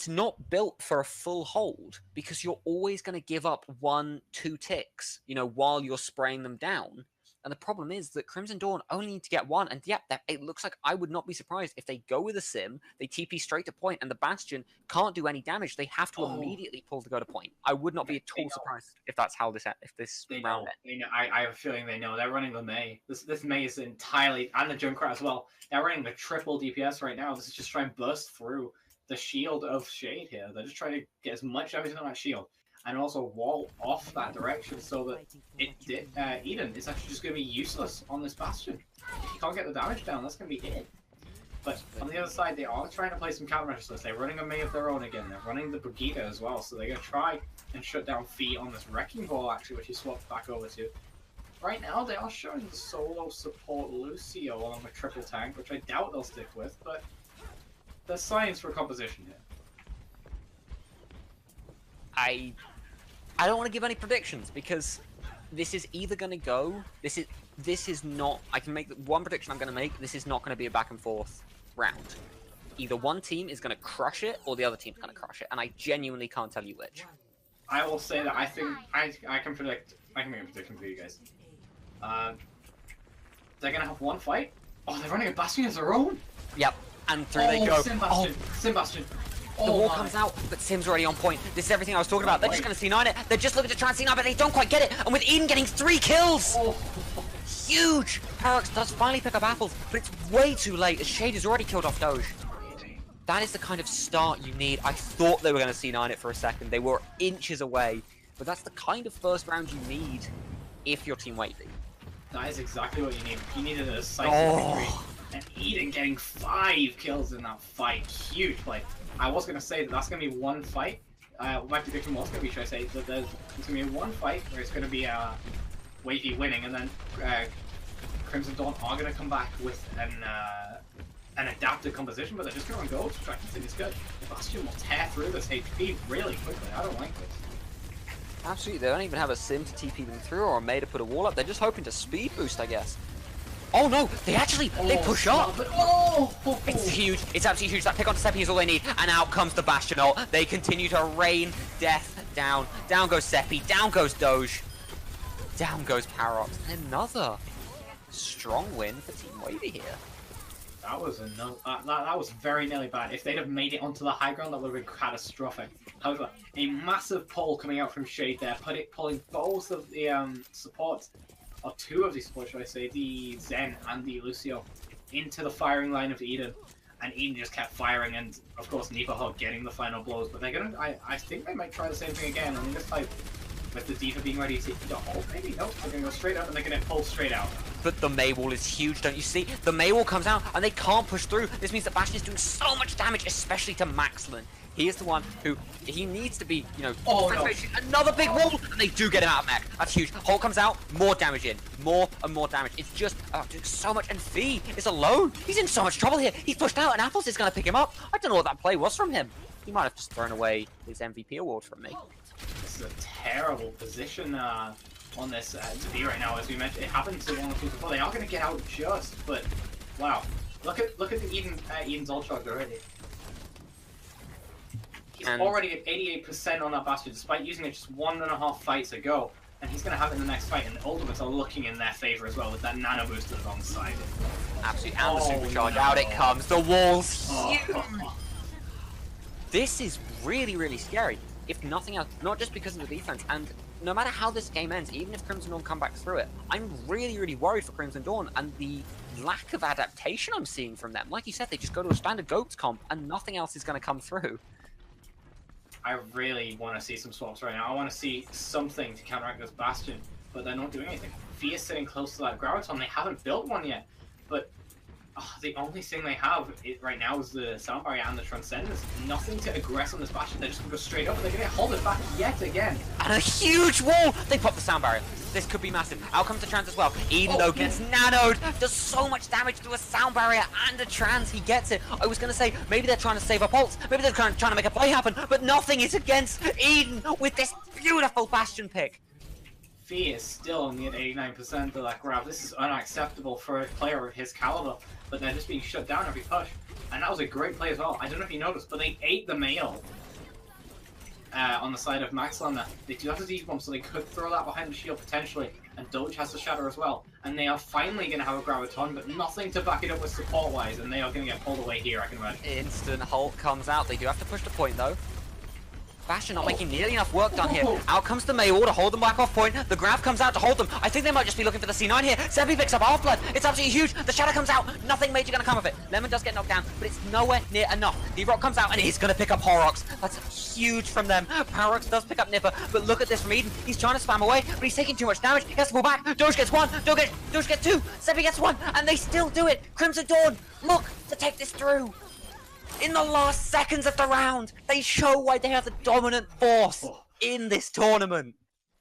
not built for a full hold because you're always going to give up 1-2 ticks, you know, while you're spraying them down. And the problem is that Crimson Dawn only need to get one, and yeah, it looks like I would not be surprised if they go with a sim, they TP straight to point, and the Bastion can't do any damage. They have to immediately pull to go to point. I would not be at all surprised if that's how this round ends. I have a feeling they know. They're running the Mei. This Mei is entirely, and the Junkrat as well. They're running the triple DPS right now. This is just trying to burst through the shield of Shade here. They're just trying to get as much damage on that shield. And also wall off that direction so that Eden is actually just going to be useless on this Bastion. If you can't get the damage down, that's going to be it. But on the other side, they are trying to play some countermeasures. They're running a Mei of their own again. They're running the Brigitte as well, so they're going to try and shut down Fee on this Wrecking Ball, actually, which he swapped back over to. Right now, they are showing the solo support Lucio along with triple tank, which I doubt they'll stick with, but there's science for composition here. I don't want to give any predictions because this is either going to go. This is not. I can make one prediction. I'm going to make. This is not going to be a back and forth round. Either one team is going to crush it, or the other team's going to crush it, and I genuinely can't tell you which. I will say that I think I can predict. I can make a prediction for you guys. They're going to have one fight. Oh, they're running a Bastion as their own. Yep, and through they go. Sim Bastion. The wall comes out, but Sim's already on point. This is everything I was talking about. They're just going to C9 it. They're just looking to try and C9, but they don't quite get it. And with Eden getting 3 kills, huge. Paradox does finally pick up Apples, but it's way too late as Shade has already killed off Doge. That is the kind of start you need. I thought they were going to C9 it for a second. They were inches away, but that's the kind of first round you need if you're Team Wavy. That is exactly what you need. You needed a decisive victory. And Eden getting 5 kills in that fight. Huge play. I was going to say that that's going to be one fight. My prediction was going to be, should I say, that there's going to be one fight where it's going to be Wavy winning, and then Crimson Dawn are going to come back with an adapted composition, but they're just going to go, which I think is good. Bastion will tear through this HP really quickly. I don't like this. Absolutely, they don't even have a sim to TP them through or a Mei to put a wall up. They're just hoping to speed boost, I guess. Oh no, they push up! It's huge, it's absolutely huge. That pick onto Seppi is all they need, and out comes the Bastion ult. They continue to rain death down. Down goes Seppi, down goes Doge, down goes Paradox. And another strong win for Team Wavy here. That was that was very nearly bad. If they'd have made it onto the high ground, that would have been catastrophic. However, a massive pull coming out from Shade there, pulling both of the supports, or 2 of the supports, should I say, the Zen and the Lucio, into the firing line of Eden. And Eden just kept firing, and of course Nipperhog getting the final blows. But they're gonna, I think they might try the same thing again. I mean, this time with the D.Va being ready to hold, maybe? Nope, they're gonna go straight up and they're gonna pull straight out. But the Mei wall is huge, don't you see? The Mei wall comes out and they can't push through. This means that Bastion is doing so much damage, especially to Maxlin. He is the one who, he needs to be, you know, another big wall, and they do get him out of mech. That's huge. Hole comes out, more damage in. More and more damage. It's just doing so much, and Fee is alone. He's in so much trouble here. He's pushed out, and Apples is going to pick him up. I don't know what that play was from him. He might have just thrown away his MVP award from me. This is a terrible position on this to be right now. As we mentioned, it happened to one or two before. They are going to get out just, but wow. Look at the Eden's ult charge already. He's already at 88% on that Bastion, despite using it just 1.5 fights ago. And he's going to have it in the next fight, and the ultimates are looking in their favor as well, with that nano booster on the side. Absolutely, and the supercharge, out it comes. The wall's huge! This is really, really scary. If nothing else, not just because of the defense, and no matter how this game ends, even if Crimson Dawn come back through it, I'm really, really worried for Crimson Dawn and the lack of adaptation I'm seeing from them. Like you said, they just go to a standard GOATS comp and nothing else is going to come through. I really want to see some swaps right now. I want to see something to counteract this Bastion, but they're not doing anything. Fierce sitting close to that Graviton. They haven't built one yet, but the only thing they have right now is the Sound Barrier and the Transcendence. Nothing to aggress on this Bastion. They're just going to go straight up. They're going to hold it back yet again. And a huge wall! They pop the Sound Barrier. This could be massive. Out comes the Trans as well. Eden, though, gets nanoed. Does so much damage to a Sound Barrier and a Trans. He gets it. I was going to say, maybe they're trying to save up ults. Maybe they're trying to make a play happen. But nothing is against Eden with this beautiful Bastion pick. Fee is still only at 89% of that grab. This is unacceptable for a player of his caliber, but they're just being shut down every push. And that was a great play as well. I don't know if you noticed, but they ate the mail on the side of Maxlander. They do have the D-bomb, so they could throw that behind the shield potentially. And Doge has the Shatter as well. And they are finally going to have a Graviton, but nothing to back it up with support-wise, and they are going to get pulled away here, I can imagine. Instant Hulk comes out. They do have to push the point, though. Bastion not making nearly enough work done here. Out comes the Maywall to hold them back off point. The Grav comes out to hold them. I think they might just be looking for the C9 here. Seppi picks up Half-Blood. It's absolutely huge. The Shadow comes out. Nothing major going to come of it. Lemon does get knocked down, but it's nowhere near enough. D-Rock comes out and he's going to pick up Horrocks. That's huge from them. Horrocks does pick up Nipper, but look at this from Eden. He's trying to spam away, but he's taking too much damage. He has to pull back. Doge gets one. Doge gets two. Seppi gets one, and they still do it. Crimson Dawn, look to take this through. In the last seconds of the round, they show why they are the dominant force in this tournament.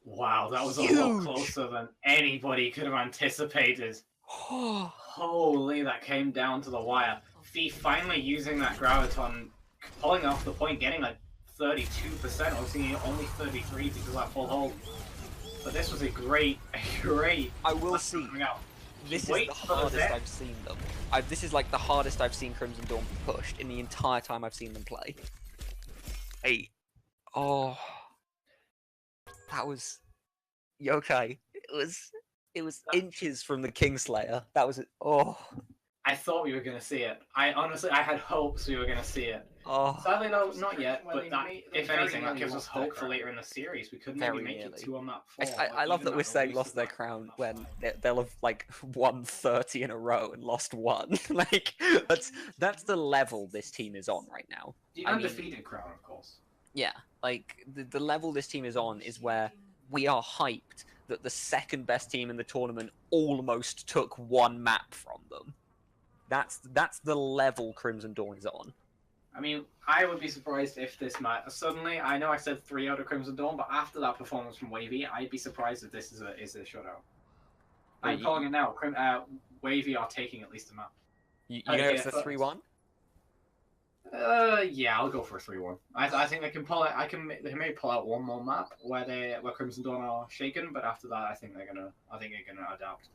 Wow, that was a lot closer than anybody could have anticipated. Holy, that came down to the wire. Fee finally using that Graviton, pulling off the point, getting like 32%, obviously only 33 because of that full hold. But this was a great I will see. Out. This is the hardest I've seen them. This is like the hardest I've seen Crimson Dawn be pushed in the entire time I've seen them play. That was okay. It was inches from the Kingslayer. That was I thought we were gonna see it. I had hopes we were gonna see it. Sadly, no, not yet. But that, if anything, that gives us hope for later in the series. We could maybe make it 2 on that 4. I love that we're saying lost their crown when they'll have like won 30 in a row and lost 1. Like that's the level this team is on right now. The undefeated crown, of course. Yeah, like the level this team is on is where we are hyped that the second best team in the tournament almost took 1 map from them. That's the level Crimson Dawn is on. I mean, I would be surprised if this match suddenly. I know I said 3 out of Crimson Dawn, but after that performance from Wavy, I'd be surprised if this is a shutout. I'm calling it now. Wavy are taking at least a map. You know it's a 3-1. Yeah, I'll go for a 3-1. I think they can pull it. They may pull out 1 more map where Crimson Dawn are shaken, but after that, I think they're gonna adapt.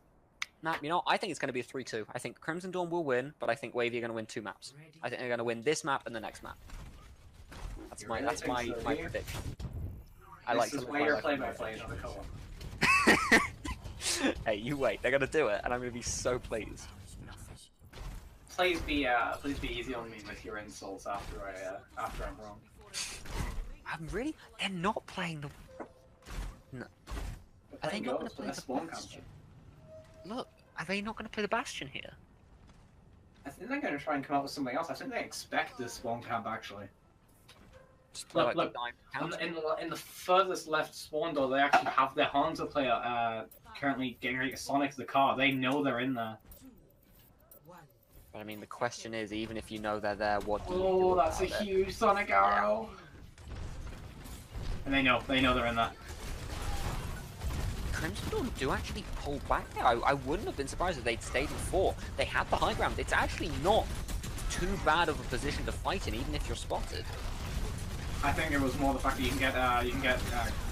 Nah, you know, I think it's going to be a 3-2. I think Crimson Dawn will win, but I think Wavy are going to win 2 maps. I think they're going to win this map and the next map. That's my prediction. I like to play your play-by-play on the co-op. Hey, you wait. They're going to do it, and I'm going to be so pleased. Please be easy on me with your insults after I'm wrong. They're not playing the. No. Are they not going to play the Bastion? Look, are they not going to play the Bastion here? I think they're going to try and come up with something else. I think they expect this spawn camp actually. Just look, in the furthest left spawn door, they actually have their Hanzo player currently getting ready to Sonic the car. They know they're in there. But I mean, the question is, even if you know they're there, what do you do? Oh, that's a huge Sonic arrow. Yeah. And they know they're in there. Crimson Dawn do actually pull back there. I wouldn't have been surprised if they'd stayed in 4. They had the high ground. It's actually not too bad of a position to fight in, even if you're spotted. I think it was more the fact that you can get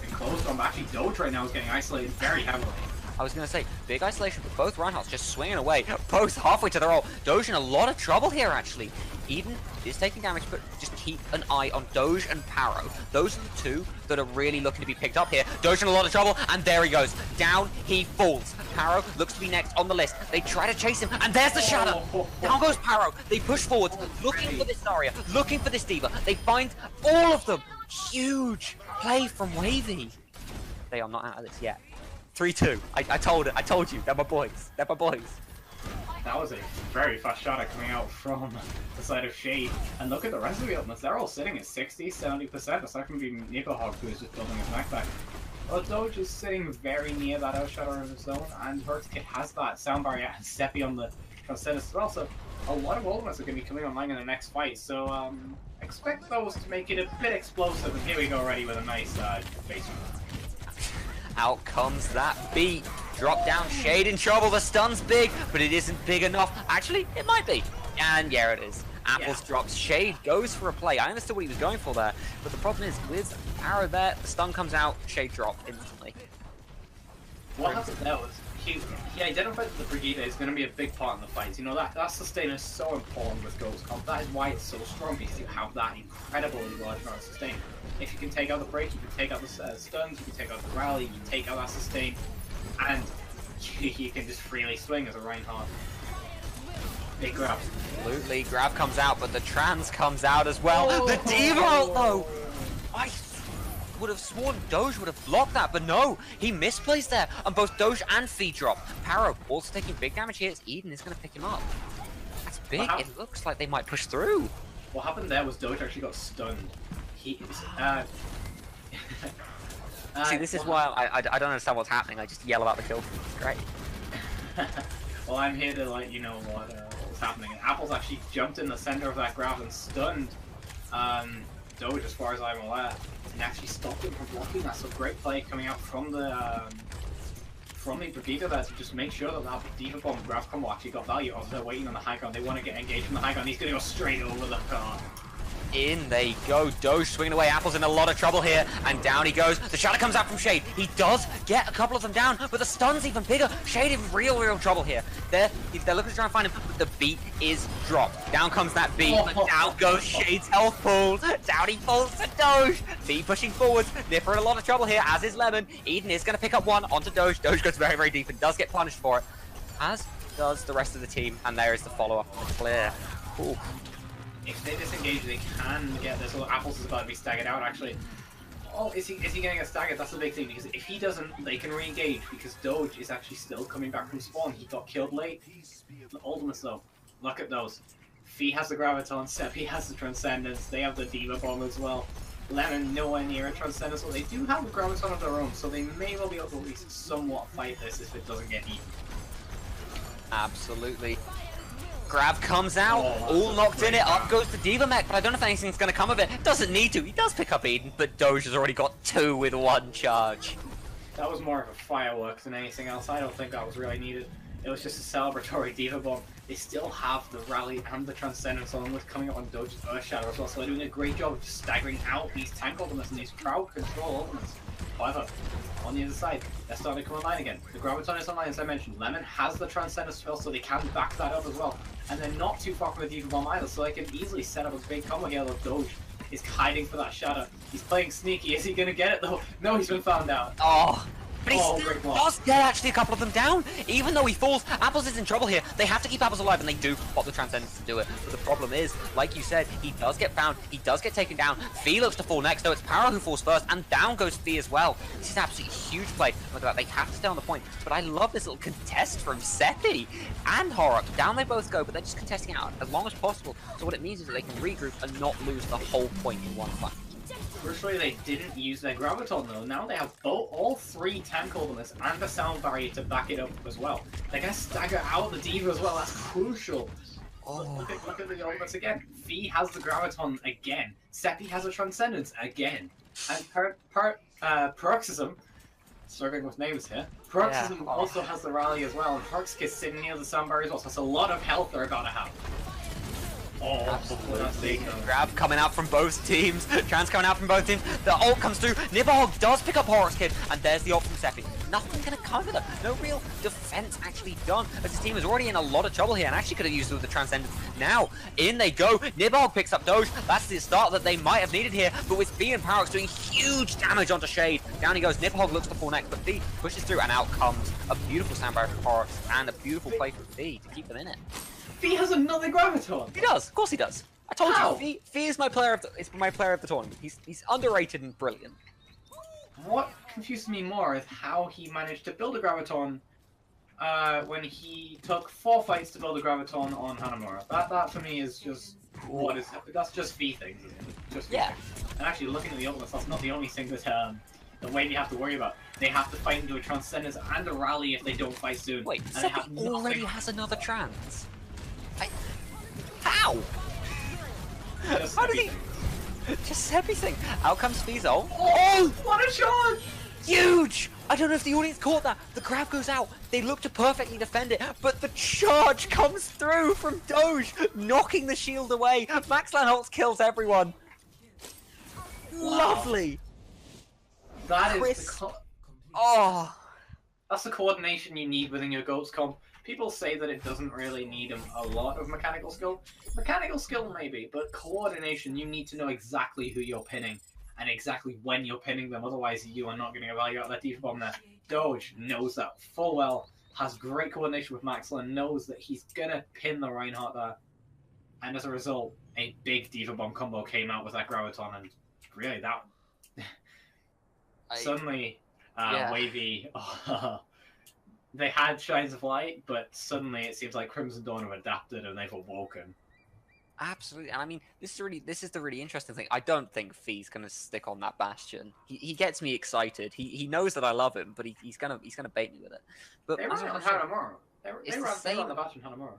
enclosed on. Actually, Doge right now is getting isolated very heavily. I was going to say, big isolation, but both Reinhardts just swinging away, both halfway to their ult. Doge in a lot of trouble here, actually. Eden is taking damage, but just keep an eye on Doge and Paro. Those are the 2 that are really looking to be picked up here. Doge in a lot of trouble, and there he goes. Down he falls. Paro looks to be next on the list. They try to chase him, and there's the shadow. Down goes Paro. They push forward, looking for this Zarya, looking for this D.Va. They find all of them. Huge play from Wavy. They are not out of this yet. 3-2. I told you. They're my boys. They're my boys. That was a very fast shot coming out from the side of Shade. And look at the rest of the ultimates. They're all sitting at 60, 70%. Aside from being Nibelhog, who is just building his mech back. Well, Doge is sitting very near that outshadow of his zone, and Hurtkit has that sound barrier and Seppi on the Transcendence as well. So a lot of ultimates are going to be coming online in the next fight. So expect those to make it a bit explosive. And here we go already with a nice base. Out comes that beat. Drop down, Shade in trouble. The stun's big, but it isn't big enough. Actually, it might be. And yeah, it is. Apples drops, Shade goes for a play. I understood what he was going for there, but the problem is with Arrow there, the stun comes out, Shade drop instantly. What happened there was he identified that the Brigida is going to be a big part in the fight. You know, that sustain is so important with Ghost Comp. That is why it's so strong, because you have that incredibly large amount of sustain. If you can take out the break, you can take out the stuns, you can take out the rally, you can take out that sustain, and you can just freely swing as a Reinhardt. Big grab. Absolutely, grab comes out, but the trans comes out as well. The D.Va ult though! I would have sworn Doge would have blocked that, but no, he misplaced there, and both Doge and Fee drop. Paro also taking big damage here as Eden is going to pick him up. That's big, it looks like they might push through. What happened there was Doge actually got stunned. He See, this is why I don't understand what's happening. I just yell about the kill. It's great. Well, I'm here to let you know what's happening. And Apple's actually jumped in the center of that grab and stunned Doge, as far as I'm aware, and actually stopped him from blocking. That's a great play coming out from the Brigida there to just make sure that that D.Va bomb grab combo actually got value. Also, they're waiting on the high ground. They want to get engaged from the high ground. He's going to go straight over the car. In they go, Doge swinging away, Apple's in a lot of trouble here, and down he goes. The shadow comes out from Shade. He does get a couple of them down, but the stun's even bigger. Shade in real trouble here. They're looking to try and find him, but the beat is dropped. Down comes that beat, but down goes Shade's health pool. Down he falls to Doge. Beat pushing forwards. Nipper in a lot of trouble here, as is Lemon. Eden is going to pick up one onto Doge. Doge goes very deep and does get punished for it, as does the rest of the team, and there is the follow-up on the clear. Ooh. If they disengage, they can get this. Well, Apples is about to be staggered out, actually. Oh, is he going to get staggered? That's the big thing, because if he doesn't, they can re-engage, because Doge is actually still coming back from spawn. He got killed late. The ultimates, though. Look at those. Fee has the Graviton, Seppi has the Transcendence, they have the D.Va bomb as well. Lemon nowhere near a Transcendence, but they do have the Graviton of their own, so they may well be able to at least somewhat fight this if it doesn't get eaten. Absolutely. Grab comes out, all knocked in it, up goes the D.Va mech, but I don't know if anything's going to come of it. Doesn't need to, he does pick up Eden, but Doge has already got 2 with 1 charge. That was more of a fireworks than anything else. I don't think that was really needed. It was just a celebratory D.Va bomb. They still have the rally and the Transcendence along with coming up on Doge's Earth Shadow as well, so they're doing a great job of just staggering out these tank ultimates and these crowd control ultimates. However, on the other side, they're starting to come online again. The Graviton is online, as I mentioned. Lemon has the Transcendence spell, so they can back that up as well. And they're not too far from the D.Va bomb either, so they can easily set up a big combo here. Look, Doge is hiding for that shadow. He's playing sneaky. Is he going to get it, though? No, he's been found out. Oh. But he still does get actually a couple of them down. Even though he falls, Apples is in trouble here. They have to keep Apples alive, and they do pop the Transcendence to do it. But the problem is, like you said, he does get found, he does get taken down. Fee looks to fall next, though it's Paro who falls first, and down goes Fee as well. This is an absolutely huge play. Look at that, they have to stay on the point. But I love this little contest from Seppi and Horrok. Down they both go, but they're just contesting out as long as possible. So what it means is that they can regroup and not lose the whole point in one fight. Crucially, they didn't use their Graviton though. Now they have all 3 tank ultimates and the sound barrier to back it up as well. They're going to stagger out the D.Va as well, that's crucial. Oh. Look at the ultimates again. Fee has the Graviton again. Seppi has a Transcendence again. And Paroxysm, struggling with names here, Paroxysm also has the rally as well, and Hurtkit sitting near the sound barrier as well, so that's a lot of health they're going to have. Oh, absolutely. Grab coming out from both teams. Trans coming out from both teams. The ult comes through. Nibelhog does pick up Horror's Kid, and there's the ult from Seppi. nothing gonna come of it. No real defense actually done, as his team is already in a lot of trouble here, and actually could have used it with the Transcendence. Now, in they go. Nibhogg picks up Doge. That's the start that they might have needed here, but with Fee and Paradox doing huge damage onto Shade. Down he goes. Nibhogg looks to fall next, but Fee pushes through, and out comes a beautiful standby for Paradox, and a beautiful play for Fee to keep them in it. Fee has another Graviton! He does, of course he does. I told How? you, Fee is my player of the tournament. He's underrated and brilliant. What confuses me more is how he managed to build a Graviton when he took 4 fights to build a Graviton on Hanamura. That for me is just that's just Fee things, isn't it? Just yeah. Things. And actually looking at the ultimates, that's not the only thing that the Wavy have to worry about. They have to fight into a Transcendence and a Rally if they don't fight soon. Wait, and Seppi already has another Trans. How? How did he? Just everything. Out comes Fizzle. Oh, what a charge! Huge! I don't know if the audience caught that. The grab goes out. They look to perfectly defend it, but the charge comes through from Doge, knocking the shield away. Max Lanholtz kills everyone. Wow. Lovely. That Chris. is that's the coordination you need within your GOATS comp. People say that it doesn't really need a lot of mechanical skill. Mechanical skill maybe, but coordination, you need to know exactly who you're pinning and exactly when you're pinning them, otherwise you are not getting a value out of that Diva Bomb there. Doge knows that full well, has great coordination with Maxwell, and knows that he's gonna pin the Reinhardt there. And as a result, a big Diva Bomb combo came out with that Graviton, and really that... Suddenly, Wavy... they had Shines of Light, but suddenly it seems like Crimson Dawn have adapted and they've awoken. Absolutely, and I mean, this is the really interesting thing. I don't think Fee's gonna stick on that Bastion. He gets me excited. He knows that I love him, but he's gonna bait me with it. But they ran on Hanamura. They ran on the Bastion Hanamura.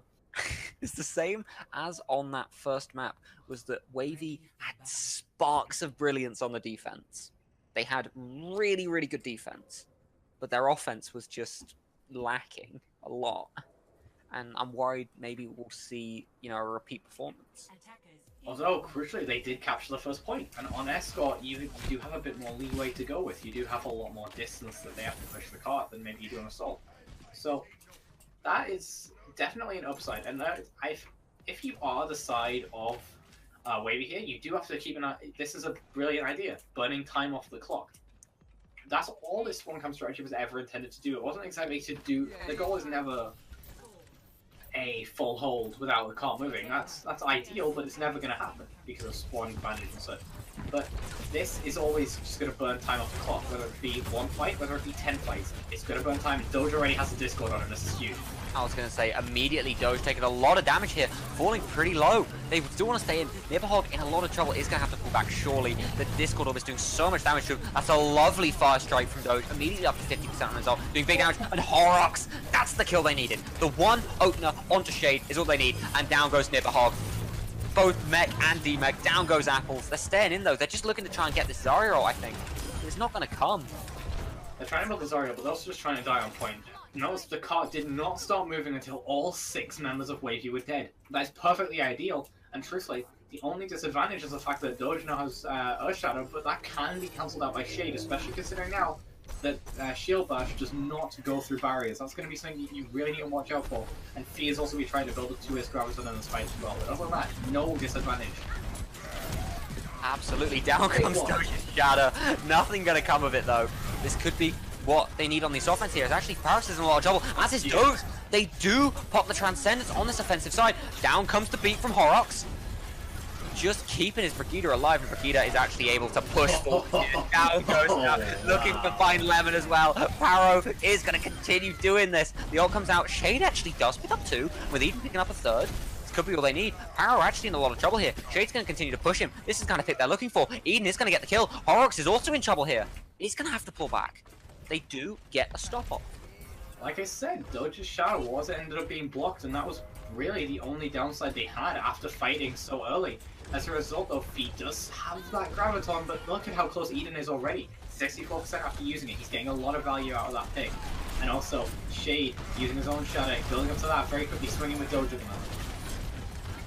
It's the same as on that first map. Was that Wavy had sparks of brilliance on the defense. They had really, really good defense, but their offense was just lacking a lot, and I'm worried maybe we'll see a repeat performance. Although crucially they did capture the first point, and on Escort you do have a bit more leeway to go with. You do have a lot more distance that they have to push the cart than maybe you do on Assault. So that is definitely an upside, and if you are the side of Wavy here, you do have to keep an eye. This is a brilliant idea, burning time off the clock. That's all this one-cam strategy was ever intended to do. It wasn't exactly to do... The goal is never a full hold without the car moving. That's ideal, but it's never going to happen because of spawning advantage and such. But this is always just going to burn time off the clock, whether it be 1 fight, whether it be 10 fights. It's going to burn time. Doge already has a Discord on it, this is huge. I was going to say, immediately Doge taking a lot of damage here, falling pretty low. They still want to stay in. Nibhogg in a lot of trouble, is going to have to pull back surely. The Discord Orb is doing so much damage to him. That's a lovely fire strike from Doge, immediately up to 50% on result, doing big damage. And Horrocks, that's the kill they needed. The one opener onto Shade is all they need, and down goes Nibhogg. Both Mech and D-Mech, down goes Apples. They're staying in though, they're just looking to try and get this Zarya roll, I think. It's not going to come. They're trying to build the Zarya, but they're also just trying to die on point. Notice the cart did not start moving until all 6 members of Wavy were dead. That is perfectly ideal, and truthfully, the only disadvantage is the fact that Doge now has Earth Shadow, but that can be cancelled out by Shade, especially considering now that Shield Bash does not go through barriers. That's going to be something you really need to watch out for. And Fee is also be trying to build a 2-hit Graviton in this fight as well. But other than that, no disadvantage. Absolutely, down comes Doge's Shadow. Nothing going to come of it though. This could be what they need on this offense here. Is actually Paris is in a lot of trouble, as is Doge. They do pop the Transcendence on this offensive side. Down comes the beat from Horrocks. Just keeping his Brigida alive, and Brigida is actually able to push forward. Down goes now, looking for Fine Lemon as well. Paro is going to continue doing this. The ult comes out. Shade actually does pick up 2, with Eden picking up a 3rd. This could be all they need. Paro actually in a lot of trouble here. Shade's going to continue to push him. This is the kind of pick they're looking for. Eden is going to get the kill. Horrocks is also in trouble here. He's going to have to pull back. They do get a stop off. Like I said, Doge's Shadow Wars ended up being blocked, and that was really the only downside they had after fighting so early. As a result, though, Fee does have that Graviton, but look at how close Eden is already. 64% after using it, he's getting a lot of value out of that pick. And also, Shade using his own Shadow, building up to that very quickly, swinging with Doge at the moment.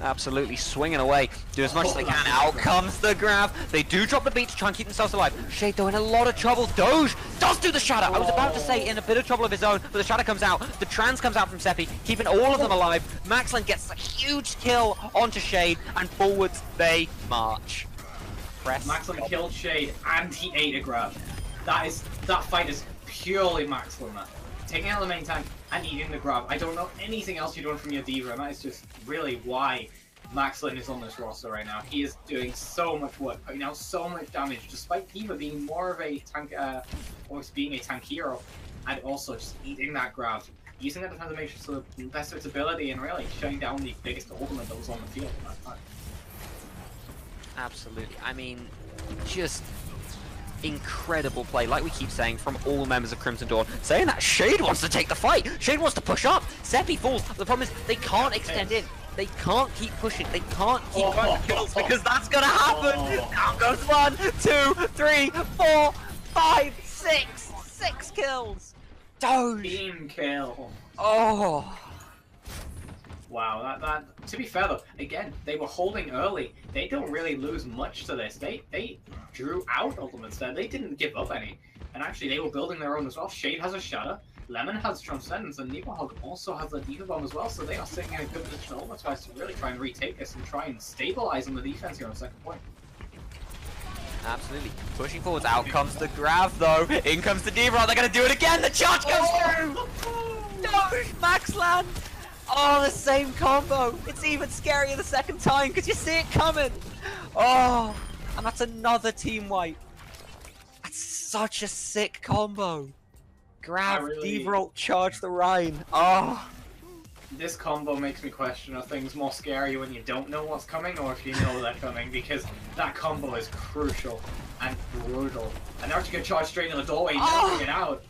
Absolutely swinging away, do as much as they can. Out comes the grab. They do drop the beat to try and keep themselves alive. Shade though in a lot of trouble. Doge does do the shatter. I was about to say in a bit of trouble of his own, but the shatter comes out. The trans comes out from Seppi, keeping all of them alive. Maxland gets a huge kill onto Shade, and forwards they march. Maxland killed Shade and he ate a grab. That fight is purely Maxland, man. Taking out the main tank and eating the grab. I don't know anything else you're doing from your diva, and that is just really why Maxland is on this roster right now. He is doing so much work, putting out so much damage, despite diva being more of a tank, or being a tank hero, and also just eating that grab, using that defensive matrix to the best of its ability, and really shutting down the biggest ultimate that was on the field at that time. Absolutely. I mean, just incredible play, like we keep saying, from all members of Crimson Dawn, saying that Shade wants to take the fight. Shade wants to push up. Seppi falls. The problem is they can't extend in. They can't keep pushing. They can't keep going kills because that's gonna happen. Down goes 1, 2, 3, 4, 5, 6. 6 kills. Doge. Team kill. Oh. Wow, that to be fair though, again, they were holding early. They don't really lose much to this. They drew out ultimates there. They didn't give up any. And actually they were building their own as well. Shade has a shatter, Lemon has Transcendence, and Nibelhog also has a Diva Bomb as well, so they are sitting in a good position ultimate-wise to really try and retake this and try and stabilize on the defense here on second point. Absolutely. Pushing forwards. Out comes the grab though. In comes the Diva. They're gonna do it again. The charge goes through. No, Maxland. Oh, the same combo. It's even scarier the second time because you see it coming. Oh, and that's another team wipe. That's such a sick combo. Grab, Diva ult, charge the Rhine. Oh. This combo makes me question, are things more scary when you don't know what's coming or if you know they're coming? Because that combo is crucial and brutal. And they're actually going to charge straight in the doorway and never get out.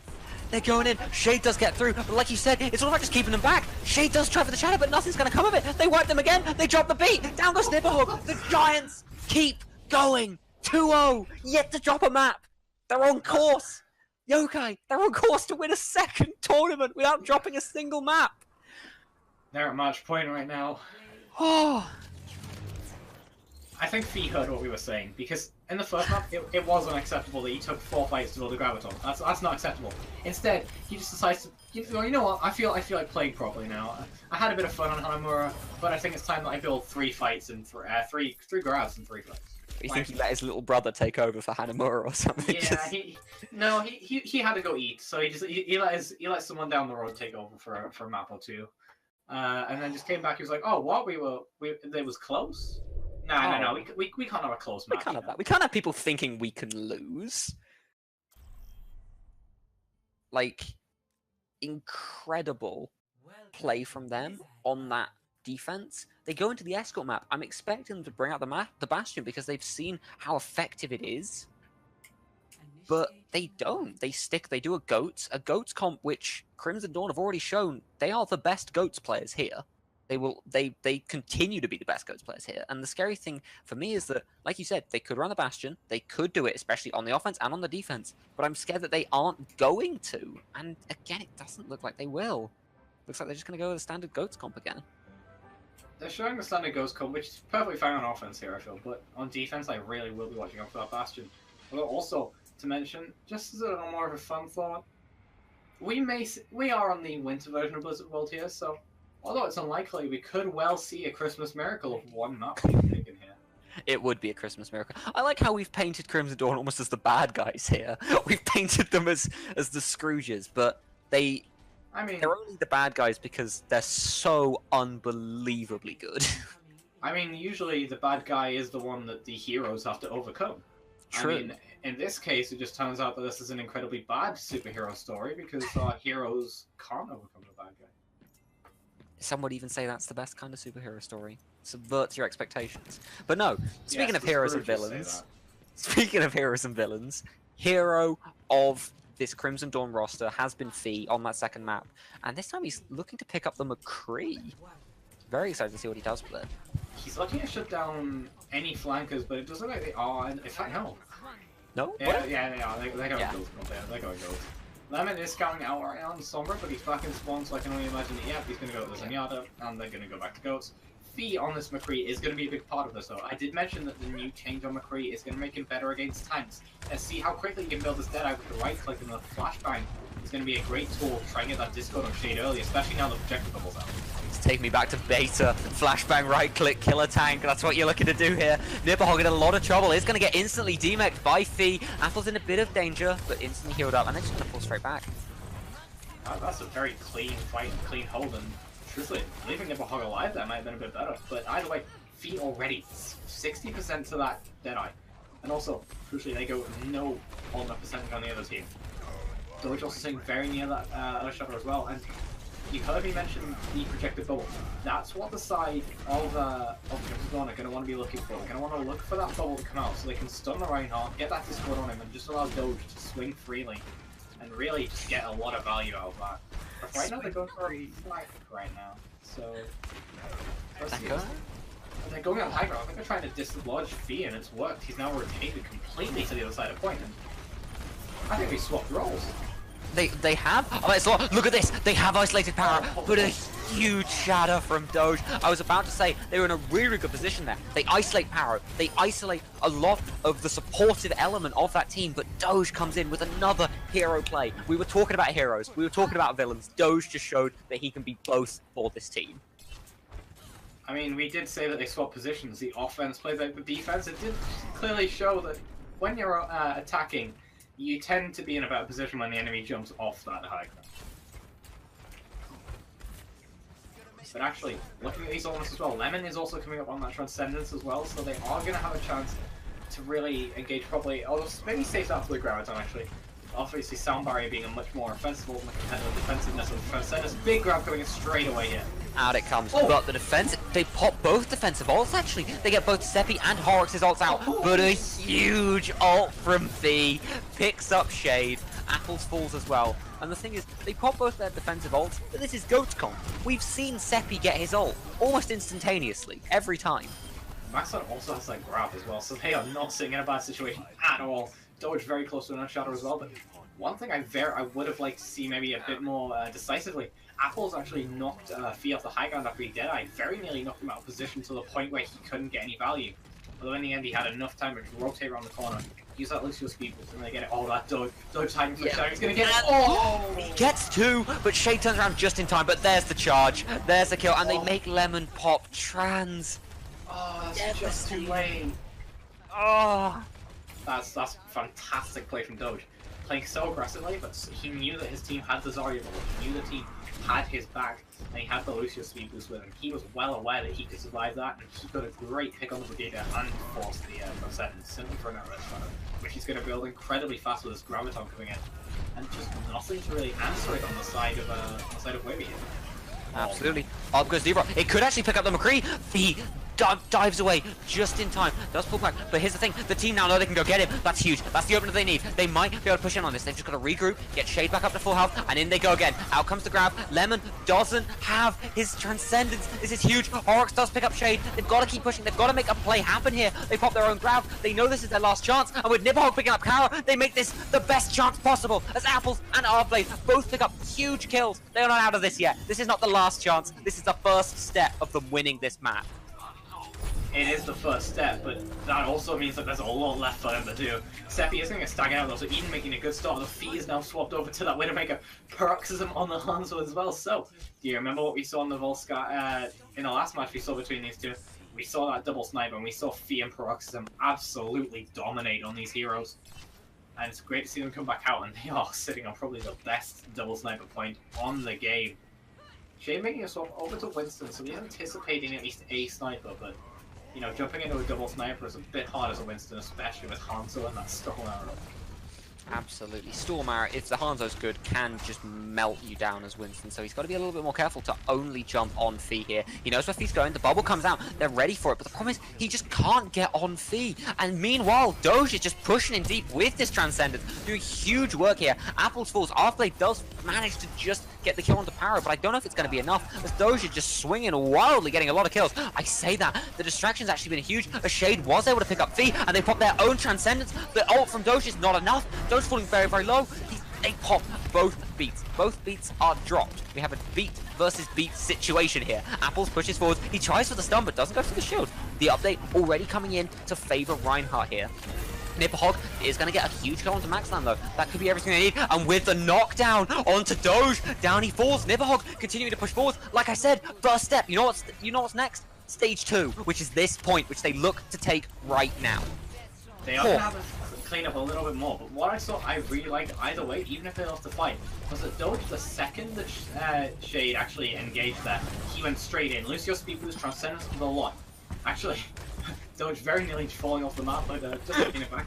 They're going in. Shade does get through, but like you said, it's all about just keeping them back. Shade does try for the shadow, but nothing's going to come of it. They wipe them again. They drop the beat. Down goes Nibelhog. The Giants keep going. 2-0. Yet to drop a map. They're on course. Yokai, they're on course to win a second tournament without dropping a single map. They're at match point right now. Oh. I think Fee heard what we were saying, because in the first map, it was unacceptable that he took 4 fights to build a Graviton. That's not acceptable. Instead, he just decides to, you know what, I feel like playing properly now. I had a bit of fun on Hanamura, but I think it's time that I build 3 fights and three grabs and 3 fights. You think he let his little brother take over for Hanamura or something? Yeah, he had to go eat, so he let someone down the road take over for a map or 2. And then just came back. He was like, "Oh, what? It was close. No. We can't have a close match. We can't have that. We can't have people thinking we can lose." Like, incredible play from them on that defense. They go into the escort map. I'm expecting them to bring out the Bastion because they've seen how effective it is. But they don't. They do a goats comp, which Crimson Dawn have already shown they are the best goats players here. They continue to be the best goats players here. And the scary thing for me is that, like you said, they could run the Bastion, they could do it, especially on the offense and on the defense. But I'm scared that they aren't going to. And again, it doesn't look like they will. Looks like they're just going to go with a standard goats comp again. They're showing the standard goats comp, which is perfectly fine on offense here, I feel. But on defense, I really will be watching out for that Bastion. But also, to mention, just as a little more of a fun thought, we are on the winter version of Blizzard World here, so although it's unlikely, we could well see a Christmas miracle of 1 map being taken here. It would be a Christmas miracle. I like how we've painted Crimson Dawn almost as the bad guys here. We've painted them as the Scrooges, but they're only the bad guys because they're so unbelievably good. I mean, usually the bad guy is the one that the heroes have to overcome. True. I mean, in this case, it just turns out that this is an incredibly bad superhero story because our heroes can't overcome the bad guy. Some would even say that's the best kind of superhero story. Subverts your expectations. But no, speaking of heroes and villains, hero of this Crimson Dawn roster has been Fee on that second map. And this time he's looking to pick up the McCree. Very excited to see what he does with it. He's looking to shut down any flankers, but it doesn't look like they are. In fact, no. No? Yeah, they are. They're going to go. They're going to go. Lemon is scouting out right on Sombra, but he's back in spawn, so I can only imagine that, yeah, he's going to go to the Zenyatta, and they're going to go back to Goats. Fee on this McCree is going to be a big part of this, though. I did mention that the new change on McCree is going to make him better against tanks. And see how quickly you can build this Deadeye with the right click and the flashbang is going to be a great tool to try and get that Discord on Shade early, especially now the projector bubble's out. It's taking me back to beta. Flashbang, right click, kill a tank. That's what you're looking to do here. Nipperhog in a lot of trouble. He's going to get instantly demeched by Fee. Apple's in a bit of danger, but instantly healed up, and then just going to pull straight back. That's a very clean fight, clean hold, and truthfully, leaving Nipperhog alive there might have been a bit better. But either way, Fee already 60% to that Deadeye. And also, crucially, they go no all enough percentage on the other team. Doge also sitting very near that other shopper as well. And you heard me mention the projected bubble. That's what the side of Jumper's are going to want to be looking for. They're going to want to look for that bubble to come out so they can stun the Reinhardt, get that Discord on him, and just allow Doge to swing freely. And really just get a lot of value out of that. But right now they're going for a flag right now. So let's see. They're going on high ground. I think they're trying to dislodge Fee and it's worked. He's now rotated completely to the other side of point. And I think we swapped roles. They have? Oh, look at this! They have isolated power, but a huge shatter from Doge. I was about to say, they were in a really good position there. They isolate power, they isolate a lot of the supportive element of that team, but Doge comes in with another hero play. We were talking about heroes, we were talking about villains. Doge just showed that he can be both for this team. I mean, we did say that they swapped positions. The offense played like the defense. It did clearly show that when you're attacking, you tend to be in a better position when the enemy jumps off that high ground. But actually, looking at these elements as well, Lemon is also coming up on that Transcendence as well, so they are going to have a chance to really engage properly. Although maybe safe after the Graviton actually. Obviously, Sound Barrier being a much more offensive than the competitive defensiveness of Transcendence. Big grab coming in straight away here. Out it comes, but the defense, they pop both defensive ults actually. They get both Seppi and Horrocks' ults out, but a huge ult from Fee picks up Shade. Apples falls as well. And the thing is, they pop both their defensive ults, but this is GoatCon. We've seen Seppi get his ult almost instantaneously, every time. Maxon also has that grab as well, so they are not sitting in a bad situation at all. Doge very close to an Shadow as well, but one thing I would have liked to see maybe a bit more decisively. Apple's actually knocked Fee off the high ground after he Deadeye, very nearly knocked him out of position to the point where he couldn't get any value. Although in the end he had enough time to rotate around the corner, use that Lucio speed boost, and they get it. Oh, that Doge's hiding for Shadow, he's gonna get it! Oh! He gets two, but Shade turns around just in time, but there's the charge, there's the kill, and they make Lemon pop trans. Oh, that's just too late. Oh! That's fantastic play from Doge. Playing so aggressively, but he knew that his team had the Zarya bubble, he knew the team had his back, and he had the Lucio speed boost with him. He was well aware that he could survive that, and he got a great pick on the Brigadier and forced the Transcendence simply for an arrest runner, which he's going to build incredibly fast with his Graviton coming in. And just nothing to really answer it on the side of Wavy here. Absolutely. Up goes Zebra. It could actually pick up the McCree. He dives away just in time. Does pull back. But here's the thing. The team now know they can go get him. That's huge. That's the opener they need. They might be able to push in on this. They've just got to regroup, get Shade back up to full health, and in they go again. Out comes the grab. Lemon doesn't have his Transcendence. This is huge. Horrocks does pick up Shade. They've got to keep pushing. They've got to make a play happen here. They pop their own grab. They know this is their last chance. And with Nipperhog picking up Kara, they make this the best chance possible. As Apples and Arblade both pick up huge kills. They are not out of this yet. This is not the last chance. This is the first step of them winning this map. It is the first step, but that also means that there's a lot left for them to do. Seppi is going to stagger out though, so even making a good start, the Fee is now swapped over to that Widowmaker Paroxysm on the Hanzo as well. So, do you remember what we saw in the Volscar, in the last match we saw between these two? We saw that double sniper, and we saw Fee and Paroxysm absolutely dominate on these heroes. And it's great to see them come back out, and they are sitting on probably the best double sniper point on the game. Shade making a swap over to Winston, so he's anticipating at least a sniper, but you know, jumping into a double sniper is a bit hard as a Winston, especially with Hanzo and that Storm Arrow. Absolutely. Storm Arrow, if the Hanzo's good, can just melt you down as Winston, so he's got to be a little bit more careful to only jump on Fee here. He knows where Fee's going, the bubble comes out, they're ready for it, but the problem is he just can't get on Fee. And meanwhile, Doge is just pushing in deep with this Transcendence, doing huge work here. Apples falls, Arfblade does manage to just get the kill onto Power, but I don't know if it's going to be enough, as Doge is just swinging wildly, getting a lot of kills. I say that, the distraction's actually been huge. A Shade was able to pick up Fee, and they pop their own Transcendence. The ult from Doge is not enough. Doge falling very, very low. He's They pop both beats. Both beats are dropped. We have a beat versus beat situation here. Apples pushes forward. He tries for the stun, but doesn't go for the shield. The update already coming in to favor Reinhardt here. Nipperhog is going to get a huge kill onto Maxland though. That could be everything they need. And with the knockdown onto Doge, down he falls. Nipperhog continuing to push forward. Like I said, first step. You know what's next? Stage 2, which is this point, which they look to take right now. They are going to have to clean up a little bit more, but what I really liked either way, even if they lost the fight, was that Doge, the second that Shade actually engaged there, he went straight in. Lucio speed boost, transcendence to the lot. Actually, Doge very nearly falling off the map, but just looking it back.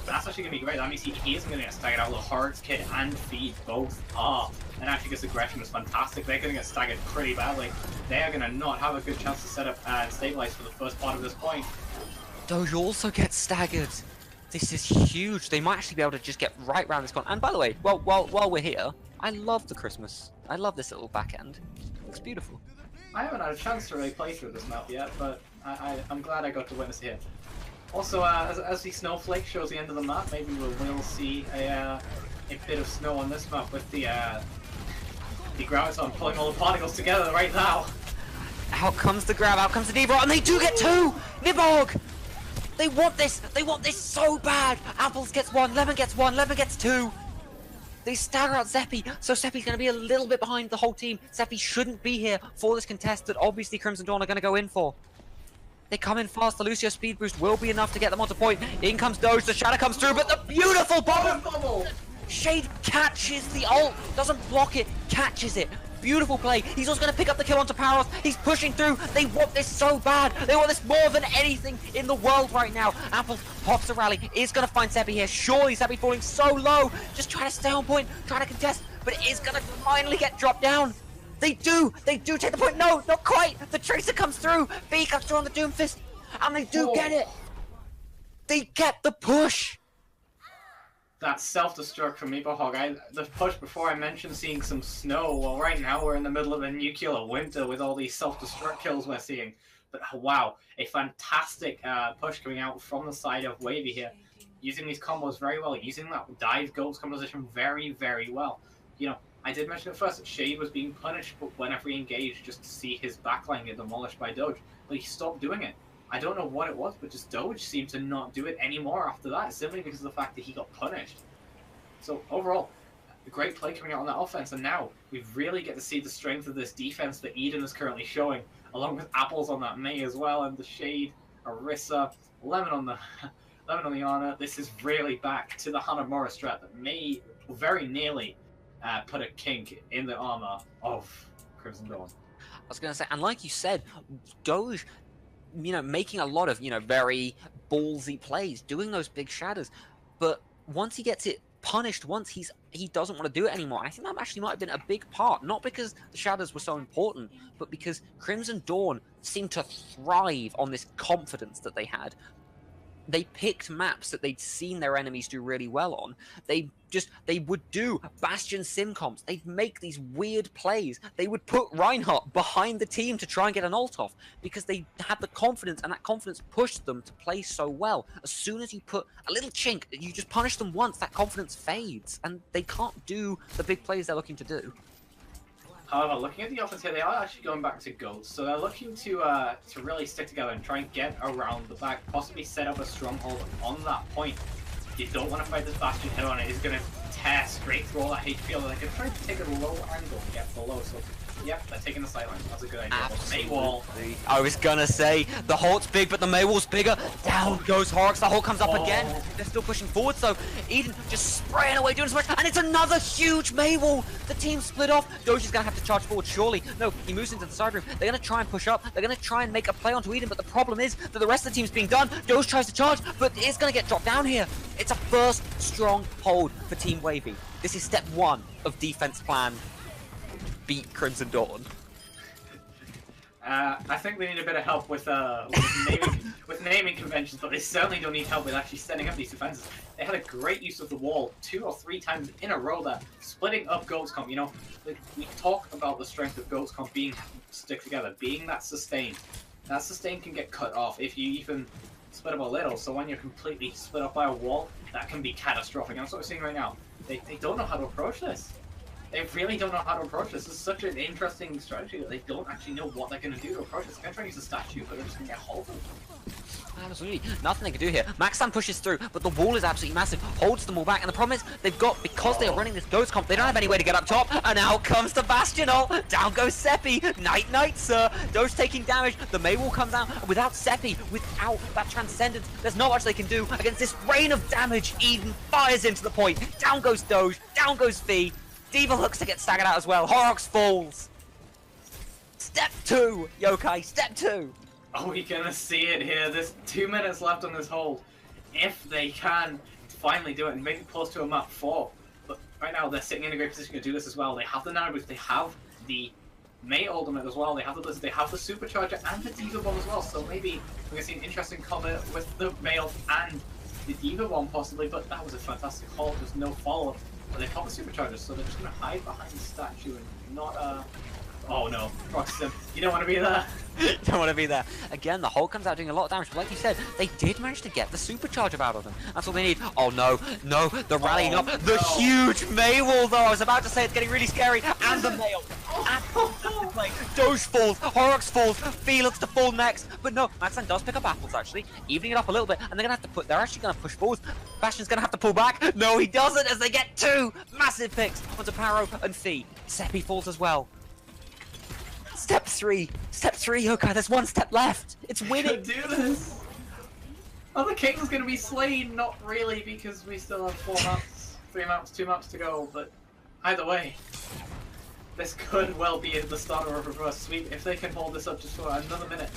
That's actually going to be great. That means he isn't going to get staggered out. The Horrors kit and feed both are. And actually, this aggression was fantastic. They're going to get staggered pretty badly. They are going to not have a good chance to set up and stabilize for the first part of this point. Doge also gets staggered. This is huge. They might actually be able to just get right around this corner. And by the way, while we're here, I love the Christmas. I love this little back end. It looks beautiful. I haven't had a chance to really play through this map yet, but I'm glad I got to witness it here. Also, as the snowflake shows the end of the map, maybe we will see a bit of snow on this map with the Graviton pulling all the particles together right now. Out comes the grab, out comes the Devo, and they do get 2! Nibog! They want this so bad! Apples gets 1, Lemon gets 1, Lemon gets 2! They stagger out Zeppi, so Zeppi's going to be a little bit behind the whole team. Zeppi shouldn't be here for this contest that obviously Crimson Dawn are going to go in for. They come in fast, the Lucio speed boost will be enough to get them onto point. In comes Doge, the shadow comes through, but the beautiful bubble! Shade catches the ult, doesn't block it, catches it. Beautiful play. He's also going to pick up the kill onto Paros. He's pushing through. They want this so bad. They want this more than anything in the world right now. Apple pops a rally. Is going to find Zeppi here. Surely Zeppi falling so low. Just trying to stay on point, trying to contest, but it is going to finally get dropped down. They do take the point. No, not quite. The Tracer comes through. B comes through on the Doomfist, and they do get it. They get the push. That self-destruct from Nipperhog. The push before I mentioned seeing some snow. Well, right now we're in the middle of a nuclear winter with all these self-destruct kills we're seeing. But wow, a fantastic push coming out from the side of Wavy here. Using these combos very well, using that dive goals composition very, very well. You know, I did mention at first that Shade was being punished whenever he engaged just to see his backline get demolished by Doge. But he stopped doing it. I don't know what it was, but just Doge seemed to not do it anymore after that, simply because of the fact that he got punished. So overall, a great play coming out on that offense, and now we really get to see the strength of this defense that Eden is currently showing, along with Apples on that Mei as well, and the Shade, Orisa, Lemon on the Ana. This is really back to the Hanamura strat that may very nearly put a kink in the armor of Crimson Dawn. I was going to say, and like you said, Doge, you know, making a lot of, you know, very ballsy plays, doing those big shatters, but once he gets it punished once, he doesn't want to do it anymore. I think that actually might have been a big part, not because the shadows were so important, but because Crimson Dawn seemed to thrive on this confidence that they had. They picked maps that they'd seen their enemies do really well on. They would do Bastion sim comps. They'd make these weird plays. They would put Reinhardt behind the team to try and get an ult off because they had the confidence, and that confidence pushed them to play so well. As soon as you put a little chink, you just punish them once, that confidence fades, and they can't do the big plays they're looking to do. However, looking at the offense here, they are actually going back to goats, so they're looking to really stick together and try and get around the back, possibly set up a stronghold on that point. You don't want to fight this Bastion head on, it is going to tear straight through all that HP, and they can try to take a low angle and get below, so yep, they're taking the sideline. That's a good idea. Maywall. I was gonna say, the Hulk's big, but the Maywall's bigger. Down goes Horrocks, the Hulk comes up again. They're still pushing forward, so Eden just spraying away, doing so much, and it's another huge Maywall. The team split off. Doji's gonna have to charge forward, surely. No, he moves into the side room. They're gonna try and push up. They're gonna try and make a play onto Eden, but the problem is that the rest of the team's being done. Doge tries to charge, but it's gonna get dropped down here. It's a first strong hold for Team Wavy. This is step 1 of defense plan. Beat Crimson Dawn. I think we need a bit of help with naming conventions, but they certainly don't need help with actually setting up these defenses. They had a great use of the wall 2 or 3 times in a row there, splitting up Goats Comp. You know, we talk about the strength of Goats Comp being stick together, being that sustain. That sustain can get cut off if you even split up a little, so when you're completely split up by a wall, that can be catastrophic. And that's what we're seeing right now. They don't know how to approach this. They really don't know how to approach this. This is such an interesting strategy that they don't actually know what they're going to do to approach this. They're going to try and use a statue, but they're just going to get halted. Absolutely, nothing they can do here. Maxan pushes through, but the wall is absolutely massive, holds them all back, and the problem is, they've got, because they are running this ghost comp, they don't have any way to get up top, and out comes the Bastion ult, down goes Seppi, night, sir, Doge taking damage, the Mei wall comes out, and without Seppi, without that Transcendence, there's not much they can do against this rain of damage. Eden fires into the point, down goes Doge, down goes Fee, D.Va looks to get staggered out as well, Horrocks falls. Step 2, Yokai, step 2. Are we gonna see it here? There's 2 minutes left on this hold. If they can finally do it and make it close to a map 4. But right now they're sitting in a great position to do this as well. They have the Nanobots, they have the Mei ultimate as well, they have the supercharger and the D.Va bomb as well. So maybe we're gonna see an interesting Comet with the Mei ult and the D.Va bomb possibly, but that was a fantastic hold, there's no follow-up. But they caught the supercharger, so they're just gonna hide behind the statue and not oh no, Roxton, you don't want to be there. You don't want to be there. Again, the Hulk comes out doing a lot of damage, but like you said, they did manage to get the supercharge out of them. That's all they need. Oh no, they're rallying up. The huge Mei wall though, I was about to say it's getting really scary. And the Mei ult. Doge falls, Horrocks falls, Fee looks to fall next. But no, Maxan does pick up apples actually, evening it up a little bit, and they're actually gonna push forwards. Bastion's gonna have to pull back. No, he doesn't, as they get 2 massive picks onto Paro and Fee. Seppi falls as well. Step 3, Yokai, there's 1 step left. It's winning. Do this. Oh, the King's gonna be slain. Not really, because we still have 4 maps, 3 maps, 2 maps to go. But either way, this could well be the start of a reverse sweep if they can hold this up just for another minute.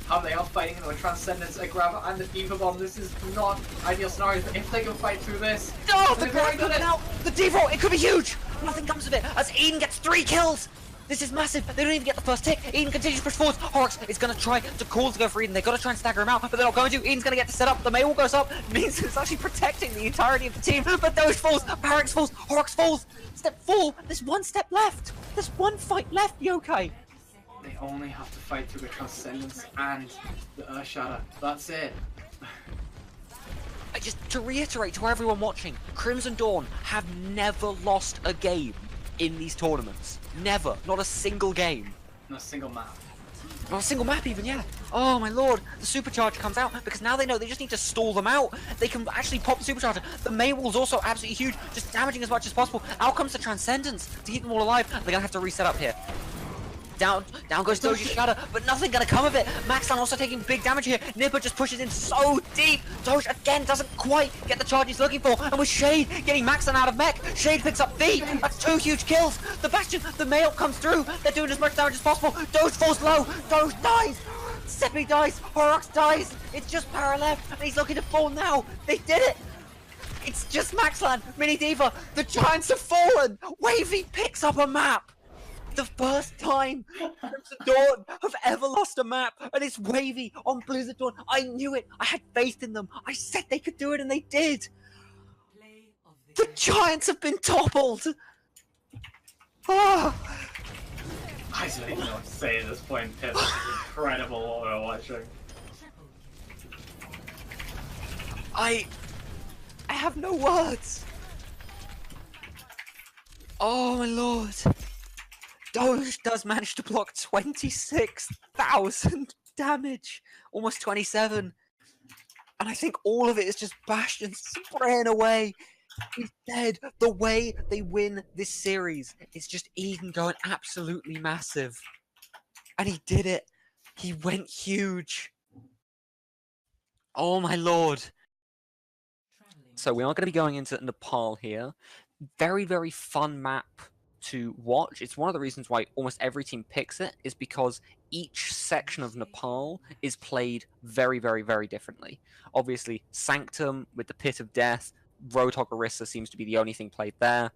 How they are fighting into a Transcendence, a grab, and the D.Va bomb. This is not ideal scenario, but if they can fight through this, oh, the grab coming out. The D.Va, it could be huge. Nothing comes of it as Eden gets 3 kills. This is massive. They don't even get the first tick. Eden continues to push forwards. Horrocks is going to try to call to go for Eden. They've got to try and stagger him out, but they're not going to. Eden's going to get to set up. The Mei wall goes up. Means it's actually protecting the entirety of the team. But Doge falls. Parax falls. Horrocks falls. Step 4. There's 1 step left. There's 1 fight left, Yokai. They only have to fight through the Transcendence and the Earthshatter. That's it. Just to reiterate to everyone watching, Crimson Dawn have never lost a game in these tournaments. Never. Not a single game. Not a single map. Not a single map even, yeah. Oh my lord. The supercharge comes out because now they know they just need to stall them out. They can actually pop the supercharger. The Mei wall's also absolutely huge, just damaging as much as possible. Out comes the Transcendence to keep them all alive. They're gonna have to reset up here. Down goes Doji's Shadow, but nothing gonna come of it. Maxan also taking big damage here. Nipper just pushes in so deep. Doge again doesn't quite get the charge he's looking for. And with Shade getting Maxan out of mech, Shade picks up V. That's 2 huge kills. The Bastion, the Mei ult comes through. They're doing as much damage as possible. Doge falls low. Doge dies. Seppi dies. Horrocks dies. It's just Para left, and he's looking to fall now. They did it. It's just Maxan, Mini D.Va. The Giants have fallen. Wavy picks up a map. The first time Crimson Dawn have ever lost a map, and it's Wavy on Blizzard Dawn. I knew it. I had faith in them. I said they could do it, and they did. The Giants have been toppled. Oh. I don't even know what to say at this point, Pip. This is incredible what we're watching. I have no words. Oh my lord. Doge does manage to block 26,000 damage, almost 27. And I think all of it is just Bastion spraying away. Instead, the way they win this series is just Eden going absolutely massive. And he did it. He went huge. Oh my lord. So we are going to be going into Nepal here. Very, very fun map to watch. It's one of the reasons why almost every team picks it, is because each section of Nepal is played very, very, very differently. Obviously, Sanctum with the Pit of Death, Roadhog Orisa seems to be the only thing played there.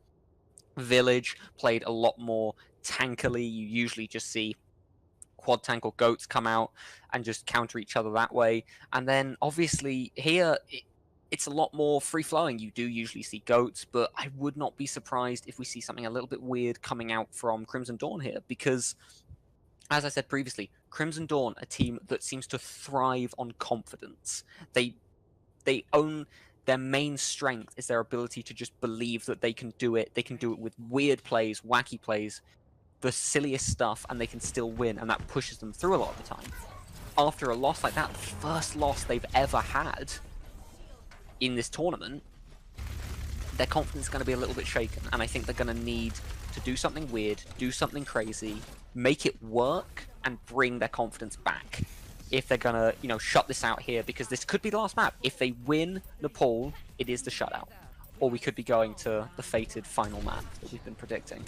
Village played a lot more tankily. You usually just see quad tank or goats come out and just counter each other that way. And then obviously here it's a lot more free-flowing. You do usually see goats, but I would not be surprised if we see something a little bit weird coming out from Crimson Dawn here, because, as I said previously, Crimson Dawn, a team that seems to thrive on confidence. They own their main strength is their ability to just believe that they can do it. They can do it with weird plays, wacky plays, the silliest stuff, and they can still win, and that pushes them through a lot of the time. After a loss like that, the first loss they've ever had in this tournament, their confidence is going to be a little bit shaken, and I think they're going to need to do something weird, do something crazy, make it work, and bring their confidence back. If they're going to, you know, shut this out here, because this could be the last map. If they win Nepal, it is the shutout. Or we could be going to the fated final map that we've been predicting.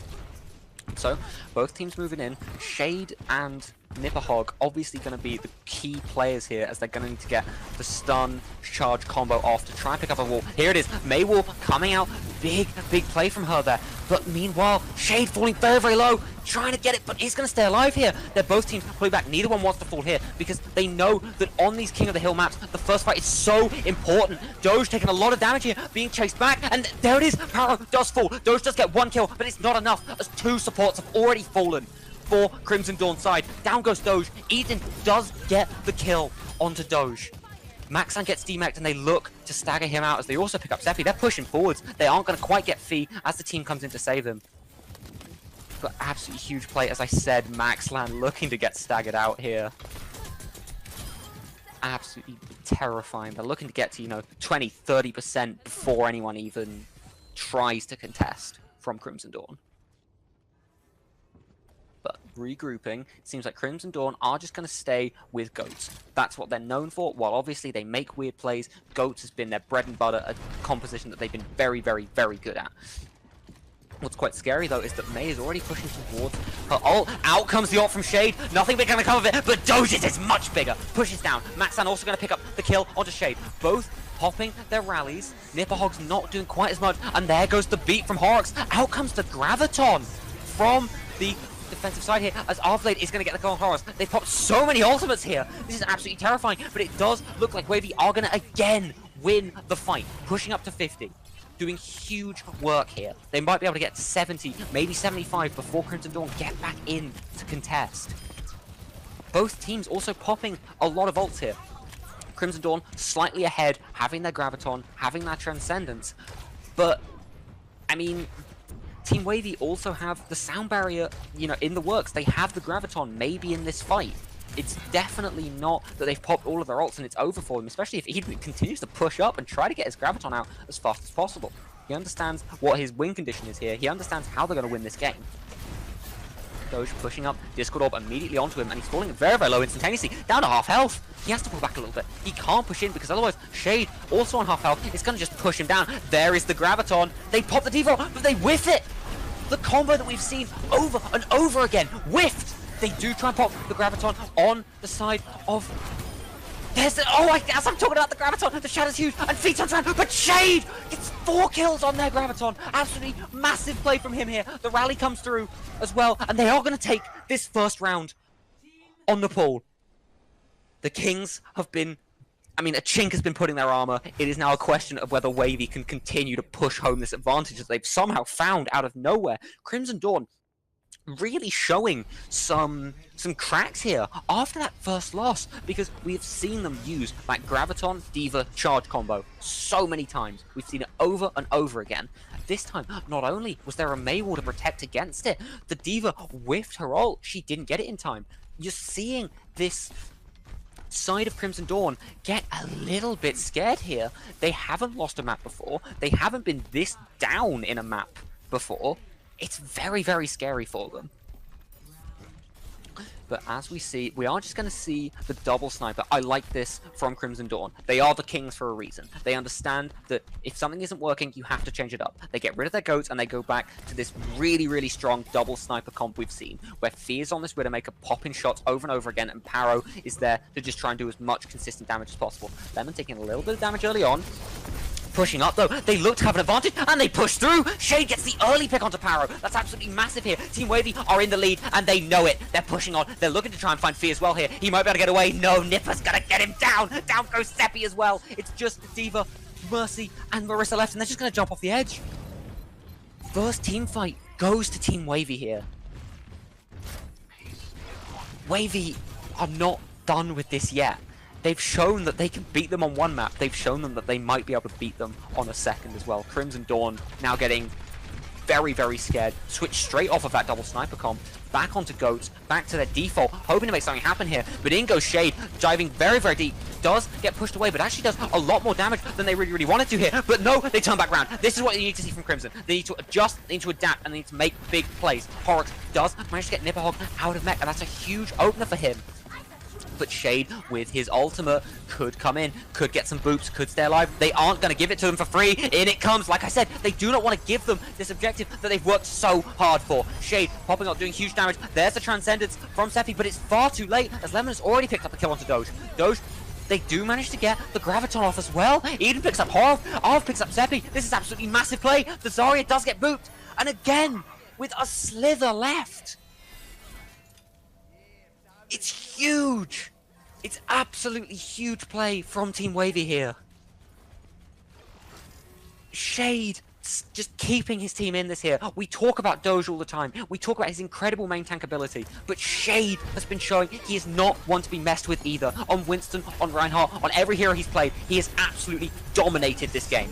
So, both teams moving in. Shade and Nipperhog obviously going to be the key players here, as they're going to need to get the stun charge combo off to try and pick up a wall. Here it is, Maywall coming out. Big play from her there. But meanwhile, Shade falling very low, trying to get it, but he's going to stay alive here. They're both teams pulling back. Neither one wants to fall here, because they know that on these King of the Hill maps, the first fight is so important. Doge taking a lot of damage here, being chased back, and there it is. Paro does fall. Doge does get one kill, but it's not enough, as two supports have already fallen for Crimson Dawn's side. Down goes Doge. Eden does get the kill onto Doge. Maxan gets demeched, and they look to stagger him out as they also pick up Seppi. They're pushing forwards. They aren't going to quite get Fee as the team comes in to save him. But absolutely huge play. As I said, Maxlan looking to get staggered out here. Absolutely terrifying. They're looking to get to, you know, 20, 30% before anyone even tries to contest from Crimson Dawn. But regrouping, it seems like Crimson Dawn are just going to stay with Goats. That's what they're known for. While obviously they make weird plays, Goats has been their bread and butter, a composition that they've been very good at. What's quite scary though is that May is already pushing towards her ult. Out comes the ult from Shade. Nothing big gonna come of it, but Doge's is much bigger. Pushes down. Maxan also gonna pick up the kill onto Shade. Both popping their rallies. Nipperhog's not doing quite as much, and there goes the beat from Horrocks. Out comes the Graviton from the defensive side here, as Arvlade is going to get the kill on Horrocks. They've popped so many ultimates here. This is absolutely terrifying, but it does look like Wavy are going to again win the fight, pushing up to 50. Doing huge work here. They might be able to get to 70, maybe 75 before Crimson Dawn get back in to contest. Both teams also popping a lot of ults here. Crimson Dawn slightly ahead, having their Graviton, having their Transcendence. But, I mean, Team Wavy also have the sound barrier, you know, in the works. They have the Graviton maybe in this fight. It's definitely not that they've popped all of their ults and it's over for them, especially if Eden continues to push up and try to get his Graviton out as fast as possible. He understands what his win condition is here. He understands how they're going to win this game. Doge pushing up, Discord Orb immediately onto him, and he's falling very low instantaneously, down to half health. He has to pull back a little bit. He can't push in because otherwise Shade, also on half health, is going to just push him down. There is the Graviton. They pop the Devo, but they whiff it. The combo that we've seen over and over again, whiffed. They do try and pop the Graviton on the side of... There's the... Oh, as I'm talking about the Graviton, the Shadow's huge, and Fee turns around, but Shade gets 4 kills on their Graviton. Absolutely massive play from him here. The rally comes through as well, and they are going to take this first round on the pool. The Kings have been... I mean, a chink has been put in their armor. It is now a question of whether Wavy can continue to push home this advantage that they've somehow found out of nowhere. Crimson Dawn really showing some cracks here after that first loss, because we've seen them use that Graviton Diva charge combo so many times. We've seen it over and over again. This time, not only was there a Maywall to protect against it, the Diva whiffed her ult. She didn't get it in time. You're seeing this side of Crimson Dawn get a little bit scared here. They haven't lost a map before. They haven't been this down in a map before. It's very scary for them. But as we see, we are just going to see the double sniper. I like this from Crimson Dawn. They are the Kings for a reason. They understand that if something isn't working, you have to change it up. They get rid of their goats and they go back to this really strong double sniper comp we've seen, where Fee is on this Widowmaker popping shots over and over again, and Paro is there to just try and do as much consistent damage as possible. Lemon taking a little bit of damage early on. Pushing up though, they look to have an advantage, and they push through. Shade gets the early pick onto Paro. That's absolutely massive here. Team Wavy are in the lead, and they know it. They're pushing on. They're looking to try and find Fee as well here. He might be able to get away. No, Nipper's gonna get him down. Down goes Seppi as well. It's just Diva, Mercy, and Marissa left, and they're just gonna jump off the edge. First team fight goes to Team Wavy here. Wavy are not done with this yet. They've shown that they can beat them on one map. They've shown them that they might be able to beat them on a second as well. Crimson Dawn now getting very, very scared. Switch straight off of that double sniper comp. Back onto Goats. Back to their default. Hoping to make something happen here. But in goes Shade. Diving very, very deep. Does get pushed away, but actually does a lot more damage than they really, really wanted to here. But no, they turn back around. This is what you need to see from Crimson. They need to adjust, they need to adapt, and they need to make big plays. Horrocks does manage to get Nipperhog out of mech, and that's a huge opener for him. But Shade, with his ultimate, could come in, could get some boops, could stay alive. They aren't going to give it to them for free. In it comes. Like I said, they do not want to give them this objective that they've worked so hard for. Shade popping up, doing huge damage. There's the Transcendence from Seppi, but it's far too late, as Lemon has already picked up the kill onto Doge. Doge, they do manage to get the Graviton off as well. Eden picks up Horov. Horov picks up Seppi. This is absolutely massive play. The Zarya does get booped. And again, with a slither left. It's huge. It's absolutely huge play from Team Wavy here. Shade just keeping his team in this here. We talk about Doge all the time. We talk about his incredible main tank ability. But Shade has been showing he is not one to be messed with either. On Winston, on Reinhardt, on every hero he's played, he has absolutely dominated this game.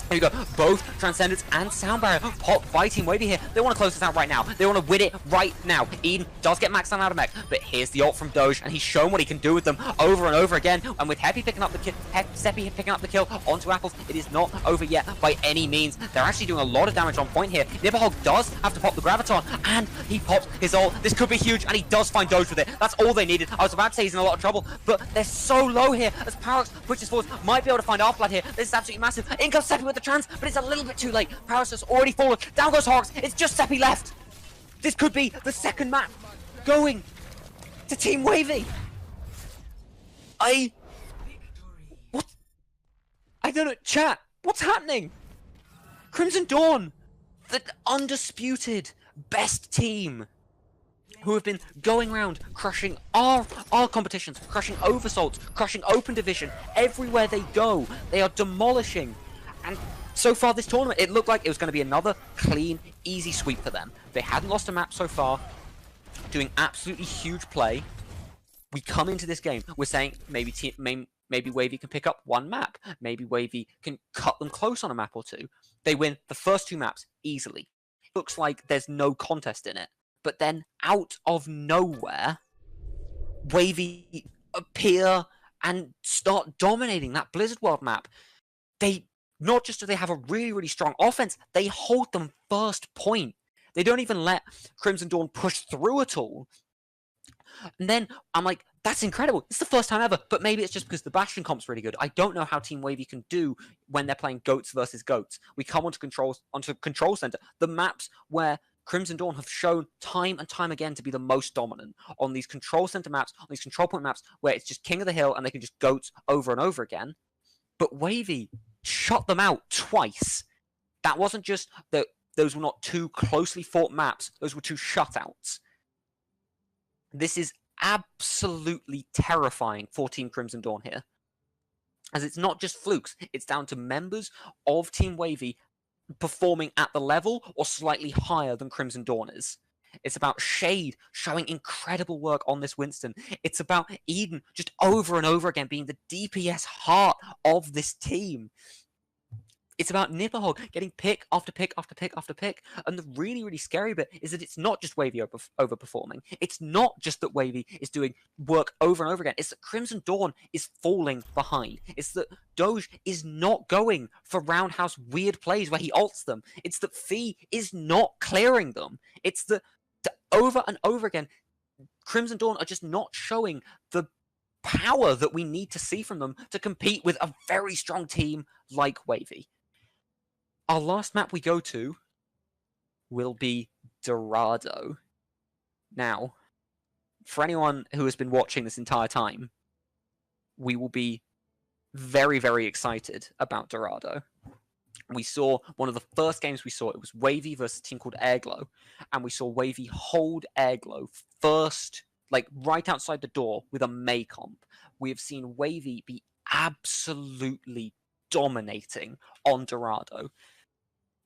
There you go, both Transcendence and Sound Barrier popped by Team Wavy here. They want to close this out right now. They want to win it right now. Eden does get maxed out of mech, but here's the ult from Doge, and he's shown what he can do with them over and over again. And with Seppi picking up the kill onto Apples, it is not over yet by any means. They're actually doing a lot of damage on point here. Nipperhog does have to pop the Graviton, and he pops his ult. This could be huge, and he does find Doge with it. That's all they needed. I was about to say he's in a lot of trouble, but they're so low here as Paradox pushes forward. Might be able to find Arflad here. This is absolutely massive. In comes Seppi with the trans, but it's a little bit too late. Paradox has already fallen. Down goes Horrocks. It's just Seppi left. This could be the second map going to Team Wavy. What? I don't know. Chat, what's happening? Crimson Dawn, the undisputed best team, who have been going around crushing our competitions, crushing Oversalts, crushing Open Division. Everywhere they go, they are demolishing. And so far this tournament, it looked like it was going to be another clean, easy sweep for them. They hadn't lost a map so far, doing absolutely huge play. We come into this game, we're saying maybe Wavy can pick up one map. Maybe Wavy can cut them close on a map or two. They win the first two maps easily. Looks like there's no contest in it. But then, out of nowhere, Wavy appear and start dominating that Blizzard World map. Not just do they have a really, really strong offense, they hold them first point. They don't even let Crimson Dawn push through at all. And then I'm like, that's incredible. It's the first time ever, but maybe it's just because the Bastion comp's really good. I don't know how Team Wavy can do when they're playing Goats versus Goats. We come onto Control Center, the maps where Crimson Dawn have shown time and time again to be the most dominant on these Control Center maps, on these Control Point maps, where it's just King of the Hill and they can just Goats over and over again. But Wavy shut them out twice. That wasn't just that those were not two closely fought maps, those were two shutouts. This is absolutely terrifying for Team Crimson Dawn here. As it's not just flukes, it's down to members of Team Wavy performing at the level or slightly higher than Crimson Dawn is. It's about Shade showing incredible work on this Winston. It's about Eden just over and over again being the DPS heart of this team. It's about Nipperhog getting pick after pick after pick after pick. And the really, really scary bit is that it's not just Wavy overperforming. It's not just that Wavy is doing work over and over again. It's that Crimson Dawn is falling behind. It's that Doge is not going for roundhouse weird plays where he ults them. It's that Fee is not clearing them. It's that over and over again, Crimson Dawn are just not showing the power that we need to see from them to compete with a very strong team like Wavy. Our last map we go to will be Dorado. Now, for anyone who has been watching this entire time, we will be very, very excited about Dorado. We saw one of the first games we saw, it was Wavy versus a team called Airglow, and we saw Wavy hold Airglow first, like right outside the door with a May comp. We have seen Wavy be absolutely dominating on Dorado.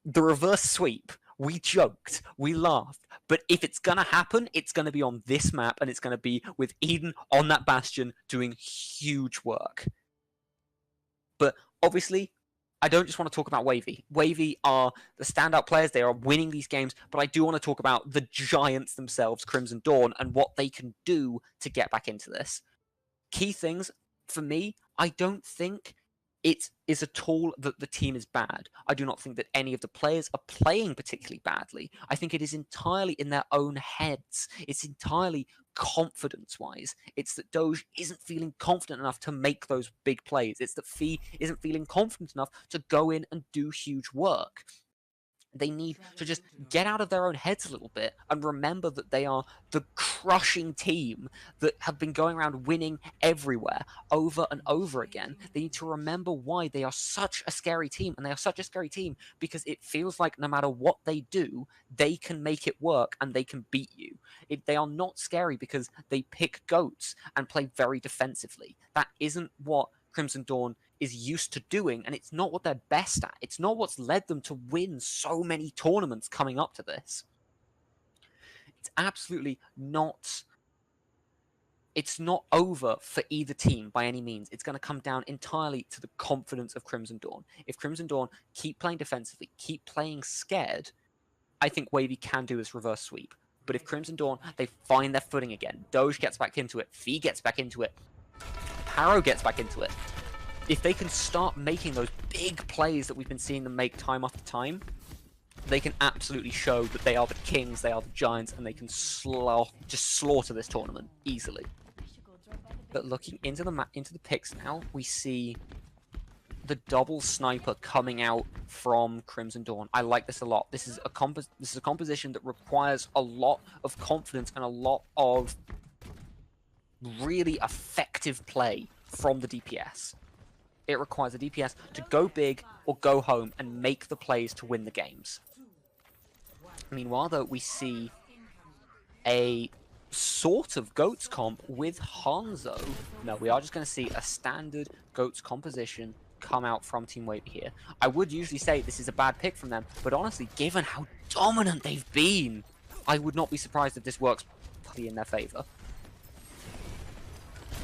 The reverse sweep We joked, we laughed, but if it's gonna happen, it's gonna be on this map, and it's gonna be with Eden on that bastion doing huge work. But obviously, I don't just want to talk about Wavy. Wavy are the standout players. They are winning these games, but I do want to talk about the giants themselves, Crimson Dawn, and what they can do to get back into this. Key things, for me, I don't think it is at all that the team is bad. I do not think that any of the players are playing particularly badly. I think it is entirely in their own heads. It's entirely confidence-wise. It's that Doge isn't feeling confident enough to make those big plays. It's that Fee isn't feeling confident enough to go in and do huge work. They need to just get out of their own heads a little bit and remember that they are the crushing team that have been going around winning everywhere over and over again. They need to remember why they are such a scary team, and they are such a scary team because it feels like no matter what they do, they can make it work and they can beat you. They are not scary because they pick goats and play very defensively. That isn't what Crimson Dawn is used to doing, and it's not what they're best at. It's not what's led them to win so many tournaments coming up to this. It's absolutely not... It's not over for either team by any means. It's going to come down entirely to the confidence of Crimson Dawn. If Crimson Dawn keep playing defensively, keep playing scared, I think Wavy can do this reverse sweep. But if Crimson Dawn, they find their footing again, Doge gets back into it, Fee gets back into it, Paro gets back into it, if they can start making those big plays that we've been seeing them make time after time, they can absolutely show that they are the kings, they are the giants, and they can just slaughter this tournament easily. But looking into the picks now, we see the double sniper coming out from Crimson Dawn. I like this a lot. This is a composition that requires a lot of confidence and a lot of really effective play from the DPS. It requires a DPS to go big or go home and make the plays to win the games. Meanwhile, though, we see a sort of GOATS comp with Hanzo. No, we are just going to see a standard GOATS composition come out from Team Wavy here. I would usually say this is a bad pick from them, but honestly, given how dominant they've been, I would not be surprised if this works in their favor.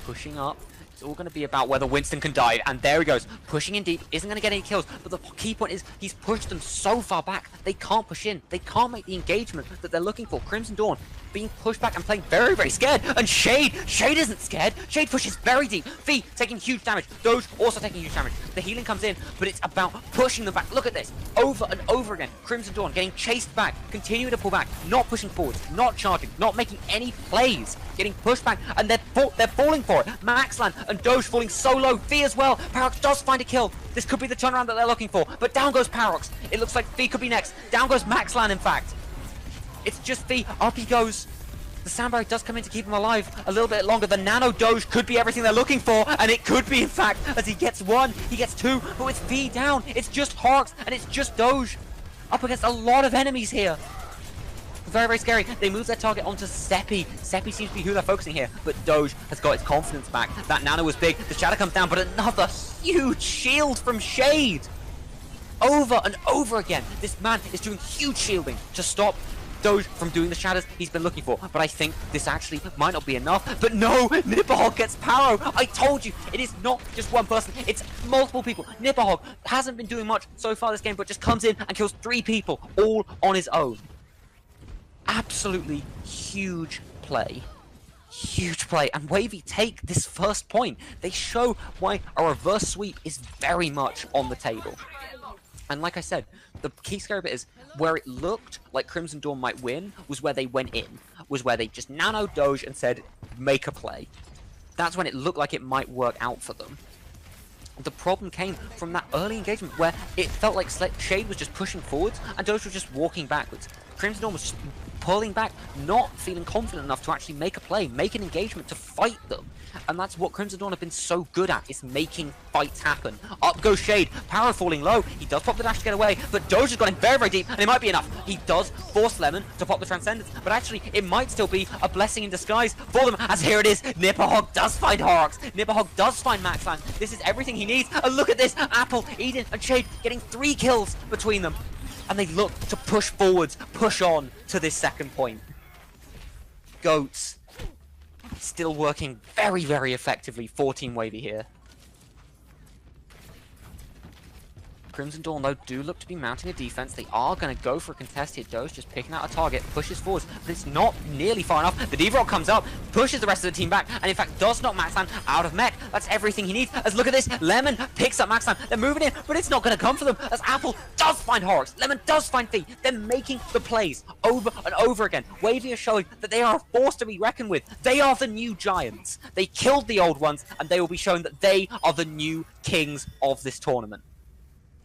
Pushing up. It's all going to be about whether Winston can dive, and there he goes, pushing in deep, isn't going to get any kills, but the key point is he's pushed them so far back, they can't push in, they can't make the engagement that they're looking for. Crimson Dawn being pushed back and playing very, very scared, and Shade isn't scared, Shade pushes very deep, Fee taking huge damage, Doge also taking huge damage, the healing comes in, but it's about pushing them back. Look at this, over and over again, Crimson Dawn getting chased back, continuing to pull back, not pushing forwards, not charging, not making any plays, getting pushed back, and they're falling for it. Maxlan and Doge falling so low, Fee as well, Parox does find a kill, this could be the turnaround that they're looking for, but down goes Parox, it looks like Fee could be next, down goes Maxlan in fact. It's just Fee, up he goes. The Sandberg does come in to keep him alive a little bit longer. The Nano Doge could be everything they're looking for, and it could be in fact, as he gets one, he gets two, but with Fee down, it's just Horrocks, and it's just Doge. Up against a lot of enemies here. Very, very scary. They move their target onto Seppi. Seppi seems to be who they're focusing here, but Doge has got its confidence back. That Nano was big, the shadow comes down, but another huge shield from Shade. Over and over again, this man is doing huge shielding to stop Doge from doing the shadows he's been looking for, but I think this actually might not be enough. But no, Nipperhog gets Paro. I told you, it is not just one person, it's multiple people. Nipperhog hasn't been doing much so far this game, but just comes in and kills 3 people, all on his own. Absolutely huge play. Huge play, and Wavy take this first point. They show why a reverse sweep is very much on the table. And like I said, the key scary bit is where it looked like Crimson Dawn might win was where they went in, was where they just nano Doge and said, make a play. That's when it looked like it might work out for them. The problem came from that early engagement where it felt like Shade was just pushing forwards and Doge was just walking backwards. Crimson Dawn was just pulling back, not feeling confident enough to actually make a play, make an engagement to fight them. And that's what Crimson Dawn have been so good at, is making fights happen. Up goes Shade, Power falling low, he does pop the dash to get away, but Doge has gone in very, very deep, and it might be enough. He does force Lemon to pop the Transcendence, but actually it might still be a blessing in disguise for them, as here it is, Nipperhog does find Horrocks, Nipperhog does find Maxlan, this is everything he needs, and look at this, Apple, Eden, and Shade getting 3 kills between them. and they look to push forwards, push on to this second point. Goats still working very, very effectively for Team Wavy here. Crimson Dawn, though, do look to be mounting a defense. They are going to go for a contest here. Doge just picking out a target, pushes forwards, but it's not nearly far enough. The D-Rock comes up, pushes the rest of the team back, and in fact does knock Maxland out of mech. That's everything he needs. As look at this, Lemon picks up Maxland. They're moving in, but it's not going to come for them. As Apple does find Horrocks, Lemon does find Fee. They're making the plays over and over again. Wavy are showing that they are a force to be reckoned with. They are the new giants. They killed the old ones, and they will be showing that they are the new kings of this tournament.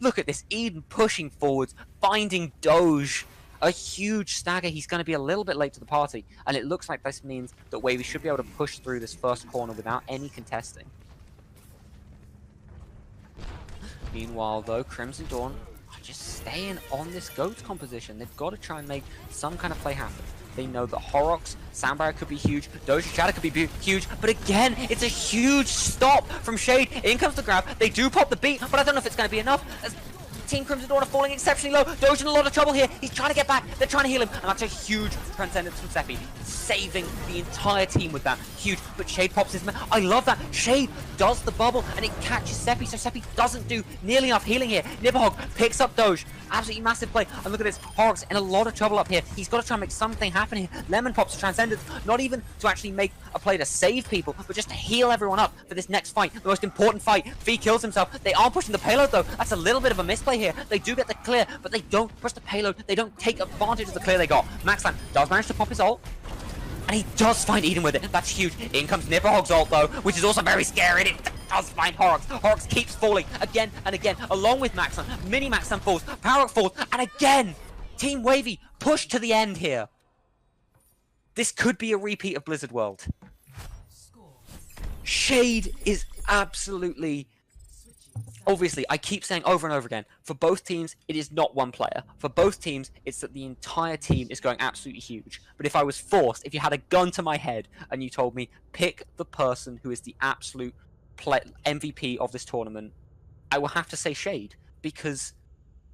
Look at this, Eden pushing forwards, finding Doge. A huge stagger. He's going to be a little bit late to the party, and it looks like this means that Wavy should be able to push through this first corner without any contesting. Meanwhile, though, Crimson Dawn are just staying on this Goats composition. They've got to try and make some kind of play happen. They know that Horrocks, Soundbarrier could be huge, Doge Shadow could be huge, but again, it's a huge stop from Shade. In comes the grab, they do pop the beat, but I don't know if it's going to be enough. As Team Crimson Dawn are falling exceptionally low. Doge in a lot of trouble here. He's trying to get back. They're trying to heal him, and that's a huge transcendence from Seppi, saving the entire team with that. Huge, but Shade pops his... I love that. Shade does the bubble, and it catches Seppi, so Seppi doesn't do nearly enough healing here. Nibberhog picks up Doge. Absolutely massive play. And look at this. Horrocks in a lot of trouble up here. He's got to try and make something happen here. Lemon pops Transcendence, not even to actually make a play to save people, but just to heal everyone up for this next fight. The most important fight. Fee kills himself. They are pushing the payload, though. That's a little bit of a misplay here. They do get the clear, but they don't push the payload. They don't take advantage of the clear they got. Maxland does manage to pop his ult, and he does find Eden with it. That's huge. In comes Nibberhog's ult, though, which is also very scary. It does find Horrocks. Horrocks keeps falling again and again, along with Maxland. Mini Maxland falls, Power falls, and again, Team Wavy push to the end here. This could be a repeat of Blizzard World. Shade is absolutely... Obviously, I keep saying over and over again, for both teams, it is not one player. For both teams, it's that the entire team is going absolutely huge. But if I was forced, if you had a gun to my head and you told me, pick the person who is the absolute MVP of this tournament, I will have to say Shade, because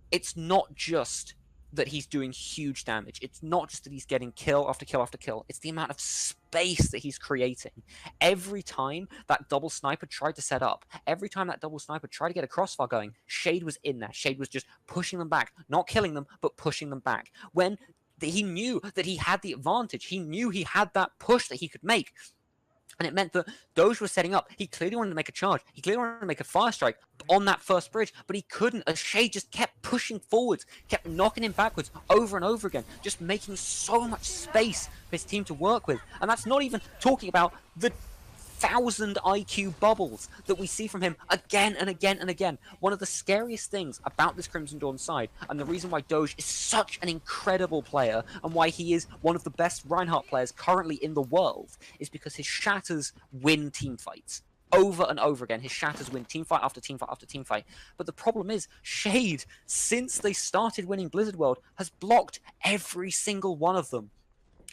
it's not just that he's doing huge damage. It's not just that he's getting kill after kill after kill. It's the amount of space that he's creating. Every time that double sniper tried to set up, every time that double sniper tried to get a crossfire going, Shade was in there. Shade was just pushing them back, not killing them, but pushing them back. When he knew that he had the advantage, he knew he had that push that he could make. And it meant that Doge was setting up. He clearly wanted to make a charge. He clearly wanted to make a fire strike on that first bridge, but he couldn't. As Shade just kept pushing forwards, kept knocking him backwards over and over again, just making so much space for his team to work with. And that's not even talking about the 1,000 IQ bubbles that we see from him again and again and again. One of the scariest things about this Crimson Dawn side, and the reason why Doge is such an incredible player, and why he is one of the best Reinhardt players currently in the world, is because his shatters win team fights. Over and over again, his shatters win team fight after team fight after team fight. But the problem is, Shade, since they started winning Blizzard World, has blocked every single one of them.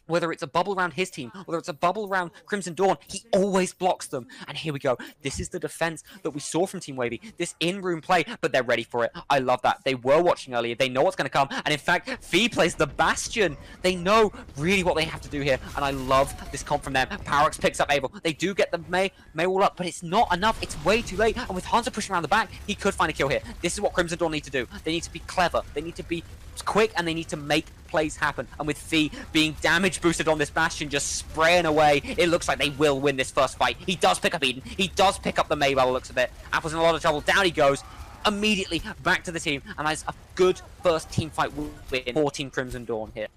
Whether it's a bubble around his team, whether it's a bubble around Crimson Dawn, he always blocks them. And here we go. This is the defense that we saw from Team Wavy. This in-room play, but they're ready for it. I love that. They were watching earlier. They know what's going to come. And in fact, Fee plays the Bastion. They know really what they have to do here. And I love this comp from them. Powerx picks up Abel. They do get the May wall up, but it's not enough. It's way too late. And with Hansa pushing around the back, he could find a kill here. This is what Crimson Dawn need to do. They need to be clever. They need to be quick, and they need to make plays happen. And with Fee being damage boosted on this Bastion, just spraying away, it looks like they will win this first fight. He does pick up Eden. He does pick up the May by the looks of it. Apple's in a lot of trouble. Down he goes. Immediately back to the team. And that's a good first team fight win for Team Crimson Dawn here.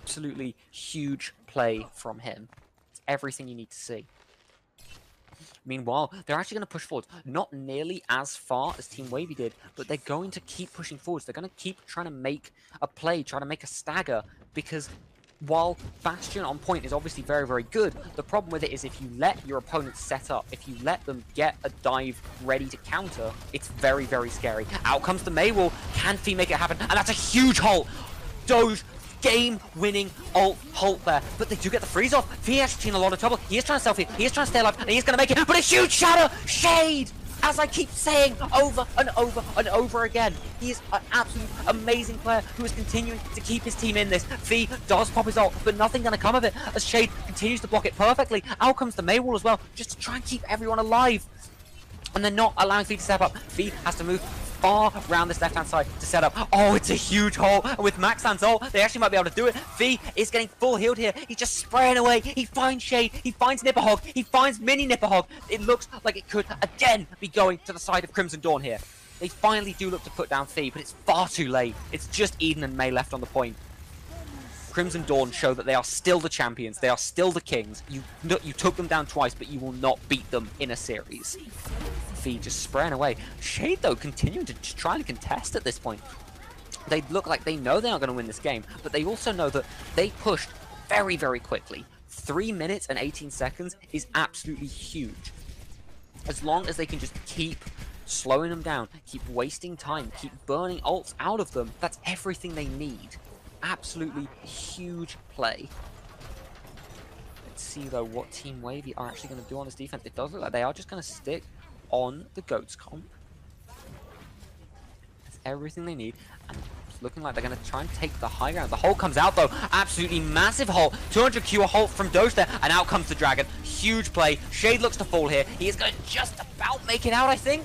Absolutely huge play from him. It's everything you need to see. Meanwhile, they're actually going to push forwards. Not nearly as far as Team Wavy did, but they're going to keep pushing forwards. They're going to keep trying to make a play, trying to make a stagger, because while Bastion on point is obviously very, very good, the problem with it is if you let your opponents set up, if you let them get a dive ready to counter, it's very, very scary. Out comes the May wall. Can Fee make it happen? And that's a huge halt. Doge game-winning halt there, but they do get the freeze off. Fee actually in a lot of trouble. He is trying to selfie, he is trying to stay alive, and he is going to make it, but a huge shatter! Shade as I keep saying over and over and over again. He is an absolute amazing player who is continuing to keep his team in this. Fee does pop his ult, but nothing going to come of it as Shade continues to block it perfectly. Out comes the May wall as well, just to try and keep everyone alive. And they're not allowing Fee to step up. Fee has to move far around this left-hand side to set up. Oh, it's a huge hole. And with Maxan's ult, they actually might be able to do it. Fee is getting full healed here. He's just spraying away. He finds Shade. He finds Nipperhog. He finds Mini Nipperhog. It looks like it could, again, be going to the side of Crimson Dawn here. They finally do look to put down Fee, but it's far too late. It's just Eden and May left on the point. Crimson Dawn show that they are still the champions. They are still the kings. You took them down twice, but you will not beat them in a series. Fee just spraying away. Shade, though, continuing to just try and contest at this point. They look like they know they're not going to win this game, but they also know that they pushed very, very quickly. 3 minutes and 18 seconds is absolutely huge. As long as they can just keep slowing them down, keep wasting time, keep burning ults out of them, that's everything they need. Absolutely huge play. Let's see, though, what Team Wavy are actually going to do on this defense. It does look like they are just going to stick on the Goats comp. That's everything they need, and it's looking like they're going to try and take the high ground. The hole comes out, though. Absolutely massive hole. 200 Q a hole from Doge there, and out comes the Dragon. Huge play. Shade looks to fall here. He is going to just about make it out, I think.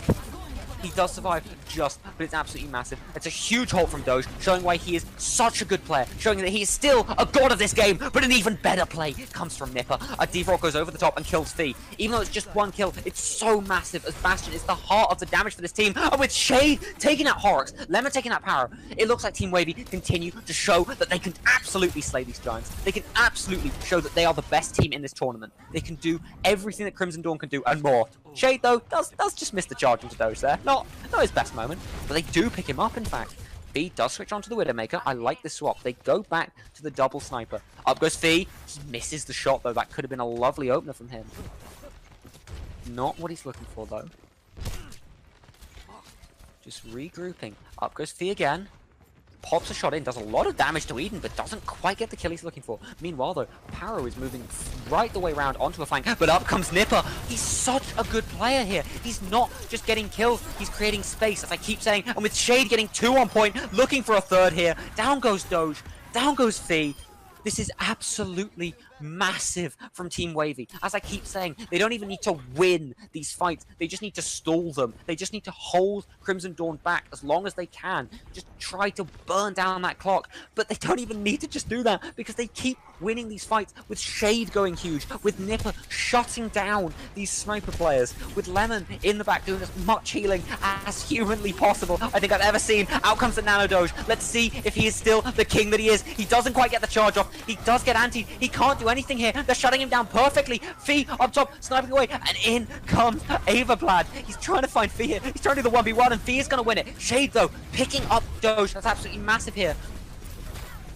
He does survive just, but it's absolutely massive. It's a huge hold from Doge, showing why he is such a good player, showing that he is still a god of this game, but an even better play comes from Nipper. A Default goes over the top and kills Fee. Even though it's just one kill, it's so massive as Bastion is the heart of the damage for this team. And with Shade taking out Horrocks, Lemon taking out Power, it looks like Team Wavy continue to show that they can absolutely slay these giants. They can absolutely show that they are the best team in this tournament. They can do everything that Crimson Dawn can do and more. Shade, though, does just miss the charge into Doge there. Not his best moment, but they do pick him up, in fact. Fee does switch onto the Widowmaker. I like this swap. They go back to the double sniper. Up goes Fee. He misses the shot, though. That could have been a lovely opener from him. Not what he's looking for, though. Just regrouping. Up goes Fee again. Pops a shot in, does a lot of damage to Eden, but doesn't quite get the kill he's looking for. Meanwhile, though, Paro is moving right the way around onto a flank, but up comes Nipper. He's such a good player here. He's not just getting kills, he's creating space, as I keep saying, and with Shade getting 2 on point, looking for a third here. Down goes Doge, down goes Fee. This is absolutely massive from Team Wavy. As I keep saying, they don't even need to win these fights. They just need to stall them. They just need to hold Crimson Dawn back as long as they can. Just try to burn down that clock. But they don't even need to just do that because they keep winning these fights with Shade going huge, with Nipper shutting down these sniper players, with Lemon in the back doing as much healing as humanly possible I think I've ever seen. Out comes the Nano Doge. Let's see if he is still the king that he is. He doesn't quite get the charge off. He does get antied. He can't do anything here. They're shutting him down perfectly. Fee up top, sniping away, and in comes Overblad. He's trying to find Fee here. He's trying to do the 1v1, and Fee is going to win it. Shade, though, picking up Doge. That's absolutely massive here.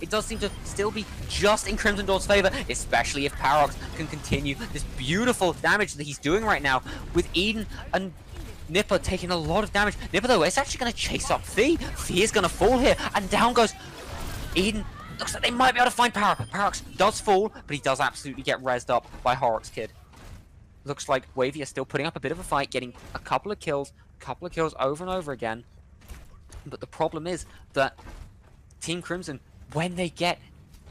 It does seem to still be just in Crimson Dawn's favor, especially if Parox can continue this beautiful damage that he's doing right now, with Eden and Nipper taking a lot of damage. Nipper, though, is actually going to chase up Fee. Fee is going to fall here, and down goes Eden. Looks like they might be able to find Power. Parox does fall, but he does absolutely get rezzed up by Horrocks Kid. Looks like Wavy is still putting up a bit of a fight, getting a couple of kills over and over again. But the problem is that Team Crimson, when they get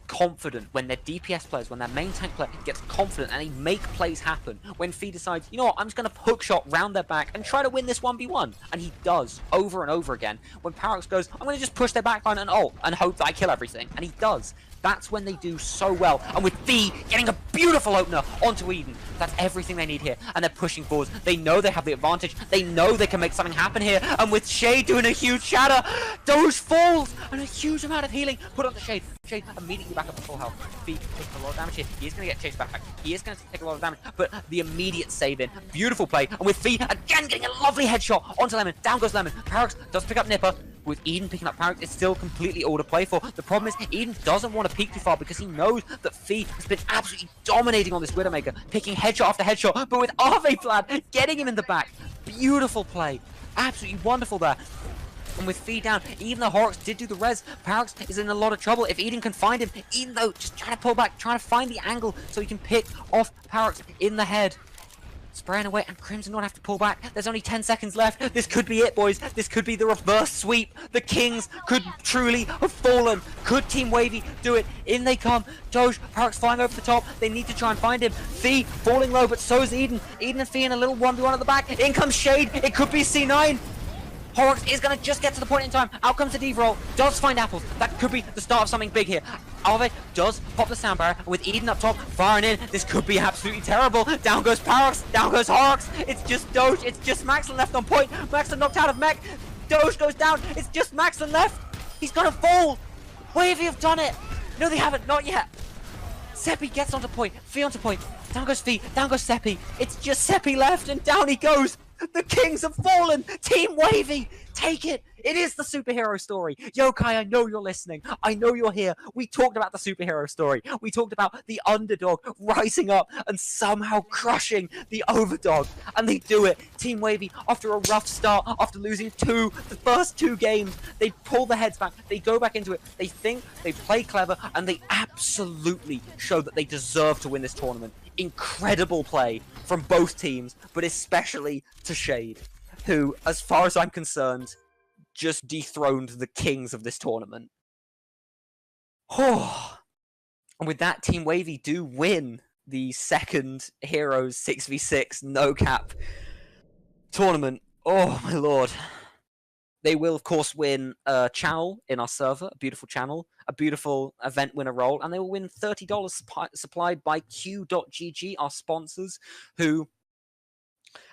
confident, when their DPS players, when their main tank player gets confident and they make plays happen, when Fee decides, you know what, I'm just going to hookshot round their back and try to win this 1v1, and he does over and over again. When Parox goes, I'm going to just push their backline and ult and hope that I kill everything, and he does. That's when they do so well. And with Fee getting a beautiful opener onto Eden, that's everything they need here. And they're pushing forwards. They know they have the advantage. They know they can make something happen here. And with Shade doing a huge shatter, Doge falls, and a huge amount of healing put on the Shade. Shade immediately back up to full health. Fee takes a lot of damage here. He is going to get chased back. He is going to take a lot of damage, but the immediate save in. Beautiful play. And with Fee again getting a lovely headshot onto Lemon. Down goes Lemon. Parox does pick up Nipper. With Eden picking up Parox, it's still completely all to play for. The problem is Eden doesn't want to peek too far because he knows that Fee has been absolutely dominating on this Widowmaker, picking headshot after headshot, but with Overwatch getting him in the back. Beautiful play. Absolutely wonderful there. And with Fee down, even though Horrocks did do the res, Parox is in a lot of trouble. If Eden can find him, Eden, though, just trying to pull back, trying to find the angle so he can pick off Parox in the head. spraying away, and Crimson don't have to pull back. There's only 10 seconds left. This could be it, boys. This could be the reverse sweep. The Kings could truly have fallen. Could Team Wavy do it? In they come. Doge, Parks flying over the top. They need to try and find him. Fee falling low, but so is Eden. Eden and Fee in a little 1v1 at the back. In comes Shade. It could be C9. Horrocks is going to just get to the point in time. Out comes the D-roll. Does find apples. That could be the start of something big here. Alve does pop the sound barrier with Eden up top, firing in. This could be absolutely terrible. Down goes Parox. Down goes Horrocks. It's just Doge. It's just Maxlin left on point. Maxlin knocked out of mech. Doge goes down. It's just Maxlin left. He's going to fall. Wavy have done it. No, they haven't. Not yet. Seppi gets onto point. Fee onto point. Down goes Fee. Down goes Seppi. It's just Seppi left, and down he goes. The Kings have fallen! Team Wavy! Take it! It is the superhero story! Yokai, I know you're listening. I know you're here. We talked about the superhero story. We talked about the underdog rising up and somehow crushing the overdog. And they do it. Team Wavy, after a rough start, after losing the first two games, they pull their heads back. They go back into it. They think, they play clever, and they absolutely show that they deserve to win this tournament. Incredible play from both teams, but especially to Shade, who, as far as I'm concerned, just dethroned the Kings of this tournament. Oh. And with that, Team Wavy do win the second Heroes 6v6 no-cap tournament. Oh, my lord. They will, of course, win a channel in our server, a beautiful channel, a beautiful event winner role, and they will win $30 supplied by Q.GG, our sponsors, who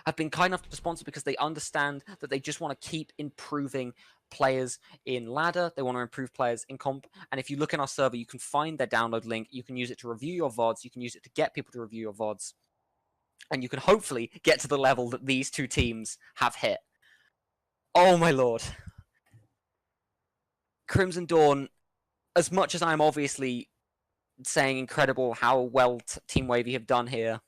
have been kind enough to sponsor because they understand that they just want to keep improving players in ladder. They want to improve players in comp. And if you look in our server, you can find their download link. You can use it to review your VODs. You can use it to get people to review your VODs. And you can hopefully get to the level that these two teams have hit. Oh my lord. Crimson Dawn, as much as I'm obviously saying incredible how well Team Wavy have done here,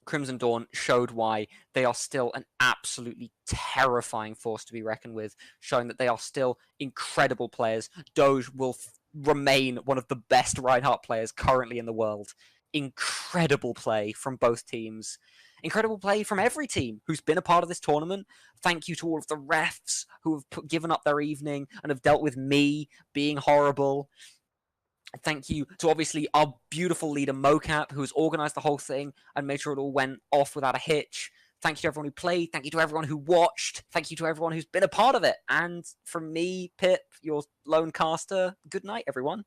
Crimson Dawn showed why they are still an absolutely terrifying force to be reckoned with, showing that they are still incredible players. Doge will remain one of the best Reinhardt players currently in the world. Incredible play from both teams. Incredible play from every team who's been a part of this tournament. Thank you to all of the refs who have given up their evening and have dealt with me being horrible. Thank you to, obviously, our beautiful leader, Mocap, who has organised the whole thing and made sure it all went off without a hitch. Thank you to everyone who played. Thank you to everyone who watched. Thank you to everyone who's been a part of it. And from me, Pip, your lone caster, good night, everyone.